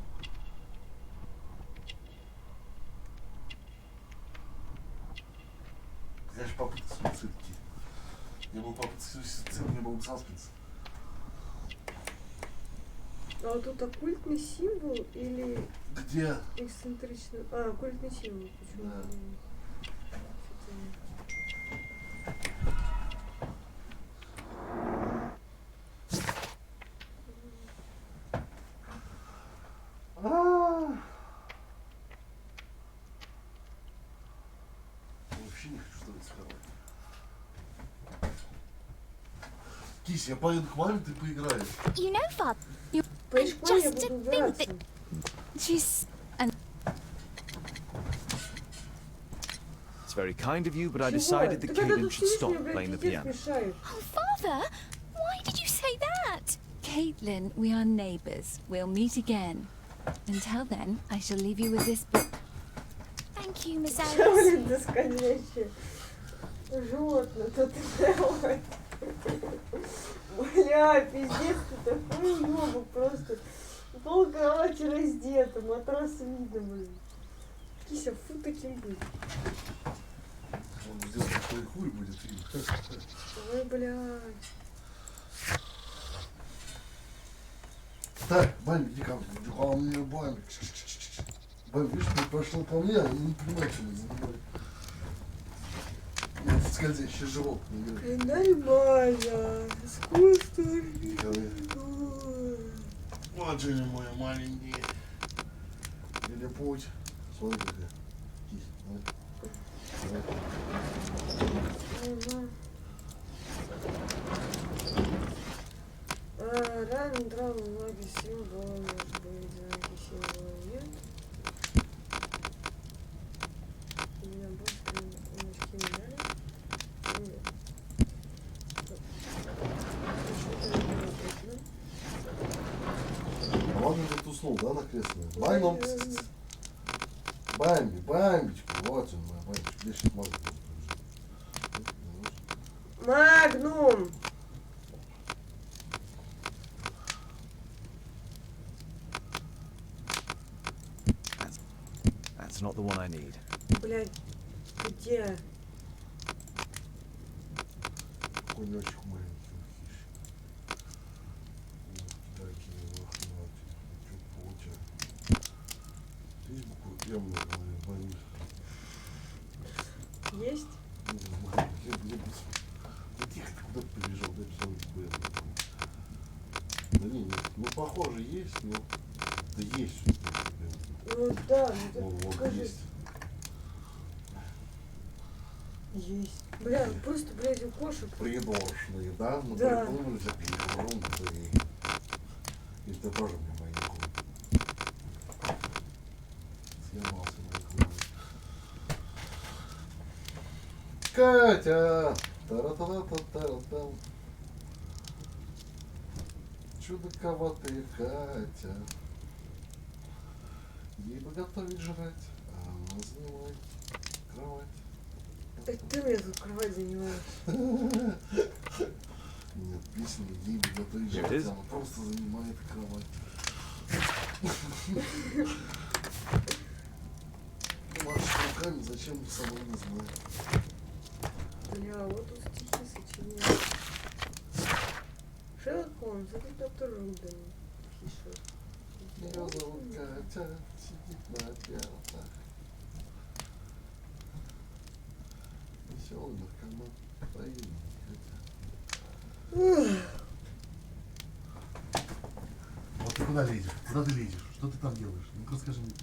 Знаешь, попытка суицидки. Не было попытки суицида, не было саспенса. А тут оккультный символ или... Где? Эксцентричный... А, оккультный символ. Почему? Да. Вообще не хочу становиться хорошим. Кись, я поеду к маме, ты поиграешь. You know, Father, По школе я just буду to think убираться. that she's... It's very kind of you, but I Чего? decided that Ты когда Caitlin тут should сидишь, stop мне, блядь, playing the пиздец piano. мешает. Oh, Father, why did you say that? Caitlin, we are neighbours. We'll meet again. Until then, I shall leave you with this book. Thank you, Miss Чё, Alice. блин, досконечнее? Животное тут делает. Бля, пиздец, ты такой ёбок просто. Пол кровати раздета, матрас видно, блин. Кися, фу таким быть. Он сделал такой хуй будет. Ой, блядь. Так, Бамби, иди ко мне, Бамби. Бамби, видишь, ты пошел ко мне, а не понимаю, чем я занимаюсь. Это скользящий животное. Нормально. Искусство. Вот же мой маленький. Или путь. Смотри, какая. Кись, Рано драл многие сил, было, может быть, знаки силы нет. У меня быстро мешки не дали. Нет. Ладно, тут уснул, да, на кресле? Бамби, Бамби, Бамбичка, вот он, моя Бамбичка. Где сейчас Магнум! That's not the one I need. Блядь, где? Конёчек маленький, такие лохматые. Чё получается? Здесь букву М на голове, Бамби. Есть? Не знаю, да тихо, ты куда ты побежал, дай посмотреть, букву М. Да не, нет, ну похоже есть, но да есть что-то. Ну да, ну Вот покажи. есть. Есть. Бля, просто, блядь, у кошек. Придорожные, да? Ну, да. придумали всякие ерунды. И ты тоже мне мои кулы. Съебался мои кулы. Катя! Тара-та-та-та-та-та. Чудаковатая Катя. Ей бы готовить жрать, а она занимает кровать. Это ты мне тут кровать занимаешь. Нет, песня ей бы готовить жрать, она просто занимает кровать. Машешь руками, зачем ты сама не знаешь? Бля, вот тут стихи сочиняют. Шерлок Холмс, это доктор Руден пишет. Ее зовут Катя, сидит на пятах. Веселый наркоман, по имени Катя. Вот ты куда лезешь? Куда ты лезешь? Что ты там делаешь? Ну-ка расскажи мне.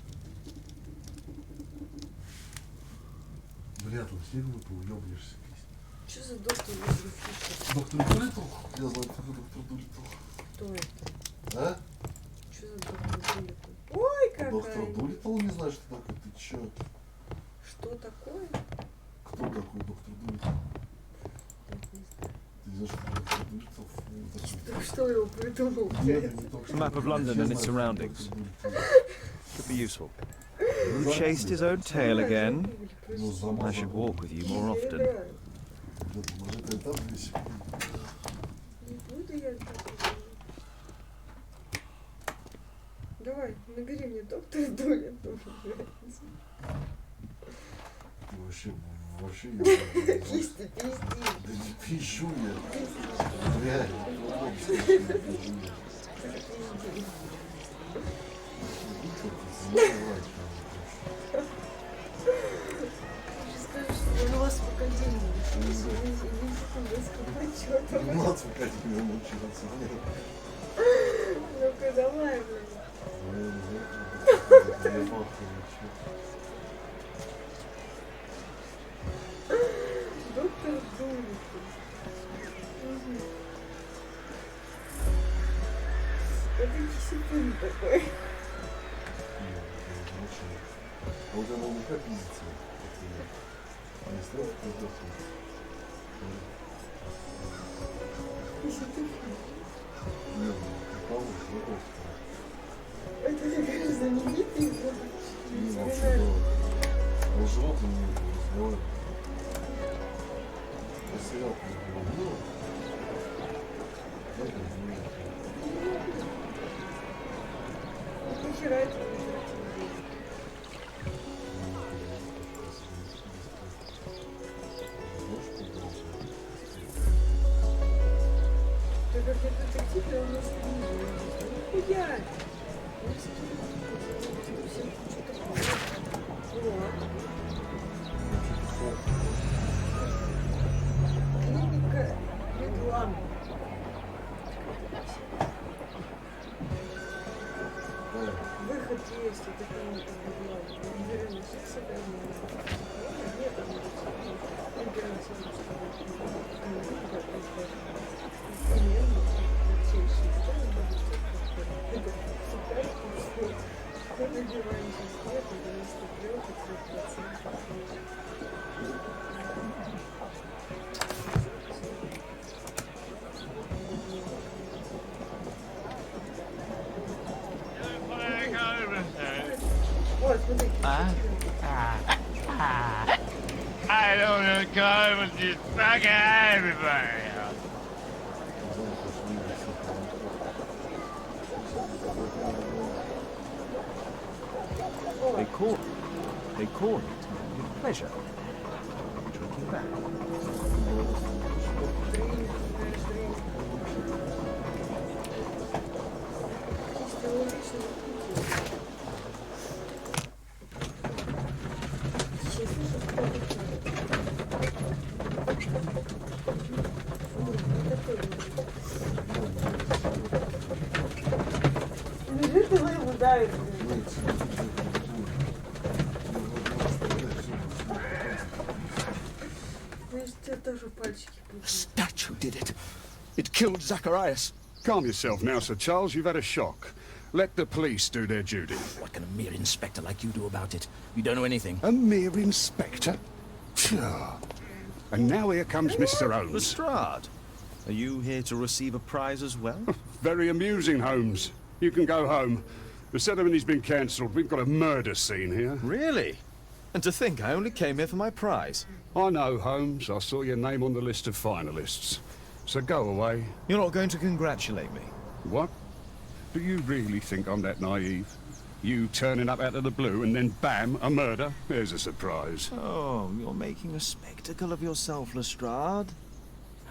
Бля, тут все выпал, ёбнешься. Что за доктор Руден Фишер? Доктор Дулиттл? Я знаю, кто доктор Дулиттл. Кто это? А? Что за доктор Дулиттл? Ой, какая! Доктор Дулиттл не знаешь, что такое? Ты чё? Что такое? Кто такой доктор Дулиттл? Ты знаешь, что доктор Дулиттл? Что его придумал? Map of London and its surroundings. Could be useful. You chased his own tail again. I should walk with you more often. Не буду я так. Давай, набери мне доктора Дулиттл. Вообще я... Пизди, пизди. Да не пищу я. Реально. Скажи, что я вас в академии. Не надо в академии учиться. Ну-ка, давай, блин. Доктор Дулиттл. Это кисипун такой. А вот она как видится? Не стоит доктор? Кисипун. Нет, получше, вот Это, мне кажется, знаменитый город. не вообще, он животным не разговаривает. вчера это прекратили. Так как это детектив, он нас не видит. Нихуя! Клиника реклама. Выход есть, это клиника реклама. Империя носится давно. Нет, там империя I don't know, God, but just fucking everybody. They call it with pleasure. Drinking back. The statue did it. It killed Zacharias. Calm yourself now, Sir Charles. You've had a shock. Let the police do their duty. What can a mere inspector like you do about it? You don't know anything. A mere inspector? Phew. And now here comes Mr. Holmes. Lestrade, are you here to receive a prize as well? Very amusing, Holmes. You can go home. The ceremony's been cancelled. We've got a murder scene here. Really? And to think I only came here for my prize. I know, Holmes. I saw your name on the list of finalists. So go away. You're not going to congratulate me? What? Do you really think I'm that naive? You turning up out of the blue and then bam, a murder? There's a surprise. Oh, you're making a spectacle of yourself, Lestrade.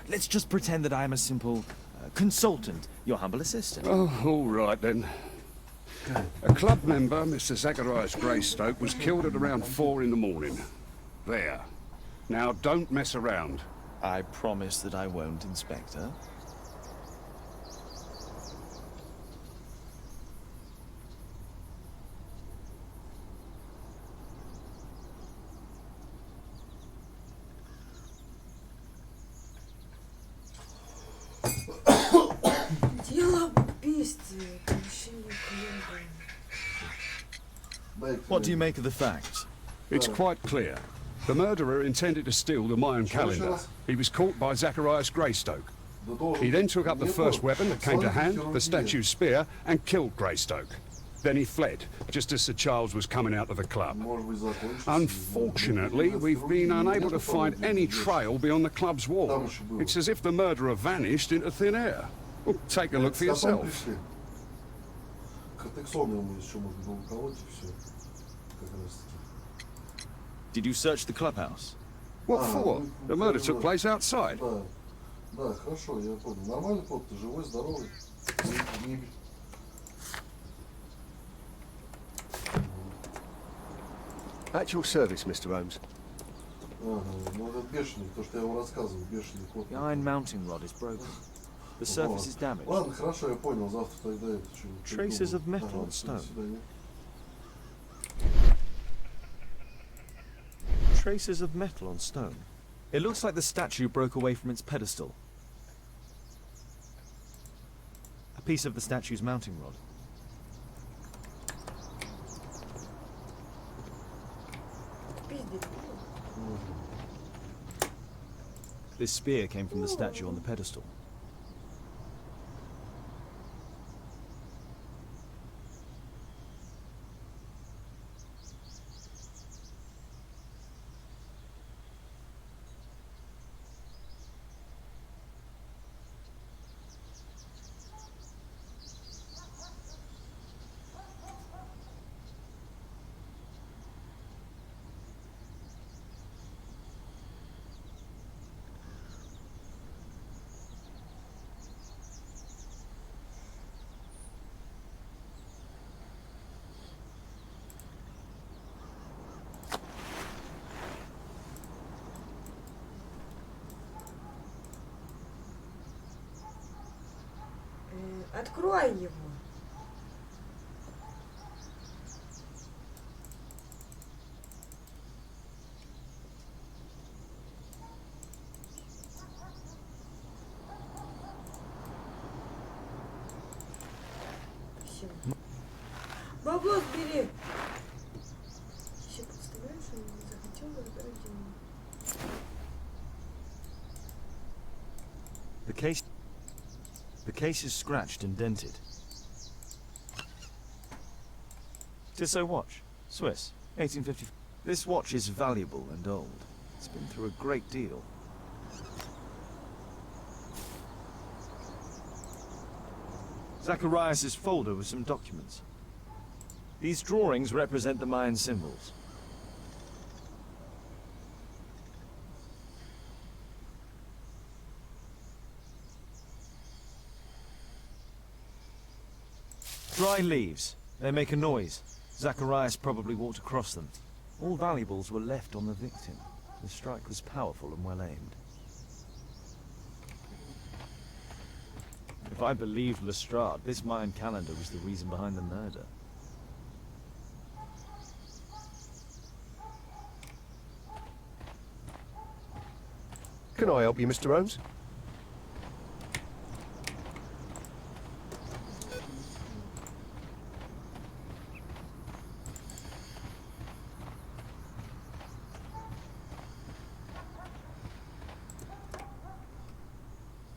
Let's just pretend that I'm a simple consultant, your humble assistant. Oh, all right then. A club member, Mr. Zacharias Greystoke, was killed at around 4 in the morning. There. Now, don't mess around. I promise that I won't, Inspector. Дело об убийстве. Помещение клуба. What do you make of the facts? It's quite clear. The murderer intended to steal the Mayan calendar. He was caught by Zacharias Greystoke. He then took up the first weapon that came to hand, the statue's spear, and killed Greystoke. Then he fled, just as Sir Charles was coming out of the club. Unfortunately, we've been unable to find any trail beyond the club's wall. It's as if the murderer vanished into thin air. Well, take a look for yourself. Did you search the clubhouse? What for? The murder took place outside. Да, хорошо, я понял. Нормальный кот, ты живой, здоровый. At your service, Mr. Holmes. Ага, ну этот бешеный, то, что я вам рассказывал, бешеный кот. The iron mounting rod is broken. The surface is damaged. Ладно, хорошо, я понял. Завтра тогда это что-нибудь. Traces of metal on stone. Traces of metal on stone. It looks like the statue broke away from its pedestal. A piece of the statue's mounting rod. This spear came from the statue on the pedestal. Открой его. Все. Бабло сбери. Еще представляешь, он не захотел забрать деньги. The case is scratched and dented. Tissot watch, Swiss, 1850. This watch is valuable and old. It's been through a great deal. Zacharias' folder with some documents. These drawings represent the Mayan symbols. Dry leaves. They make a noise. Zacharias probably walked across them. All valuables were left on the victim. The strike was powerful and well aimed. If I believed Lestrade, this Mayan calendar was the reason behind the murder. Can I help you, Mr. Holmes?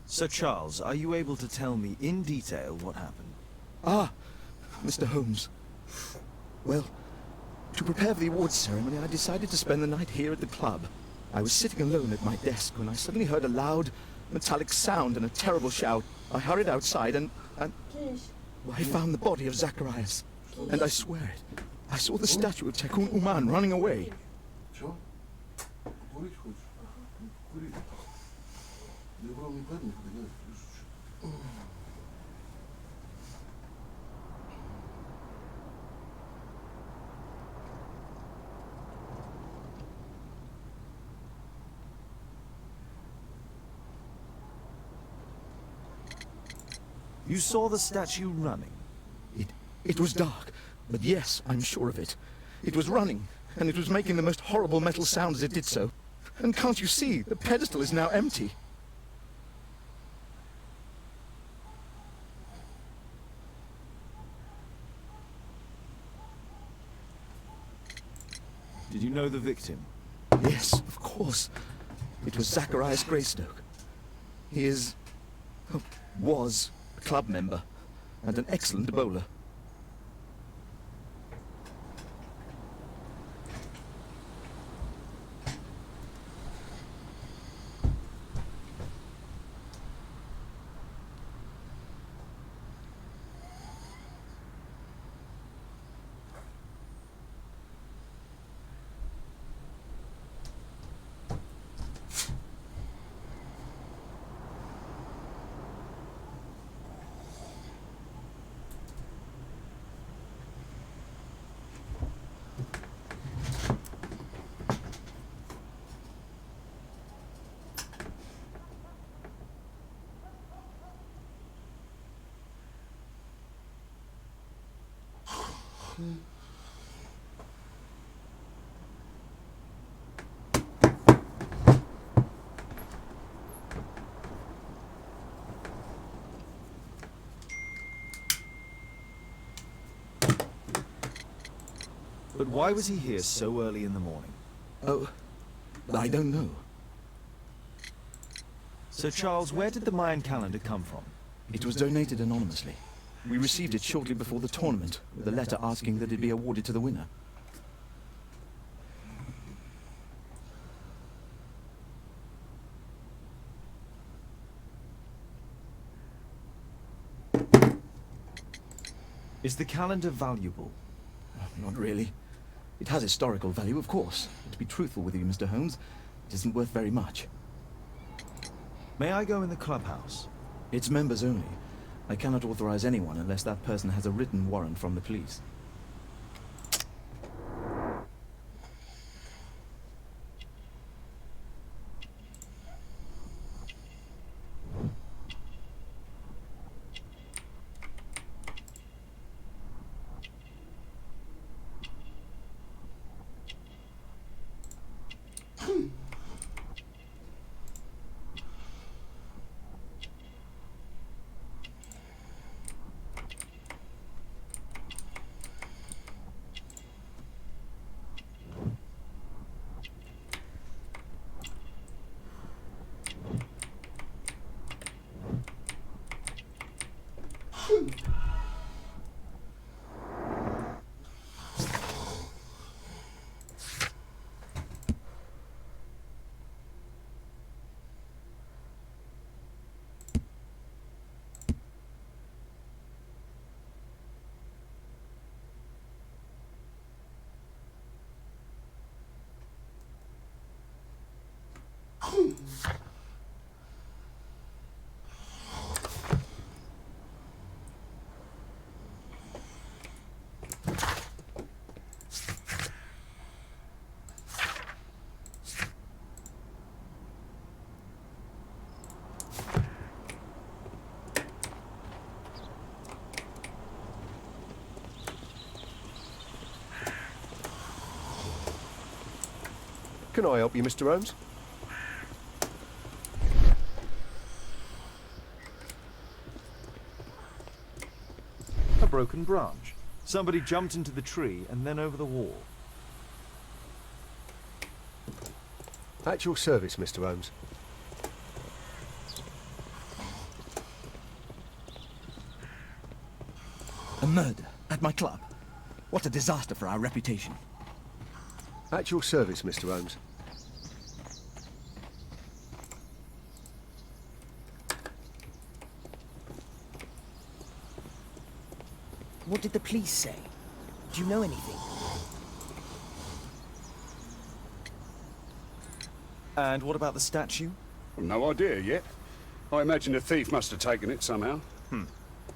Sir Charles, are you able to tell me in detail what happened? Ah, Mr. Holmes. Well, to prepare for the awards ceremony, I decided to spend the night here at the club. I was sitting alone at my desk when I suddenly heard a loud, metallic sound and a terrible shout. I hurried outside and I found the body of Zacharias. And I swear it, I saw the statue of Tekun Uman running away. Чё? Курить хочешь? Курить. Я брал не память, да? You saw the statue running? It was dark, but yes, I'm sure of it. It was running, and it was making the most horrible metal sound as it did so. And can't you see, the pedestal is now empty. Did you know the victim? Yes, of course. It was Zacharias Greystoke. He was a club member, and an excellent bowler. But why was he here so early in the morning? Oh, I don't know. Sir Charles, where did the Mayan calendar come from? It was donated anonymously. We received it shortly before the tournament, with a letter asking that it be awarded to the winner. Is the calendar valuable? Not really. It has historical value, of course. But to be truthful with you, Mr. Holmes, it isn't worth very much. May I go in the clubhouse? It's members only. I cannot authorize anyone unless that person has a written warrant from the police. Can I help you, Mr. Holmes? A broken branch. Somebody jumped into the tree and then over the wall. At your service, Mr. Holmes. A murder at my club. What a disaster for our reputation. At your service, Mr. Holmes. What did the police say? Do you know anything? And what about the statue? No idea yet. I imagine the thief must have taken it somehow.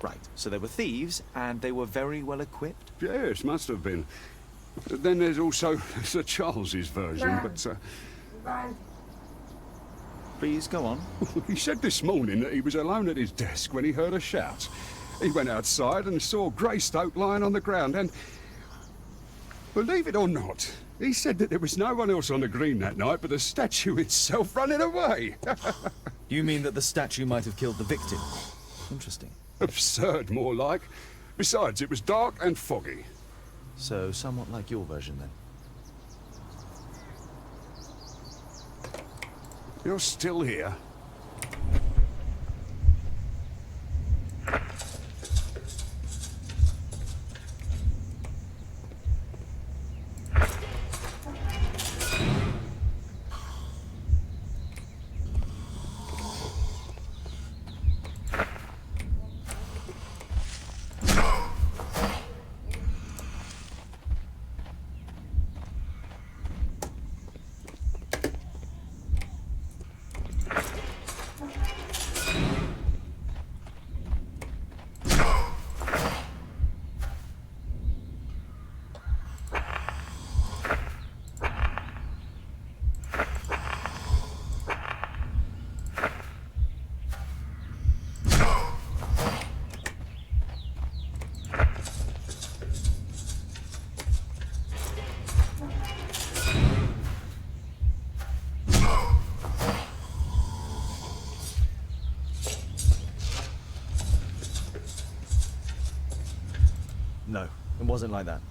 Right, so they were thieves, and they were very well equipped? Yes, must have been. Then there's also Sir Charles's version, but... Please, go on. He said this morning that he was alone at his desk when he heard a shout. He went outside and saw Greystoke lying on the ground and... Believe it or not, he said that there was no one else on the green that night but the statue itself running away. You mean that the statue might have killed the victim? Interesting. Absurd, more like. Besides, it was dark and foggy. So, somewhat like your version, then. You're still here? No, it wasn't like that.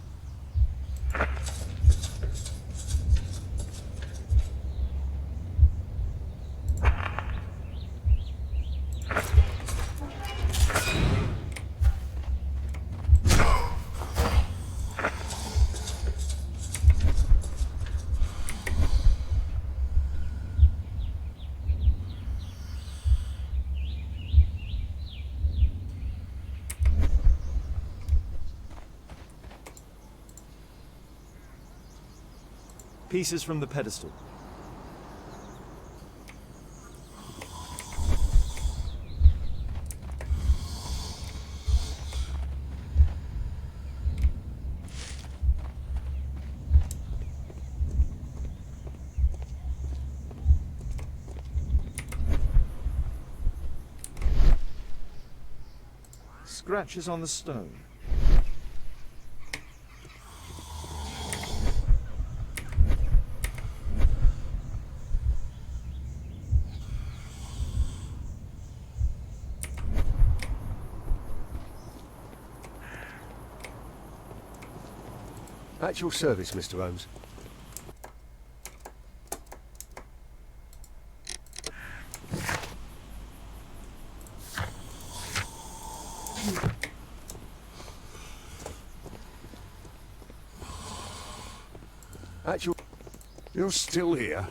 Pieces from the pedestal. Scratches on the stone. At your service, Mr. Holmes. At your... You're still here?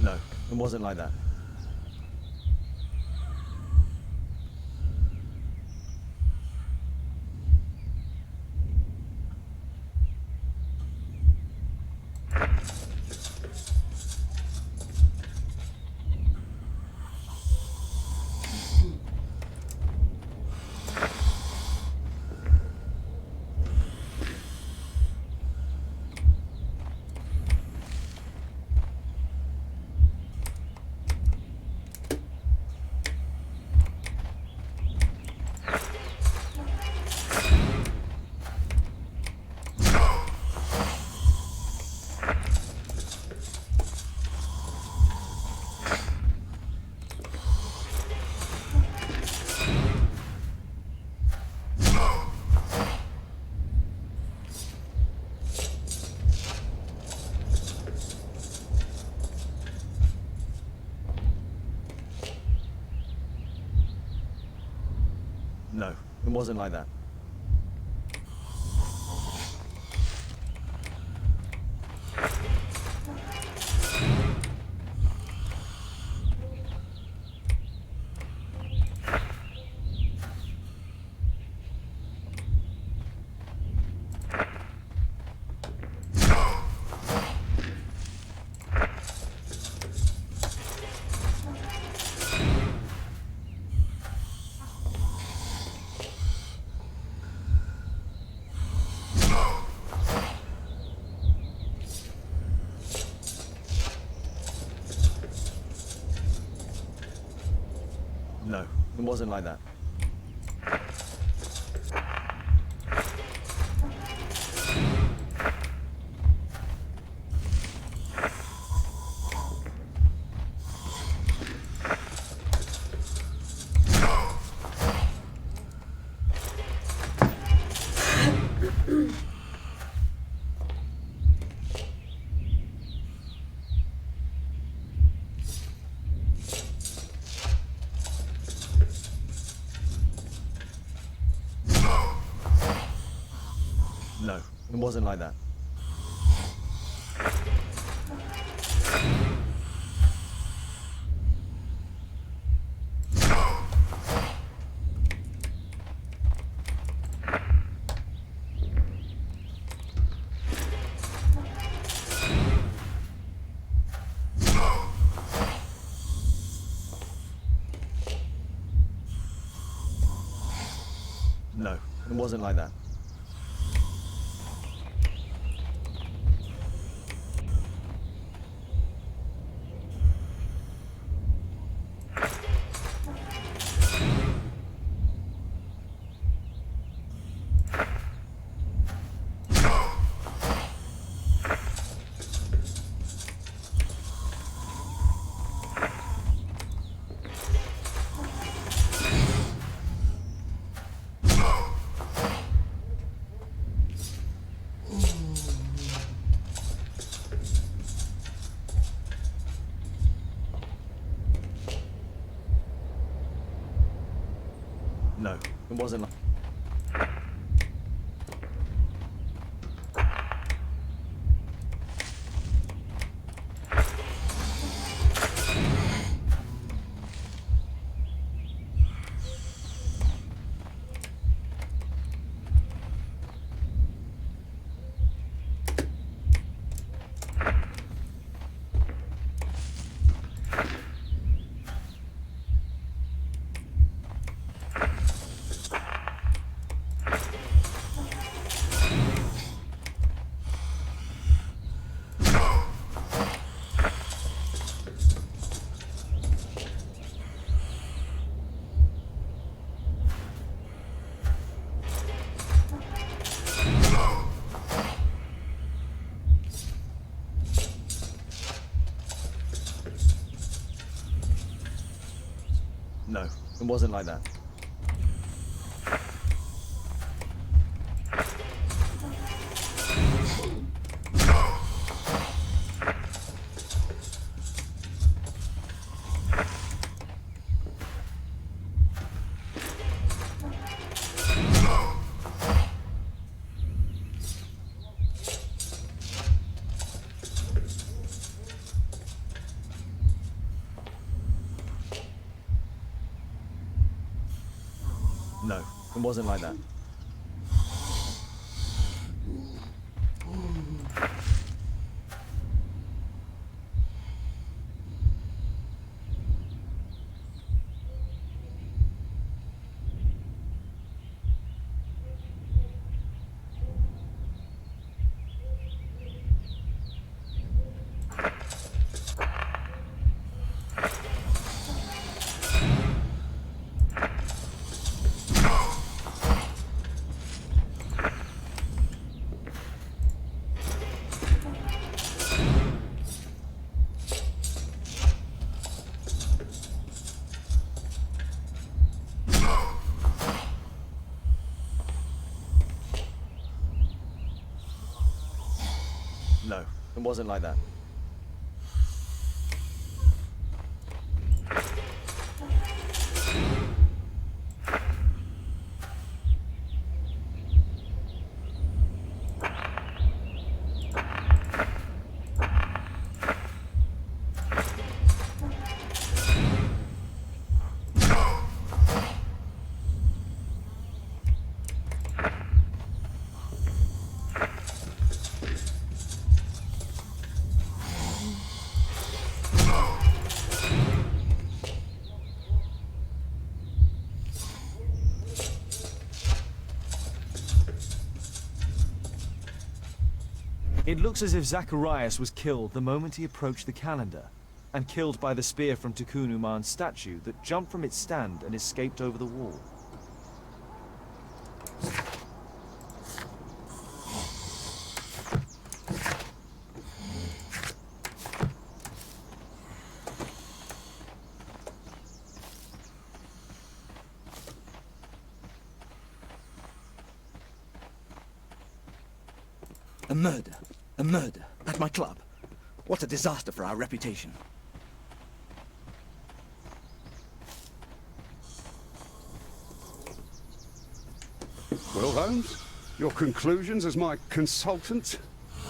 No, it wasn't like that. No, it wasn't like that. No, it wasn't like that. No, it wasn't like that. No, it wasn't like that. No, it wasn't like... No, it wasn't like that. No, it wasn't like that. No, it wasn't like that. It looks as if Zacharias was killed the moment he approached the calendar, and killed by the spear from Tukunuman's statue that jumped from its stand and escaped over the wall. A murder. A murder. At my club. What a disaster for our reputation. Well, Holmes, your conclusions as my consultant?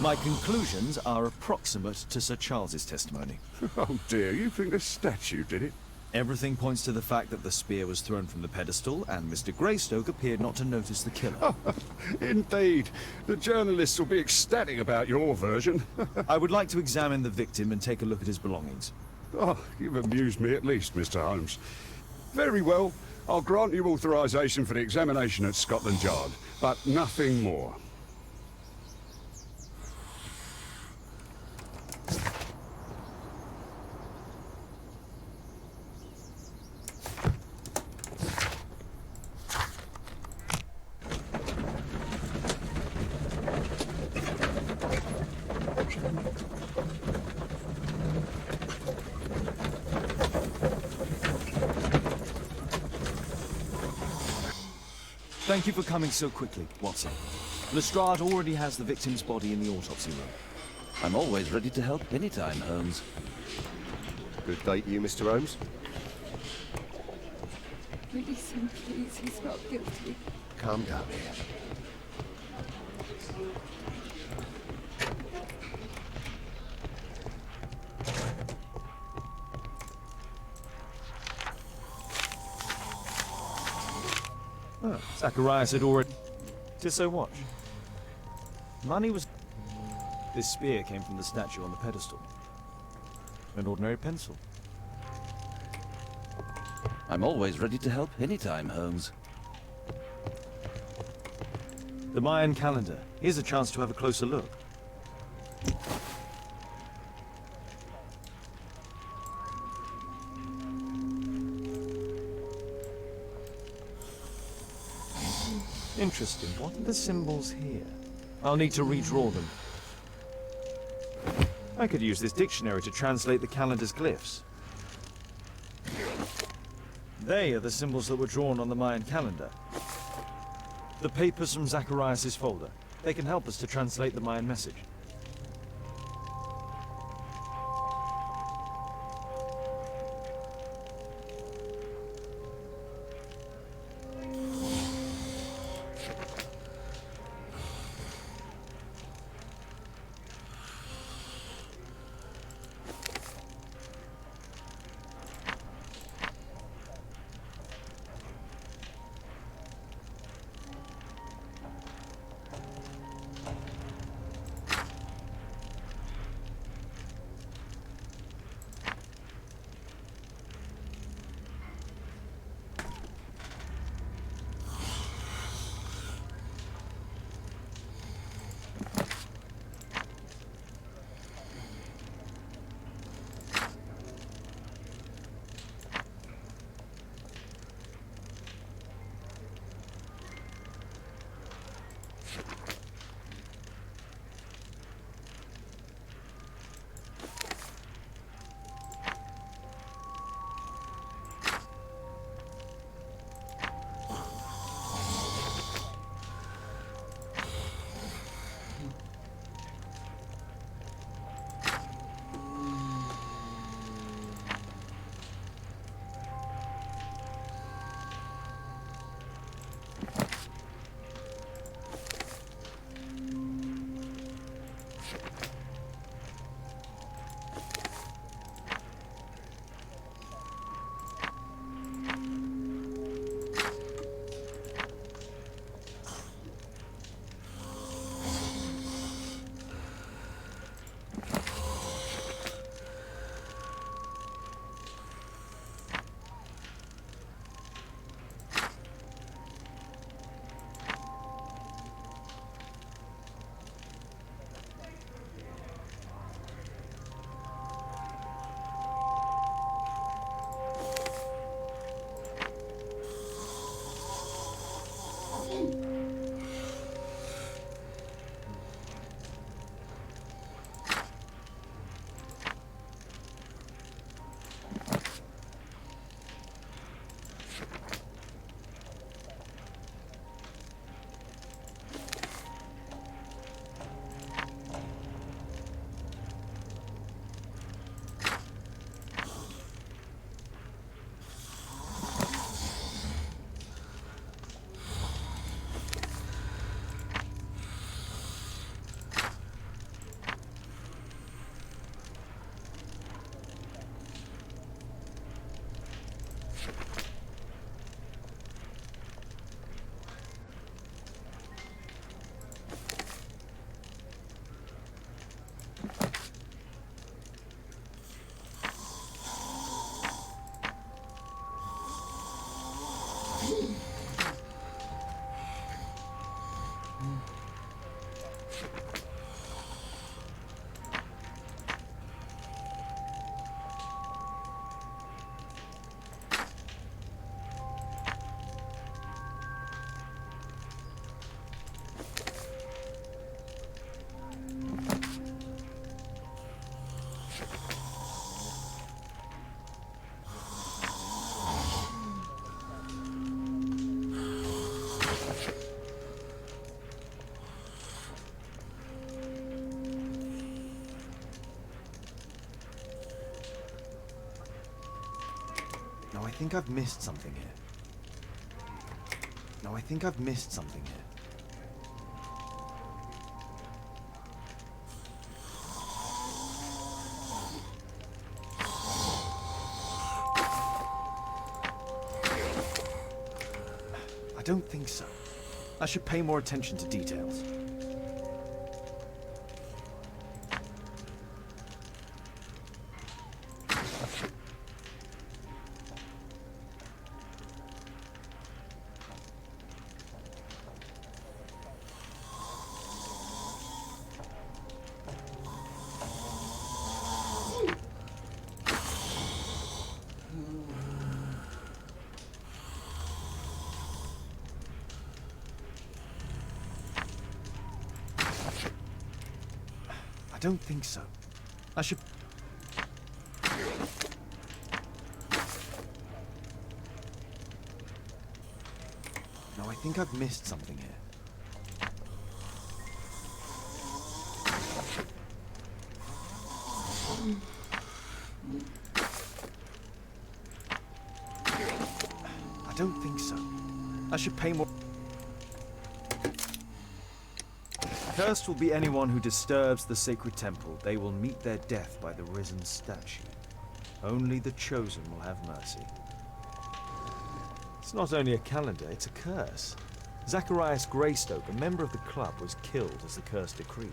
My conclusions are approximate to Sir Charles's testimony. Oh dear, you think the statue did it? Everything points to the fact that the spear was thrown from the pedestal, and Mr. Greystoke appeared not to notice the killer. Indeed. The journalists will be ecstatic about your version. I would like to examine the victim and take a look at his belongings. Oh, you've amused me at least, Mr. Holmes. Very well. I'll grant you authorization for the examination at Scotland Yard, but nothing more. Thank you for coming so quickly, Watson. Lestrade already has the victim's body in the autopsy room. I'm always ready to help anytime, Holmes. Good day to you, Mr. Holmes. Release him, please. He's not guilty. Calm down here. Oh, Zacharias had already... Just so watch. Money was... This spear came from the statue on the pedestal. An ordinary pencil. I'm always ready to help anytime, Holmes. The Mayan calendar. Here's a chance to have a closer look. Interesting. What are the symbols here? I'll need to redraw them. I could use this dictionary to translate the calendar's glyphs. They are the symbols that were drawn on the Mayan calendar. The papers from Zacharias' folder. They can help us to translate the Mayan message. No, I think I've missed something here. No, I think I've missed something here. I don't think so. I should pay more attention to details. I don't think so. I should... No, I think I've missed something here. I don't think so. I should pay more... Cursed will be anyone who disturbs the sacred temple. They will meet their death by the risen statue. Only the chosen will have mercy. It's not only a calendar, it's a curse. Zacharias Greystoke, a member of the club, was killed as the curse decreed.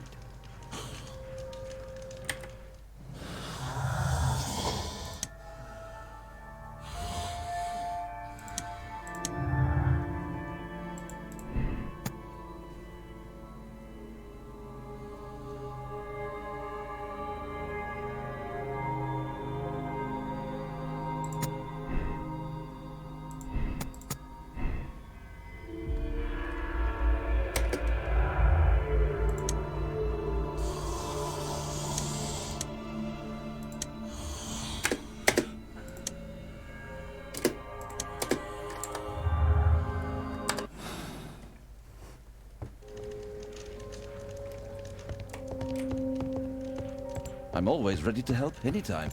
I'm always ready to help anytime.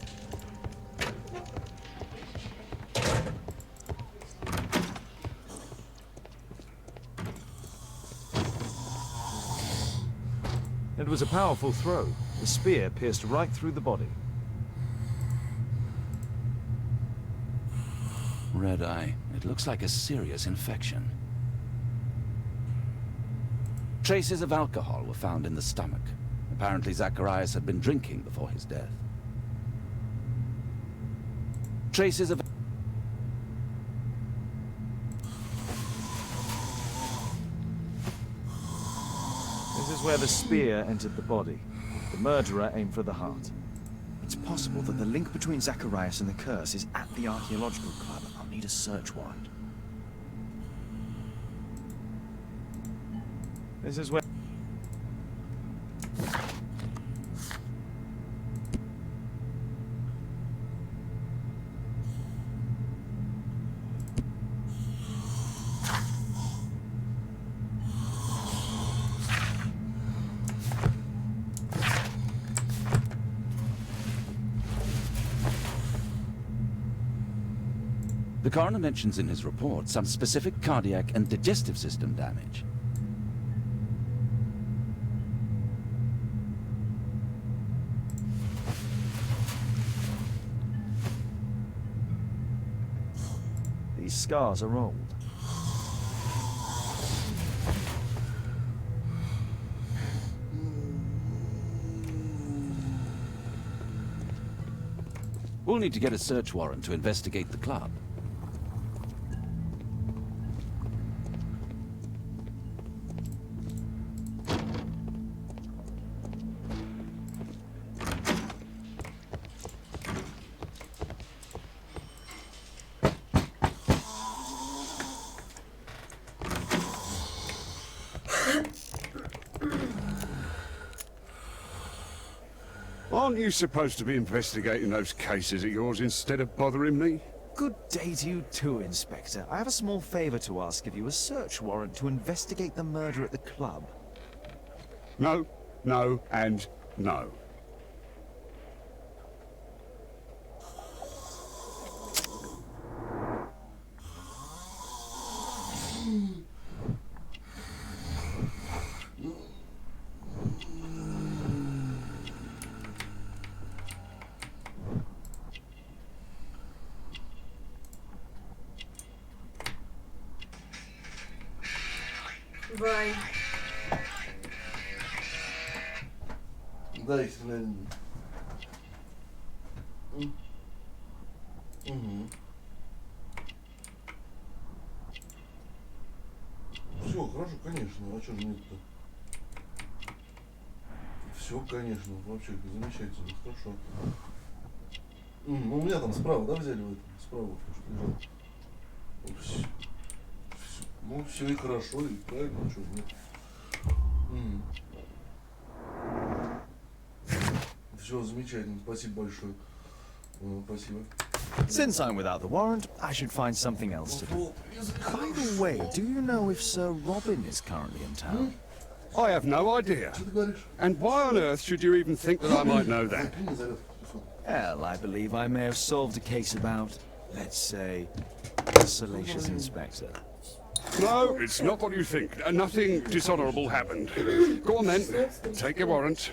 It was a powerful throw. The spear pierced right through the body. Red eye. It looks like a serious infection. Traces of alcohol were found in the stomach. Apparently Zacharias had been drinking before his death. Traces of... This is where the spear entered the body. The murderer aimed for the heart. It's possible that the link between Zacharias and the curse is at the archaeological club. I'll need a search warrant. This is where... The coroner mentions in his report some specific cardiac and digestive system damage. These scars are old. We'll need to get a search warrant to investigate the club. Aren't you supposed to be investigating those cases of yours instead of bothering me? Good day to you too, Inspector. I have a small favor to ask of you, a search warrant to investigate the murder at the club. No, no, and no. Vai. Да, если, наверное. Угу. Все, хорошо, конечно. А что же нет-то? Все, конечно. Вообще замечательно, хорошо. Ну, у меня там справа, да, взяли в этом? Справа, что лежал. Ну, все и хорошо, и правильно, что нет. Все замечательно, спасибо большое. Спасибо. Since I'm without the warrant, I should find something else to do. By the way, do you know if Sir Robin is currently in town? I have no idea. And why on earth should you even think that I might know that? Well, I believe I may have solved a case about, let's say, a salacious inspector. No, it's not what you think. Nothing dishonourable happened. Go on then, take your warrant.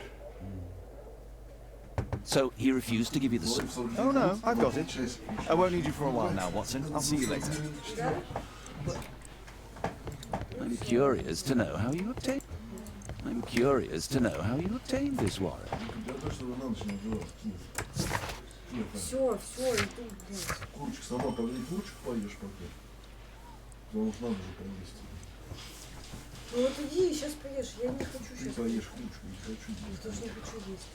So he refused to give you the suit? Oh no, I've got it. I won't need you for a while now, Watson. I'll see you later. I'm curious to know how you obtained. I'm curious to know how you obtained this warrant. Все, иду, блядь. Курочка сама, когда и курочку поешь пока. Потому что надо же поесть. Ну вот иди, сейчас поешь. Я не хочу сейчас. Ты поешь курочку, не хочу есть. Я тоже не хочу есть.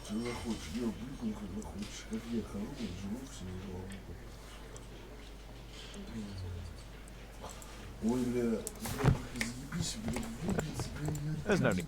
Что захочешь, делай блюдо, когда хочешь. Как я хороший, живу все не голову. Ой, бля, заебись, бля, выглядится, бля. There's no need.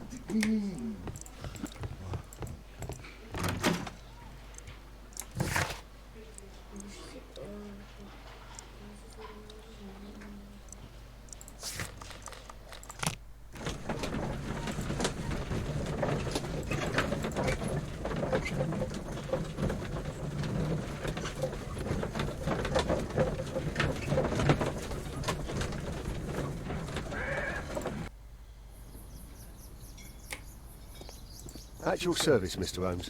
At your service, Mr. Holmes.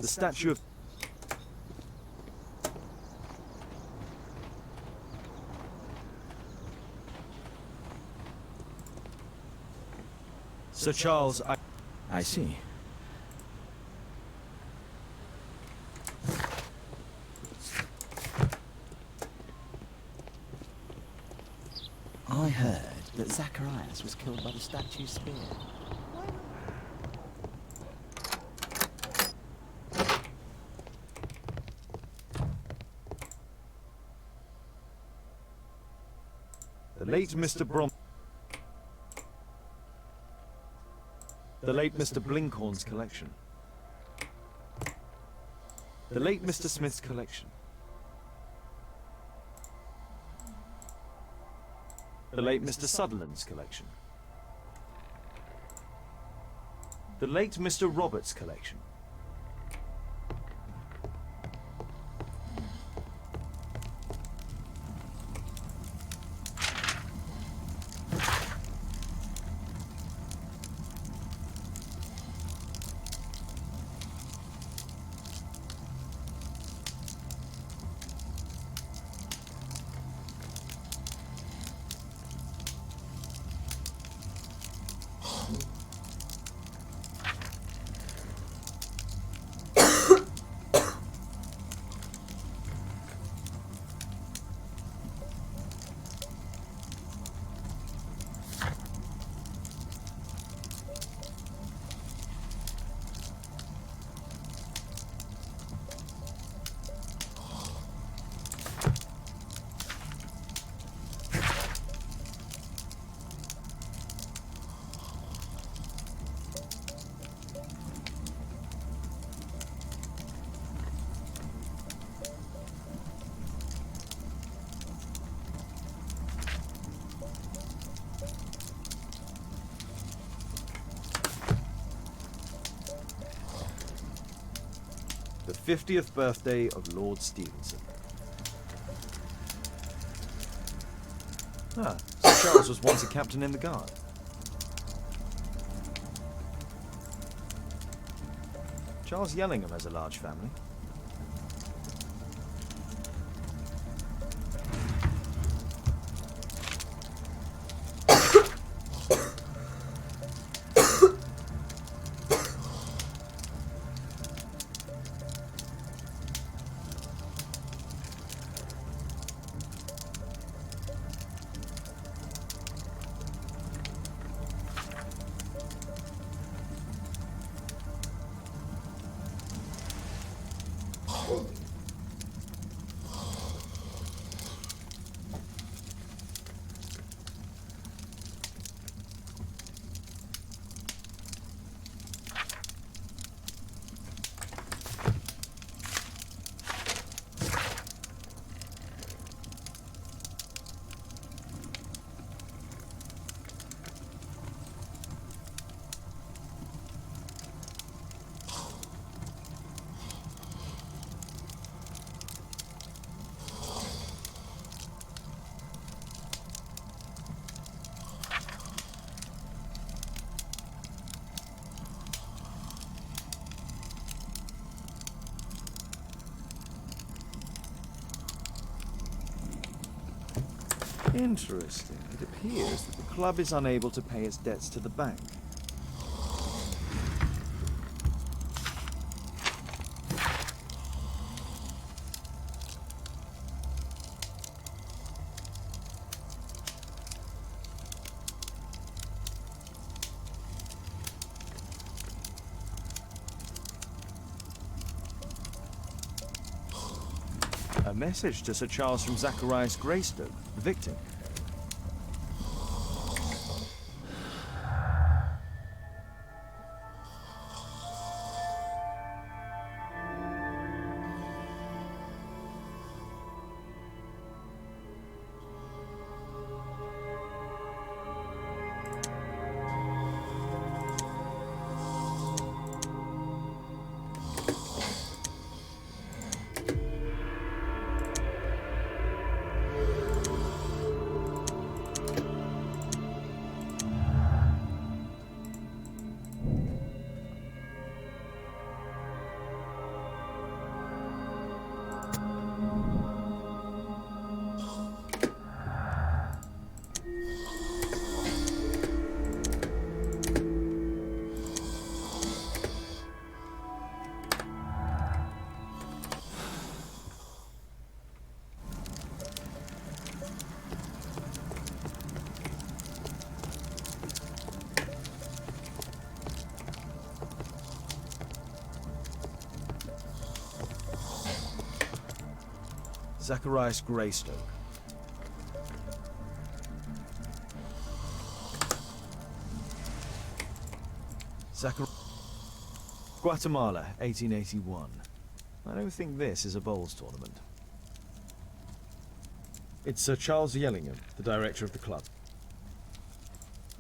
The statue of... Sir Charles, I see. I heard that Zacharias was killed by the statue's spear. The late Mr. The late Mr. Blinkhorn's collection. The late Mr. Smith's collection. The late Mr. Sutherland's collection. The late Mr. Roberts' collection. 50th birthday of Lord Stevenson. Ah, Sir Charles was once a captain in the guard. Charles Yellingham has a large family. Interesting. It appears that the club is unable to pay its debts to the bank. A message to Sir Charles from Zacharias Greystoke, the victim. Zacharias Greystoke. Guatemala, 1881. I don't think this is a bowls tournament. It's Sir Charles Yellingham, the director of the club.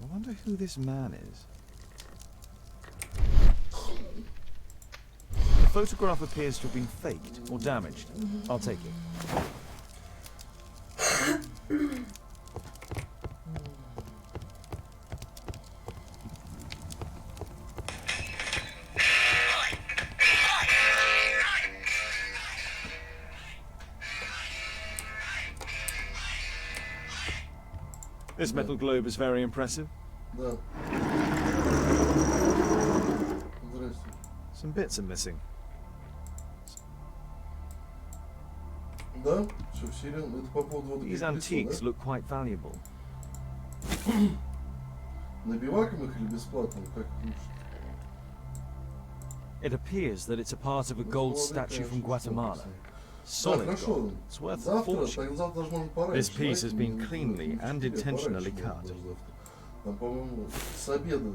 I wonder who this man is. The photograph appears to have been faked or damaged. I'll take it. This metal globe is very impressive. Да. Some bits are missing. Да? Что, серьезно? Это по поводу вот These этих antiques колесо, да? look quite valuable. Набиваем их или бесплатно? Как лучше? It appears that it's a part of a gold statue from Guatemala. Solid хорошо. gold. It's worth a Завтра, fortune. завтра даже можно пораньше. This piece has been Давайте cleanly and чуть-чуть intentionally пораньше cut. можно завтра. Там, по-моему, с обеда,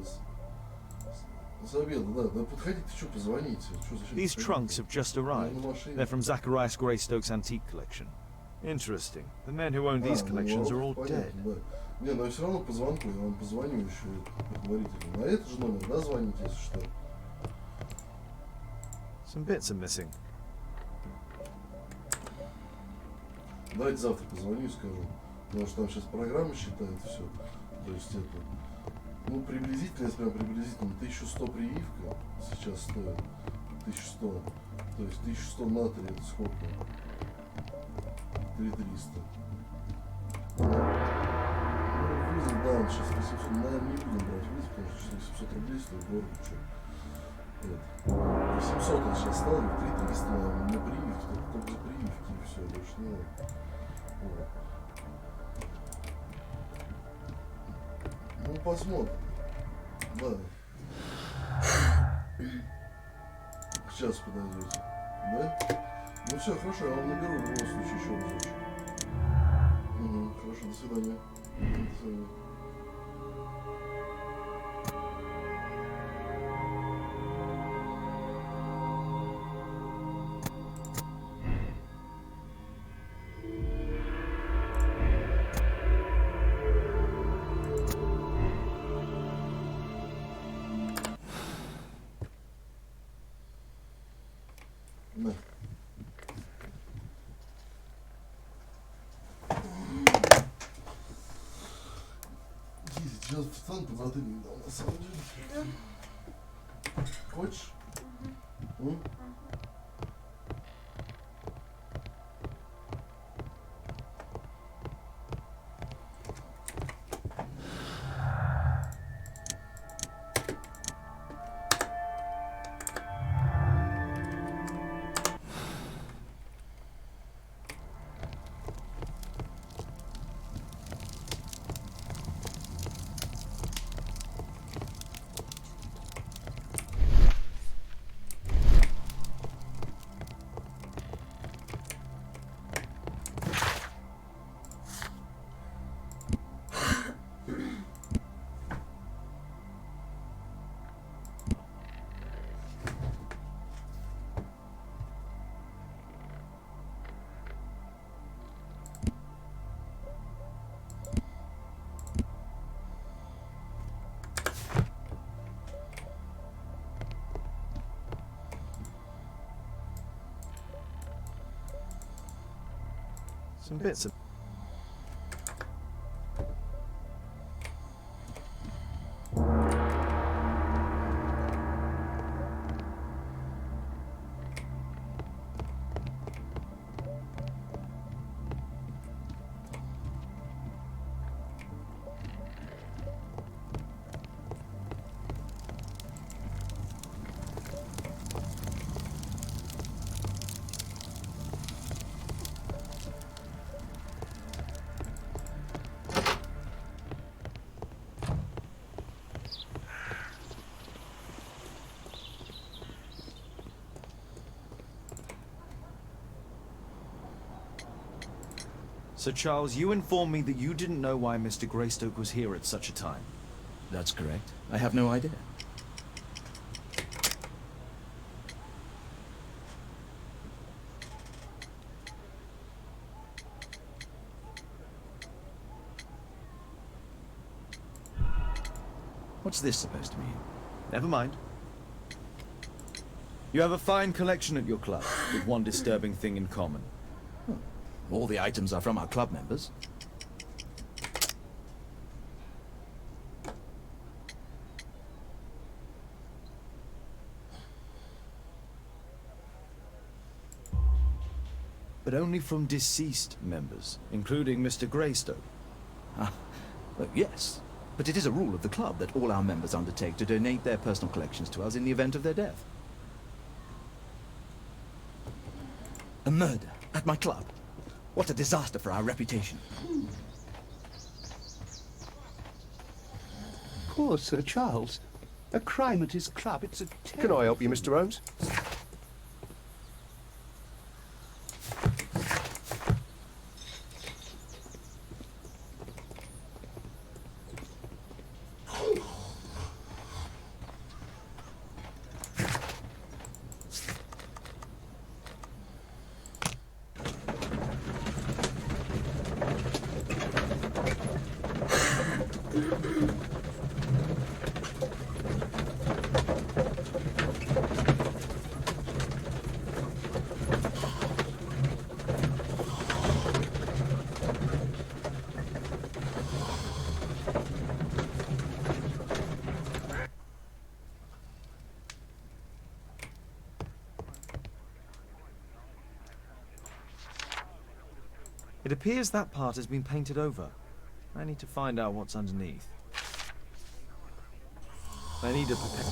да. Да подходите, что, позвоните. Что, зачем These подходите? trunks have just arrived. На машине. They're from Zacharias Greystoke's antique collection. Interesting. The men who own these collections are all dead. Понятно, да. Не, но я все равно по звонку, я вам позвоню еще, поговорите. На этот же номер, да, звоните, если что? Some bits are missing. Давайте завтра позвоню и скажу. Потому что там сейчас программа считает все. То есть это, ну, приблизительно, если прям приблизительно, 1100 прививка сейчас стоит. 1100. То есть 1100 на 3 это сколько? 3300. Ну, вызов, да, он сейчас 800. Наверное, не будем брать вызов, потому что 800 рублей стоит дорого, что. 800 он сейчас стал, 3300 на прививки, только за прививки и все, больше не надо. Вот. Ну, посмотрим. Да. Сейчас подойдете. Да? Ну все, хорошо, я вам наберу в любом случае еще разочек. Угу, хорошо, до свидания. До свидания. Да. Сейчас встану, подзатыльник дал, на самом деле. Да. Хочешь? Угу. Some bits of... So, Charles, you informed me that you didn't know why Mr. Greystoke was here at such a time. That's correct. I have no idea. What's this supposed to mean? Never mind. You have a fine collection at your club, with one disturbing thing in common. All the items are from our club members. But only from deceased members, including Mr. Greystoke. Yes, but it is a rule of the club that all our members undertake to donate their personal collections to us in the event of their death. A murder at my club. What a disaster for our reputation. Poor Sir Charles. A crime at his club, it's a Can I help you, Mr. Holmes? It appears that part has been painted over. I need to find out what's underneath. I need to prepare...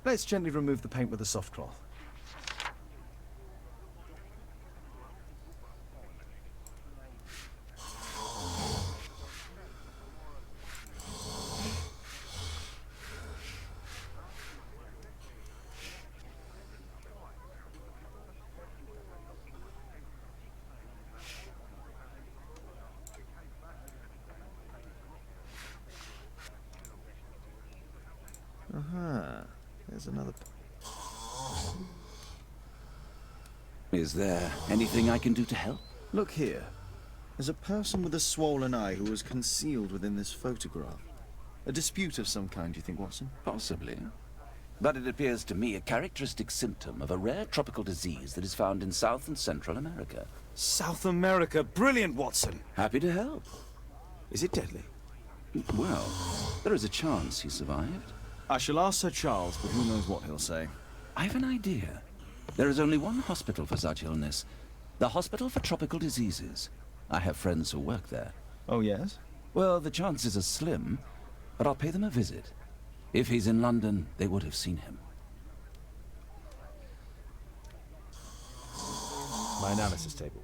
Let's gently remove the paint with a soft cloth. There's another... Is there anything I can do to help? Look here. There's a person with a swollen eye who was concealed within this photograph. A dispute of some kind, do you think, Watson? Possibly. But it appears to me a characteristic symptom of a rare tropical disease that is found in South and Central America. South America! Brilliant, Watson! Happy to help. Is it deadly? Well, there is a chance he survived. I shall ask Sir Charles, but who knows what he'll say. I've an idea. There is only one hospital for such illness. The Hospital for Tropical Diseases. I have friends who work there. Oh, yes? Well, the chances are slim, but I'll pay them a visit. If he's in London, they would have seen him. My analysis table.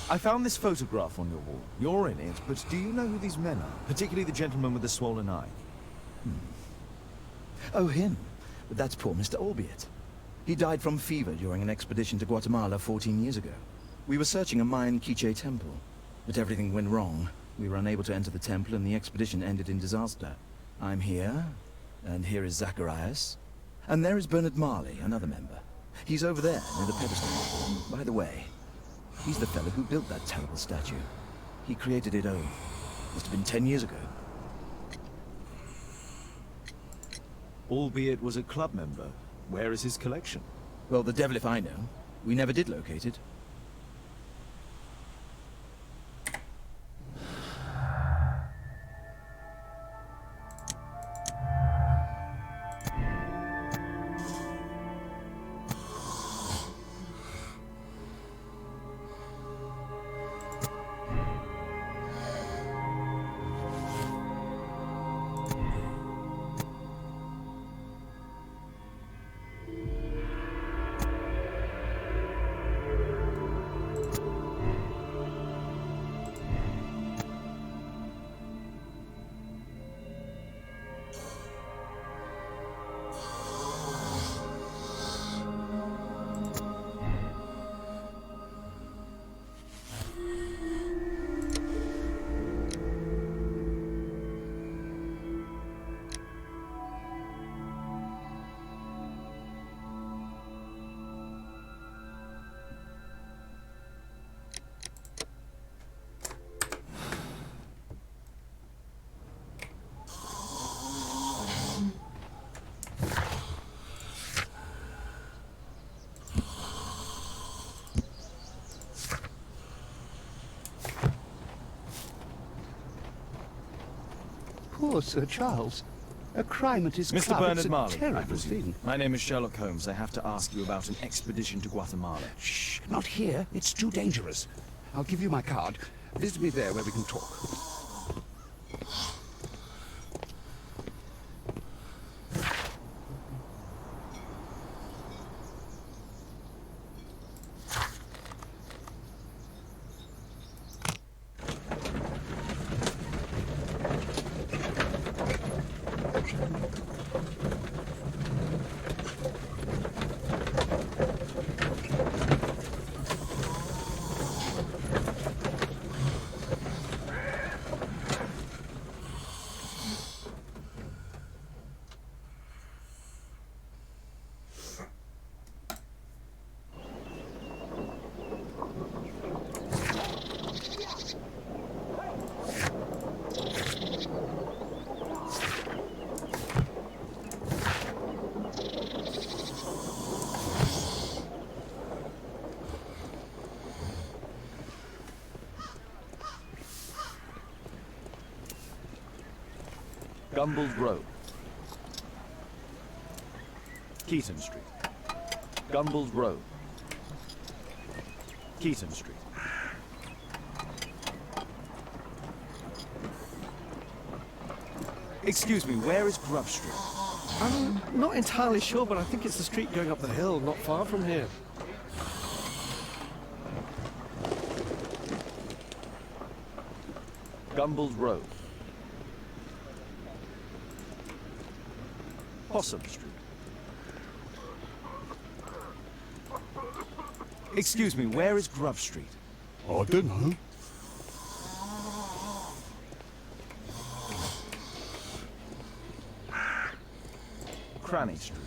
I found this photograph on your wall. You're in it, but do you know who these men are? Particularly the gentleman with the swollen eye. Oh, him. But that's poor Mr. Albiot. He died from fever during an expedition to Guatemala 14 years ago. We were searching a Mayan Quiche temple, but everything went wrong. We were unable to enter the temple and the expedition ended in disaster. I'm here, and here is Zacharias. And there is Bernard Marley, another member. He's over there, near the pedestal. By the way, he's the fellow who built that terrible statue. He created it, must have been 10 years ago. Albeit was a club member. Where is his collection? Well, the devil if I know. We never did locate it. course, Sir Charles. A crime at his Mr. club. Bernard It's a Marley, I terrible presume. thing. My name is Sherlock Holmes. I have to ask you about an expedition to Guatemala. Shh, not here. It's too dangerous. I'll give you my card. Visit me there where we can talk. Gumballs Road. Keaton Street. Gumballs Road. Keaton Street. Excuse me, where is Grub Street? I'm not entirely sure, but I think it's the street going up the hill, not far from here. Gumballs Road. Possum Street. Excuse me, where is Grub Street? I don't know. Cranny Street.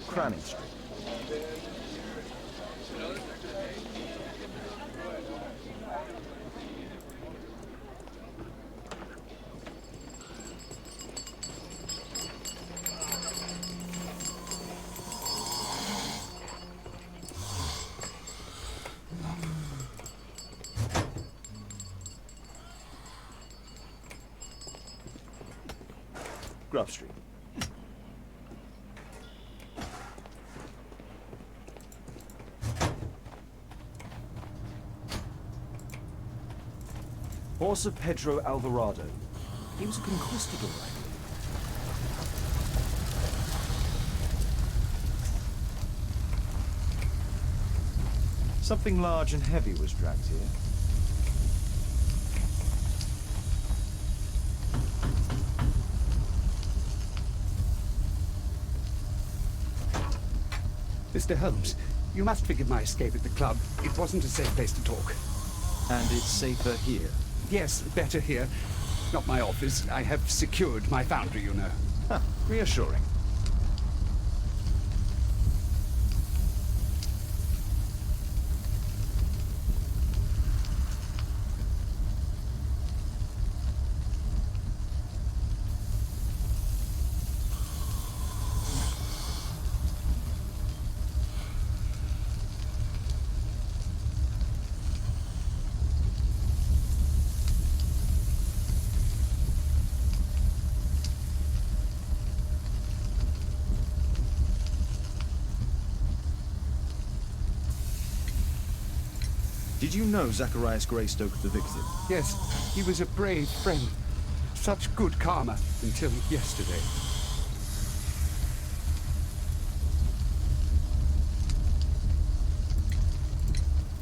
Cranny Street. Grub Street. Horse of Pedro Alvarado. He was a conquistador, right? Something large and heavy was dragged here. Mr. Holmes, you must forgive my escape at the club. It wasn't a safe place to talk. And it's safer here? Yes, better here. Not my office. I have secured my foundry, you know. Huh, reassuring. Did you know Zacharias Greystoke, the victim? Yes, he was a brave friend. Such good karma until yesterday.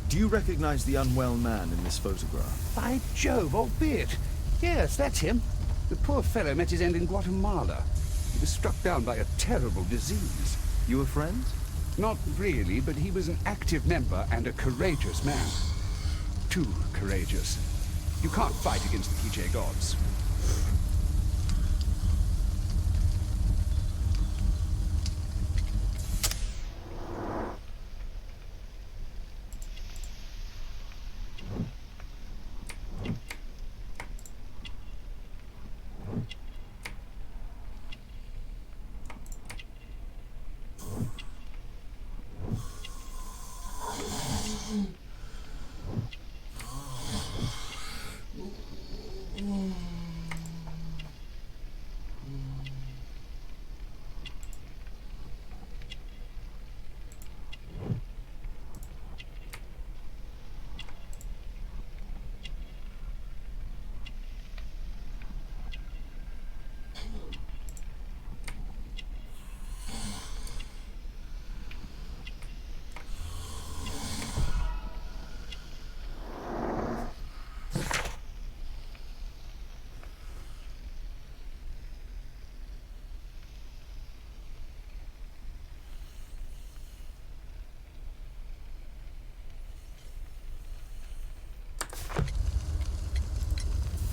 Do you recognize the unwell man in this photograph? By Jove, albeit. Yes, that's him. The poor fellow met his end in Guatemala. He was struck down by a terrible disease. You were friends? Not really, but he was an active member and a courageous man. Too courageous. You can't fight against the PJ gods.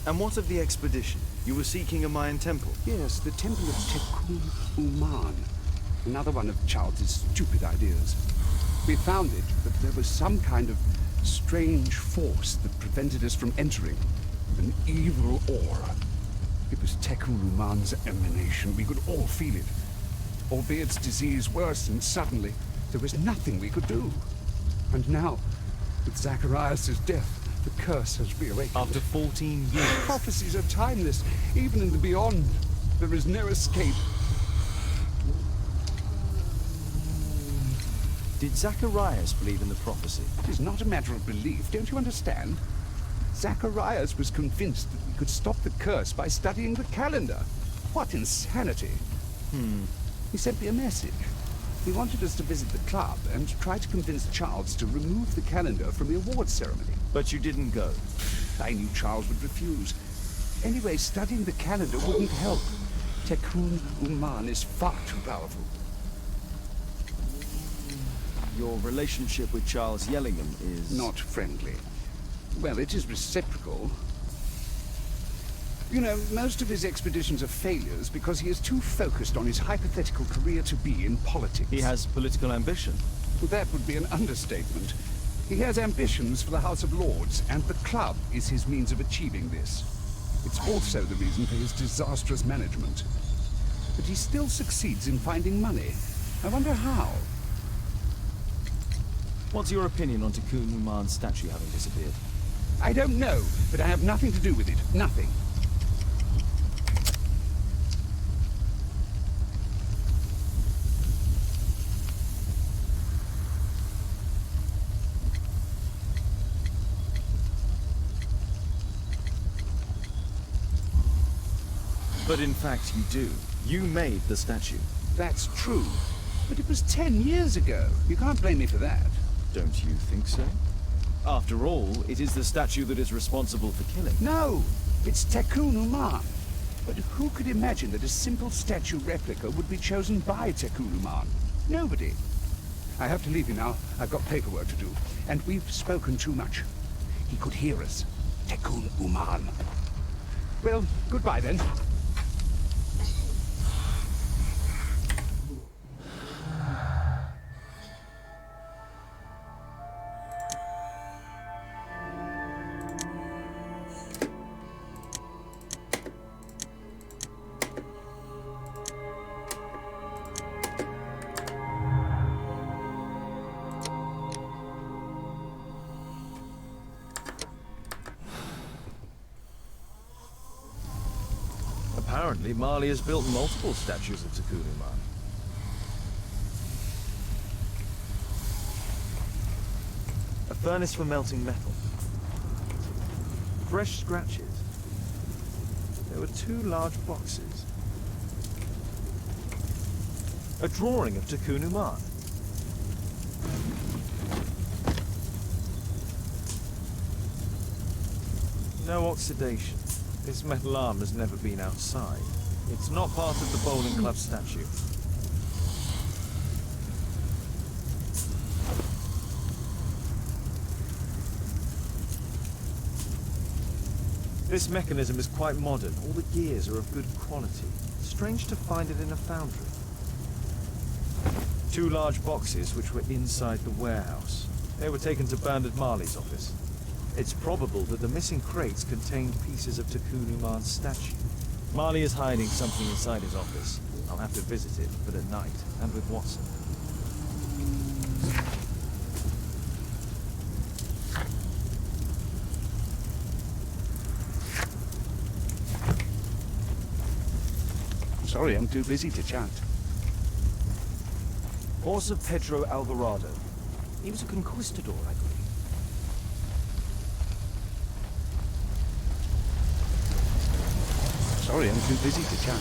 And what of the expedition? You were seeking a Mayan temple? Yes, the temple of Tekun Uman. Another one of Charles's stupid ideas. We found it, but there was some kind of strange force that prevented us from entering. An evil aura. It was Tekun Uman's emanation. We could all feel it. Albeit its disease worsened suddenly, there was nothing we could do. And now, with Zacharias' death, the curse has reawakened. After 14 years. Prophecies are timeless. Even in the beyond, there is no escape. Did Zacharias believe in the prophecy? It is not a matter of belief, don't you understand? Zacharias was convinced that we could stop the curse by studying the calendar. What insanity! He sent me a message. He wanted us to visit the club and try to convince Charles to remove the calendar from the awards ceremony. But you didn't go. I knew Charles would refuse. Anyway, studying the calendar wouldn't help. Tekun Uman is far too powerful. Your relationship with Charles Yellingham is... Not friendly. Well, it is reciprocal. You know, most of his expeditions are failures because he is too focused on his hypothetical career to be in politics. He has political ambition. Well, that would be an understatement. He has ambitions for the House of Lords, and the club is his means of achieving this. It's also the reason for his disastrous management. But he still succeeds in finding money. I wonder how. What's your opinion on Tekun Uman's statue having disappeared? I don't know, but I have nothing to do with it. Nothing. But in fact you do. You made the statue. That's true. But it was 10 years ago. You can't blame me for that. Don't you think so? After all, it is the statue that is responsible for killing. No! It's Tekun Uman. But who could imagine that a simple statue replica would be chosen by Tekun Uman? Nobody. I have to leave you now. I've got paperwork to do. And we've spoken too much. He could hear us. Tekun Uman. Well, goodbye then. Apparently, Marley has built multiple statues of Tekun Uman. A furnace for melting metal. Fresh scratches. There were 2 large boxes. A drawing of Tekun Uman. No oxidation. This metal arm has never been outside. It's not part of the bowling club statue. This mechanism is quite modern. All the gears are of good quality. Strange to find it in a foundry. 2 large boxes which were inside the warehouse. They were taken to Bernard Marley's office. It's probable that the missing crates contained pieces of Tekun Uman's statue. Marley is hiding something inside his office. I'll have to visit it, but at night, and with Watson. Sorry, I'm too busy to chat. Horse of Pedro Alvarado. He was a conquistador, I believe. Sorry, I'm too busy to chat.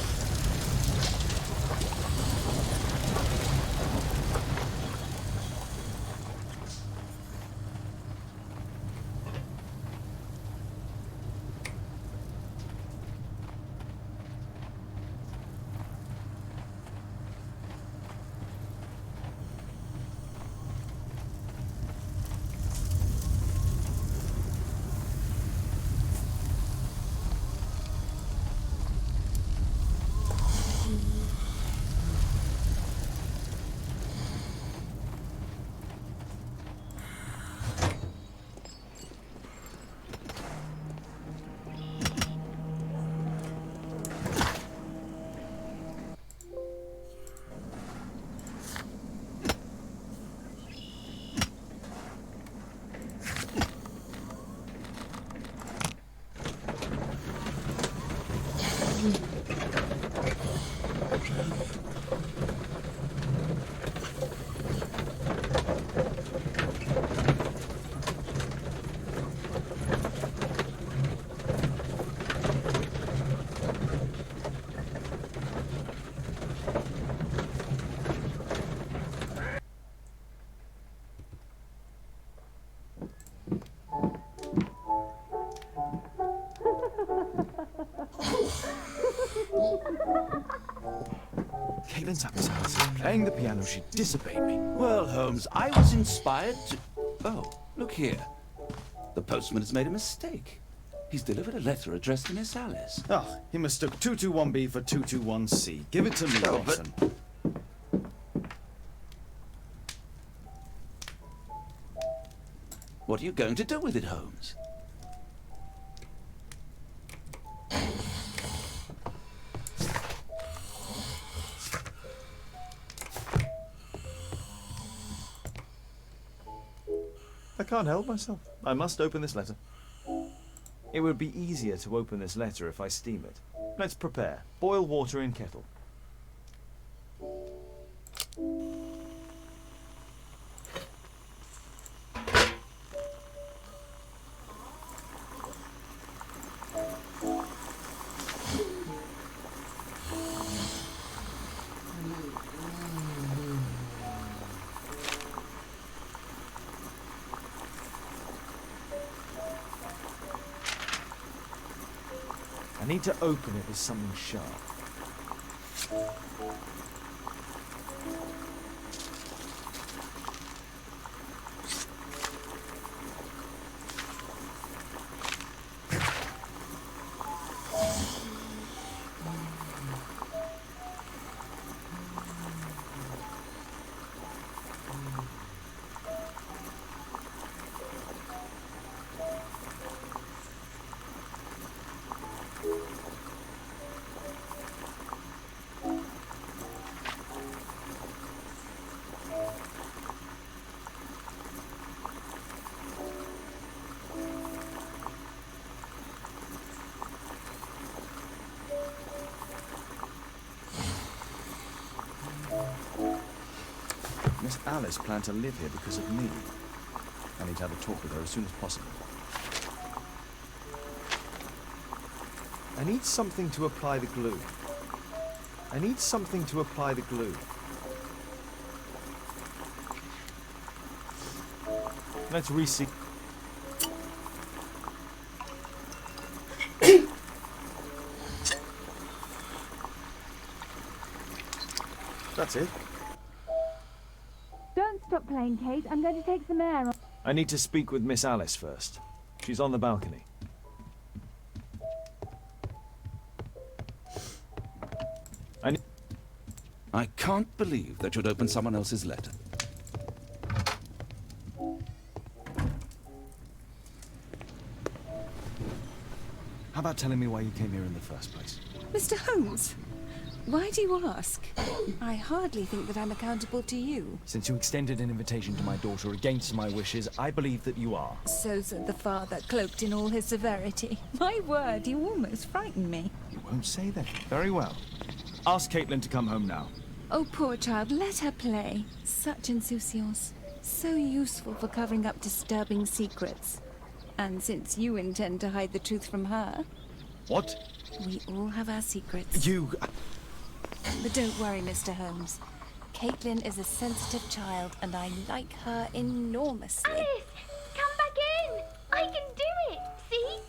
Caitlin's happy as playing the piano, she'd dissipate me. Well, Holmes, I was inspired to... Oh, look here. The postman has made a mistake. He's delivered a letter addressed to Miss Alice. Oh, he mistook 221B for 221C. Give it to me, Oh, Watson. What are you going to do with it, Holmes? I can't help myself. I must open this letter. It would be easier to open this letter if I steam it. Let's prepare. Boil water in kettle. I need to open it with something sharp. Miss Alice planned to live here because of me. I need to have a talk with her as soon as possible. I need something to apply the glue. I need something to apply the glue. Let's reseat. That's it. Don't stop playing, Kate. I'm going to take some air. I need to speak with Miss Alice first. She's on the balcony. I can't believe that you'd open someone else's letter. How about telling me why you came here in the first place? Mr. Holmes, why do you ask? I hardly think that I'm accountable to you. Since you extended an invitation to my daughter against my wishes, I believe that you are. So said the father, cloaked in all his severity. My word, you almost frightened me. You won't say that. Very well. Ask Caitlin to come home now. Oh, poor child, let her play. Such insouciance. So useful for covering up disturbing secrets. And since you intend to hide the truth from her... What? We all have our secrets. You... But don't worry, Mr. Holmes. Caitlin is a sensitive child, and I like her enormously. Alice, come back in. I can do it. See?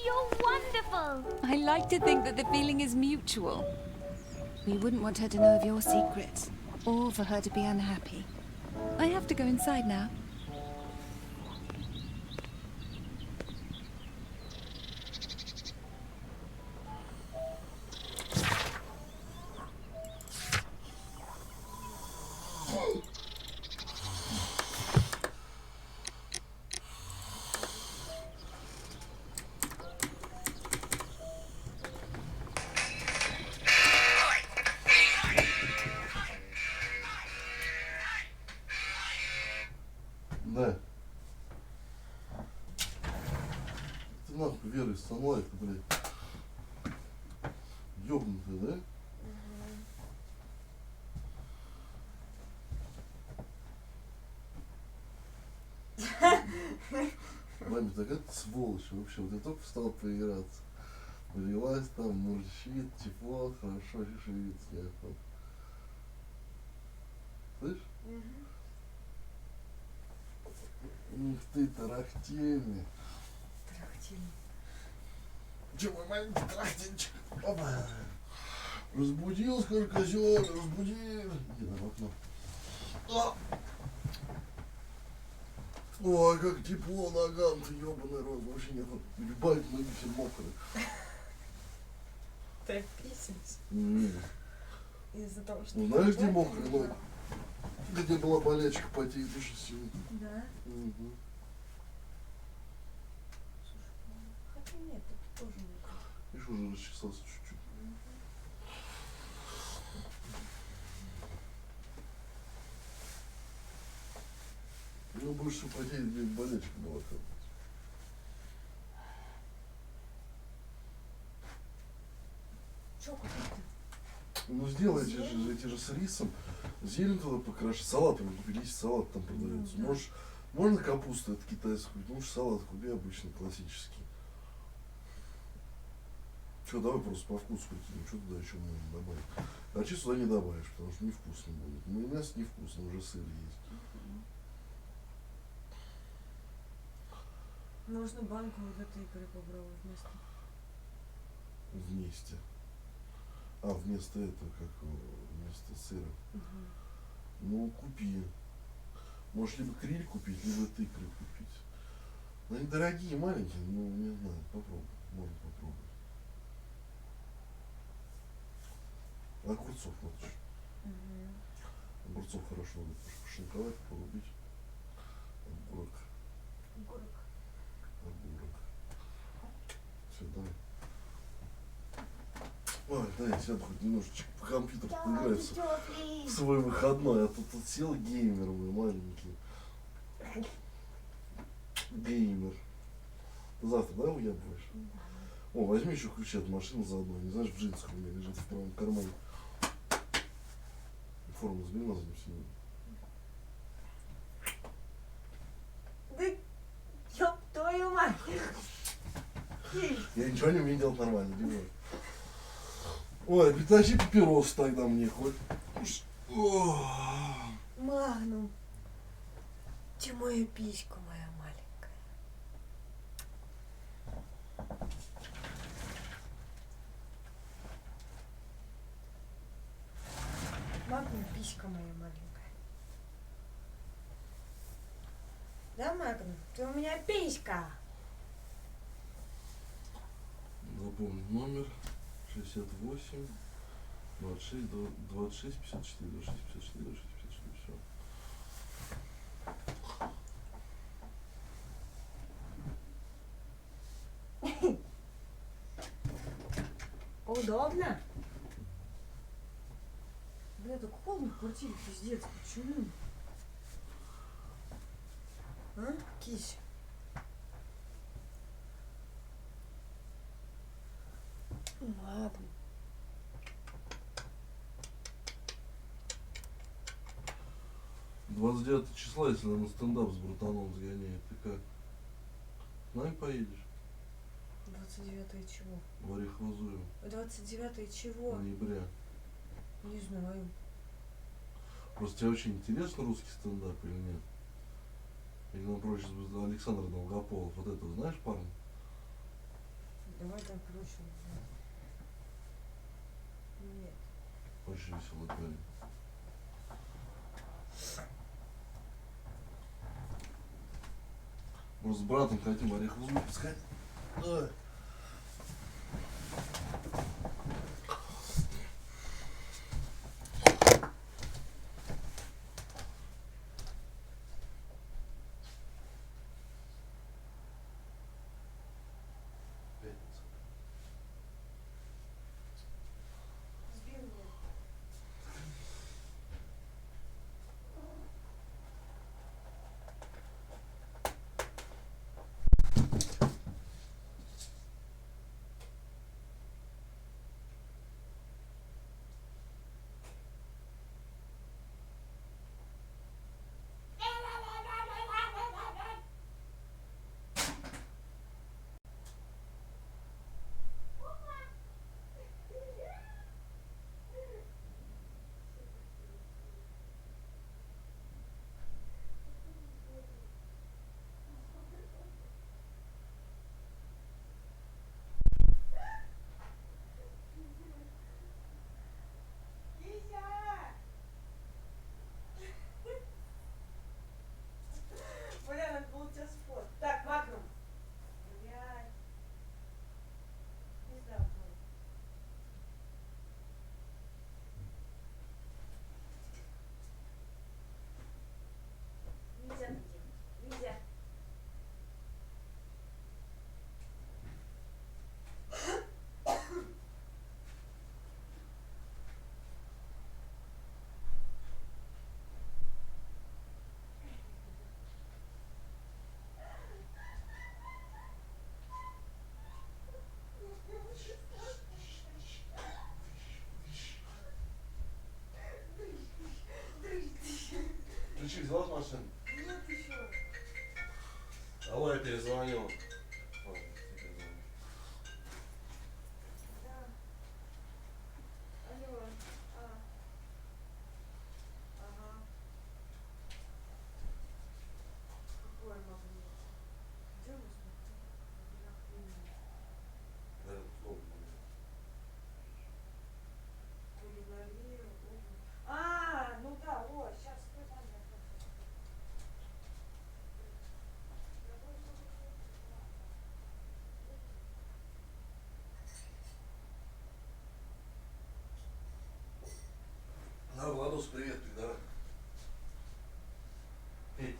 You're wonderful. I like to think that the feeling is mutual. We wouldn't want her to know of your secrets, or for her to be unhappy. I have to go inside now. Да. Ты нахуй веришь, сама это, блядь. Ёбнутая, да? Маме, такая сволочь вообще. Вот я только встал поиграться. Влилась там, мурчит, тепло, хорошо, шевелится, я охота. Слышь? Ух ты, тарахтельный. Тарахтельный. Чё, мой маленький тарахтельничек? Опа. Разбудил, скажи, козёл, разбудил. Иди на окно. Ой, как тепло ногам-то, ёбаный рот. Вообще нет, ебать, ноги все мокрые. Ты писец. Из-за того, что... Ну, знаешь, где мокрые ноги? Где была болячка, потеет очень сильно. Да? Угу. Хотя нет, это тоже мокро. Видишь, уже расчесался чуть-чуть. Ну, больше всего потеет, где болячка была. Чё купить-то? Ну, сделайте же эти же с рисом. Зелень туда покраши. Салат купи, есть салат там продается. Ну, да. Можешь, можно капусту от китайскую, можешь салат купи обычный, классический. Что, давай просто по вкусу прикинем, что туда еще можно добавить. А чуть сюда не добавишь, потому что невкусно будет. Майонез невкусно, уже сыр есть. Можно банку вот этой икры попробовать вместо. Вместе. А, вместо этого, как вместо сыра. Ну, купи. Можешь либо криль купить, либо икры купить. Но они дорогие, маленькие, ну, не знаю, попробуй. Можно попробовать. Огурцов вот еще. Огурцов хорошо надо пошинковать, порубить. Огурок. Все, давай. Ой, дай я сяду хоть немножечко в компьютер поиграть в свой выходной. А тут сел геймер мой маленький. Геймер. Завтра, да, уебываешь? О, возьми еще ключи от машины заодно. Не знаешь, в джинсах у меня лежит в правом кармане. Форму сбери на заднем сиденье. Да ёб твою мать! Я ничего не умею делать нормально, Дима. Ой, притащи папирос тогда мне хоть. Магнум. Ты моя писька моя маленькая. Магнум, писька моя маленькая. Да, Магнум? Ты у меня писька. Запомни номер 68 26 26 54 26 54 26 54. Все. Удобно? Бля, так холодно в квартире, пиздец, почему? А, кись? Ладно. — 29 числа, если на стендап с братаном сгоняет, ты как? С нами поедешь? 29 чего? В Орехово-Зуево. 29 чего? Ноября. Не знаю. Просто тебе очень интересно русский стендап или нет? Или нам проще Александр Долгополов, вот этого знаешь парня? Давай так проще. Нет. Очень веселый парень. Может, с братом хотим в Орехово-Зуево сходить? Ой. Ключи взяла с машины? Нет еще. Алло, я перезвонил. Да. Алло. Ага. Какой магнит? Где мы смотрим? Да, ну, Кулинария, обувь. Ну да, вот, сейчас стой, там я хочу. На, Владус, привет, пидора. Петь.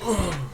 Ugh.